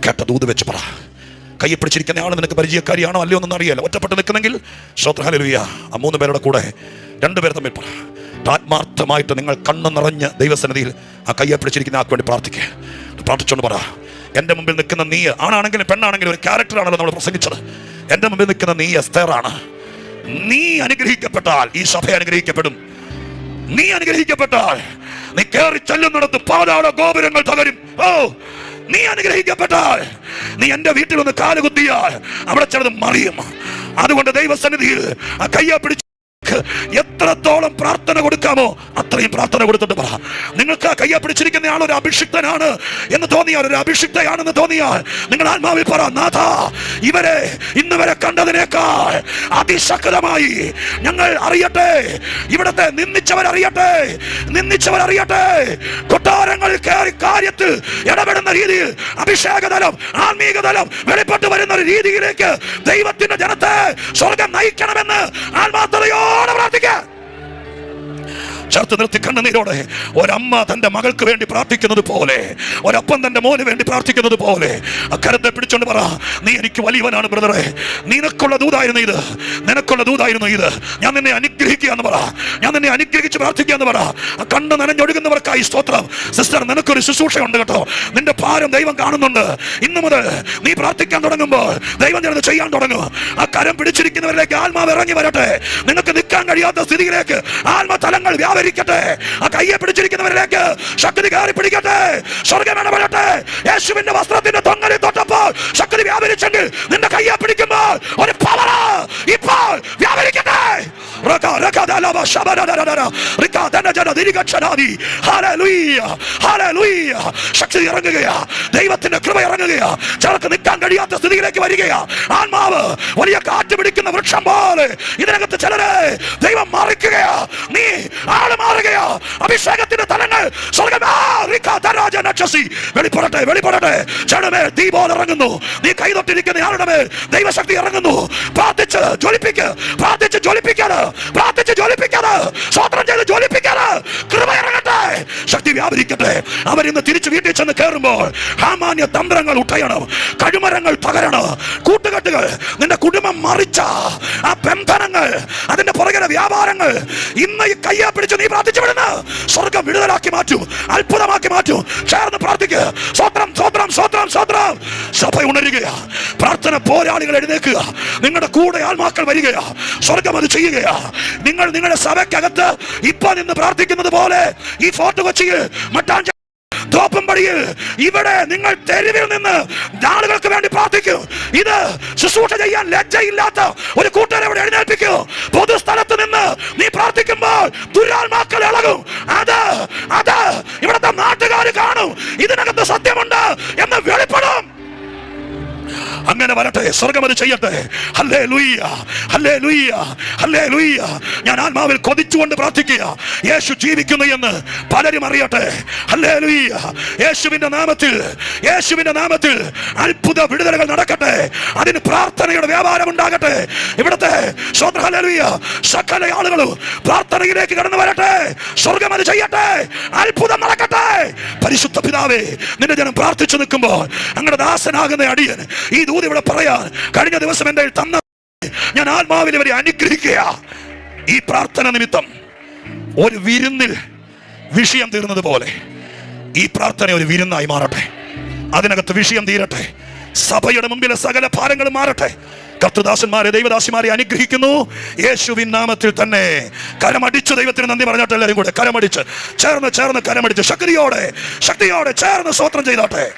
കേട്ട ദൂത് വെച്ച് പറ. കയ്യെ പിടിച്ചിരിക്കുന്ന ആൾ നിനക്ക് പരിചയക്കാരിയാണോ അല്ലയോ എന്നൊന്നും അറിയാലോ. ഒറ്റപ്പെട്ട് നിൽക്കുന്നെങ്കിൽ സ്തോത്രം. ഹല്ലേലൂയ. ആ 3 പേരുടെ കൂടെ 2 പേർ തമ്മിൽ പറ. ആത്മാർത്ഥമായിട്ട് നിങ്ങൾ കണ്ണ് നിറഞ്ഞ് ദൈവസന്നിധിയിൽ ആ കയ്യെ പിടിച്ചിരിക്കുന്ന ആൾക്ക് വേണ്ടി പ്രാർത്ഥിക്കുക. പ്രാർത്ഥിച്ചുകൊണ്ട് പറ, എൻ്റെ മുമ്പിൽ നിൽക്കുന്ന നീ, ആണാണെങ്കിലും പെണ്ണാണെങ്കിലും ഒരു ക്യാരക്ടറാണല്ലോ നമ്മൾ പ്രസംഗിച്ചത്. എൻ്റെ മുമ്പിൽ നിൽക്കുന്ന നീ എസ്തേറാണ്. നീ അനുഗ്രഹിക്കപ്പെട്ടാൽ ഈ സഭ അനുഗ്രഹിക്കപ്പെടും. നീ അനുഗ്രഹിക്കപ്പെട്ടാൽ നീ കയറി ചെല്ലുന്നിടത്ത് പാതാള ഗോപുരങ്ങൾ തകരും. ഓ, നീ അനുഗ്രഹിക്കപ്പെട്ടാൽ നീ എൻ്റെ വീട്ടിൽ ഒന്ന് കാലുകുത്തിയാൽ അവിടെ ചിലത് മറിയും. അതുകൊണ്ട് ദൈവസന്നിധിയിൽ ആ കയ്യെ പിടിച്ച് എത്രത്തോളം പ്രാർത്ഥന കൊടുക്കാമോ അത്രയും പ്രാർത്ഥന കൊടുത്തിട്ട് പറ. നിങ്ങൾക്ക് ആ കയ്യെ പിടിച്ചിരിക്കുന്ന ആൾ ഒരു അഭിഷിക്തനാണ് എന്ന് തോന്നിയാൽ, ഒരു അഭിഷിക്തയാണെന്ന് തോന്നിയാൽ നിങ്ങൾ ആത്മാവിൽ പറ, നാഥ, ഇവരെ ഇന്ന് വരെ കണ്ടതിനേക്കാൾ അതിശക്തമായി ഞങ്ങൾ അറിയട്ടെ. ഇവിടത്തെ നിന്ദിച്ചവരറിയട്ടെ. കൊട്ടാരങ്ങളിൽ കയറി കാര്യത്തിൽ ഇടപെടുന്ന രീതിയിൽ അഭിഷേകതലം, ആത്മീകതലം വെളിപ്പെട്ടു വരുന്ന ഒരു രീതിയിലേക്ക് ദൈവത്തിന്റെ ജനത്തെ സ്വർഗം നയിക്കണമെന്ന് ആത്മാർത്ഥതയോടെ പ്രാർത്ഥിക്കുക. ചേർത്ത് നിർത്തി കണ്ണുനീരോടെ ഒരമ്മ തൻ്റെ മകൾക്ക് വേണ്ടി പ്രാർത്ഥിക്കുന്നത് പോലെ, ഒരപ്പൻ തൻ്റെ മോന് വേണ്ടി പ്രാർത്ഥിക്കുന്നത് പോലെ അക്കരത്തെ പിടിച്ചോണ്ട് പറ, നീ എനിക്ക് വലിയവനാണ് ബ്രദറെ. നിനക്കുള്ള ദൂതായിരുന്നു ഇത്, നിനക്കുള്ള ദൂതായിരുന്നു ഇത്. ഞാൻ നിന്നെ അനുഗ്രഹിക്കുക എന്ന് പറ. ഞാൻ നിന്നെ അനുഗ്രഹിച്ച് പ്രാർത്ഥിക്കുക എന്ന് പറ. കണ്ണ് നനഞ്ഞൊഴുകുന്നവർക്കായി സ്തോത്രം. സിസ്റ്റർ, നിനക്കൊരു ശുശ്രൂഷയുണ്ട് കേട്ടോ. നിന്റെ ഭാരം ദൈവം കാണുന്നുണ്ട്. ഇന്നു മുതൽ നീ പ്രാർത്ഥിക്കാൻ തുടങ്ങുമ്പോൾ ദൈവം ചിലത് ചെയ്യാൻ തുടങ്ങും. ആ കരം പിടിച്ചിരിക്കുന്നവരിലേക്ക് ആത്മാവ് ഇറങ്ങി വരട്ടെ. നിങ്ങൾക്ക് നിൽക്കാൻ കഴിയാത്ത സ്ഥിതിയിലേക്ക് ആത്മതലങ്ങൾ വ്യാപരിക്കട്ടെ. ആ കയ്യെ പിടിച്ചിരിക്കുന്നവരിലേക്ക് ശക്തി കയറി പിടിക്കട്ടെ. സ്വർഗ്ഗം ഇടപെടട്ടെ. യേശുവിന്റെ വസ്ത്രത്തിന്റെ തൊങ്ങലിൽ തൊട്ടപ്പോൾ ശക്തി വ്യാപരിച്ചെങ്കിൽ നിന്റെ കയ്യെ പിടിക്കുമ്പോൾ ഒരു പവർ ഇപ്പോൾ വ്യാപരിക്കട്ടെ. ശക്തി ഇറങ്ങുകയാ, ദൈവത്തിന്റെ കൃപ ഇറങ്ങുകയാ. ചിലർക്ക് നിൽക്കാൻ കഴിയാത്ത സ്ഥിതിയിലേക്ക് വരികയാ. ആത്മാവ് വലിയ കാറ്റ് പിടിക്കുന്ന വൃക്ഷം പോലെ ഇതിനകത്ത് ചിലരെ ദൈവം മറിക്കുകയാ. നീ ആള് മാറുകയാ. അഭിഷേകത്തിന്റെ തലങ്ങൾ വെളിപ്പെടട്ടെ, വെളിപ്പെടട്ടെ. ജനമേ, തീ പോലെ ഇറങ്ങുന്നു. നീ കൈതൊട്ടിരിക്കുന്ന ആളുടെ മേൽ ദൈവശക്തി ഇറങ്ങുന്നു. പ്രാർത്ഥിച്ച് ജ്വലിപ്പിക്ക്, പ്രാർത്ഥിച്ച് ജ്വലിപ്പിക്കാതെ, പ്രാർത്ഥിച്ച് ജ്വലിപ്പിക്കാതെ, സ്വോത്രം ചെയ്ത് ജ്വലിപ്പിക്കാതെ. കൃപ ഇറങ്ങട്ടെ, ശക്തി വ്യാപരിക്കട്ടെ. അവരിന്ന് തിരിച്ചു വീട്ടിൽ ചെന്ന് കയറുമ്പോൾ ഹാമാന്യ തന്ത്രങ്ങൾ ഉട്ടയണം, കഴുമരങ്ങൾ തകരണം, കൂട്ടുകെട്ടുകൾ, നിന്റെ കുടുംബം മറിച്ച ആ ബന്ധനങ്ങൾ, അതിന്റെ പുറകിലെ വ്യാപാരങ്ങൾ ഇന്ന് ഈ കയ്യെ പിടിച്ച് നീ പ്രാർത്ഥിച്ചു വിടുന്ന സ്വർഗം വിടുതലാക്കി മാറ്റും, അത്ഭുതമാക്കി മാറ്റും. ചേർന്ന് പ്രാർത്ഥിക്കുക. സ്വത്രം സ്വത്രം സ്വത്രം സ്വത്രം. സഭ ഉണരുകയാ. പ്രാർത്ഥന പോരാളികൾ എഴുന്നേൽക്കുക. നിങ്ങളുടെ കൂടെ ആത്മാക്കൾ വരികയാ. സ്വർഗം അത് ചെയ്യുകയാ. നിങ്ങൾ നിങ്ങളുടെ സഭയ്ക്കകത്ത് ഇപ്പൊ നിന്ന് പ്രാർത്ഥിക്കുന്നത് പോലെ ഈ ഫോർട്ട് കൊച്ചിയിൽ, മട്ടാഞ്ചേരി, തോപ്പുംപടിയിൽ, ഇവിടെ നിങ്ങൾ തെരുവിൽ നിന്ന് ആളുകൾക്ക് വേണ്ടി പ്രാർത്ഥിക്കും. ഇത് ശുശ്രൂഷ ചെയ്യാൻ ലജ്ജയില്ലാത്ത ഒരു കൂട്ടരെ ഇവിടെ എഴുന്നേൽപ്പിക്കൂ. പൊതുസ്ഥലത്ത് നിന്ന് നീ പ്രാർത്ഥിക്കുമ്പോൾ ദുരാത്മാക്കൾ ഇളകും. അത് ഇവിടുത്തെ നാട്ടുകാർ കാണും. ഇതിനകത്ത് സത്യമുണ്ട് എന്ന് വെളിപ്പെടും. അങ്ങനെ വരട്ടെ. സ്വർഗം അത് ചെയ്യട്ടെ. Hallelujah, hallelujah, hallelujah. ഞാൻ ആത്മാവിൽ കൊതിച്ചുകൊണ്ട് പ്രാർത്ഥിക്കുക. യേശു ജീവിക്കുന്നു എന്ന് പലരും അറിയട്ടെ. ഹല്ലേലൂയ. യേശുവിന്റെ നാമത്തിൽ, യേശുവിന്റെ നാമത്തിൽ അത്ഭുത വിടുതലുകൾ നടക്കട്ടെ. അതിന് പ്രാർത്ഥനയുടെ വ്യാപാരം ഉണ്ടാകട്ടെ. ഇവിടുത്തെ സ്വതന്ത്ര ഹല്ലേലൂയ സകല ആളുകളും പ്രാർത്ഥനയിലേക്ക് കടന്നു വരട്ടെ. സ്വർഗം അത് ചെയ്യട്ടെ. അത്ഭുതം നടക്കട്ടെ. പരിശുദ്ധ പിതാവേ, നിന്റെ ജനം പ്രാർത്ഥിച്ചു നിൽക്കുമ്പോൾ അങ്ങയുടെ ദാസനാകുന്ന അടിയൻ ഈ ദൂത് ഇവിടെ പറയാൻ കഴിഞ്ഞ ദിവസം എന്റെ തന്ന ഞാൻ ആത്മാവിൽ ഇവരെ അനുഗ്രഹിക്കുക. ഈ പ്രാർത്ഥന നിമിത്തം ഒരു വിരുന്നിൽ വിഷയം തീർന്നത് പോലെ ഈ പ്രാർത്ഥന ഒരു വിരുന്നായി മാറട്ടെ. അതിനകത്ത് വിഷയം തീരട്ടെ. സഭയുടെ മുമ്പിലെ സകല ഭാരങ്ങളും മാറട്ടെ. കർത്തൃദാസന്മാരെ, ദൈവദാസിമാരെ അനുഗ്രഹിക്കുന്നു യേശുവിൻ നാമത്തിൽ തന്നെ. കരമടിച്ചു ദൈവത്തിന് നന്ദി പറഞ്ഞിട്ട് എല്ലാവരും കൂടെ കരമടിച്ച് ചേർന്ന് കരമടിച്ച് ശക്തിയോടെ ചേർന്ന് സ്തോത്രം ചെയ്തോട്ടെ.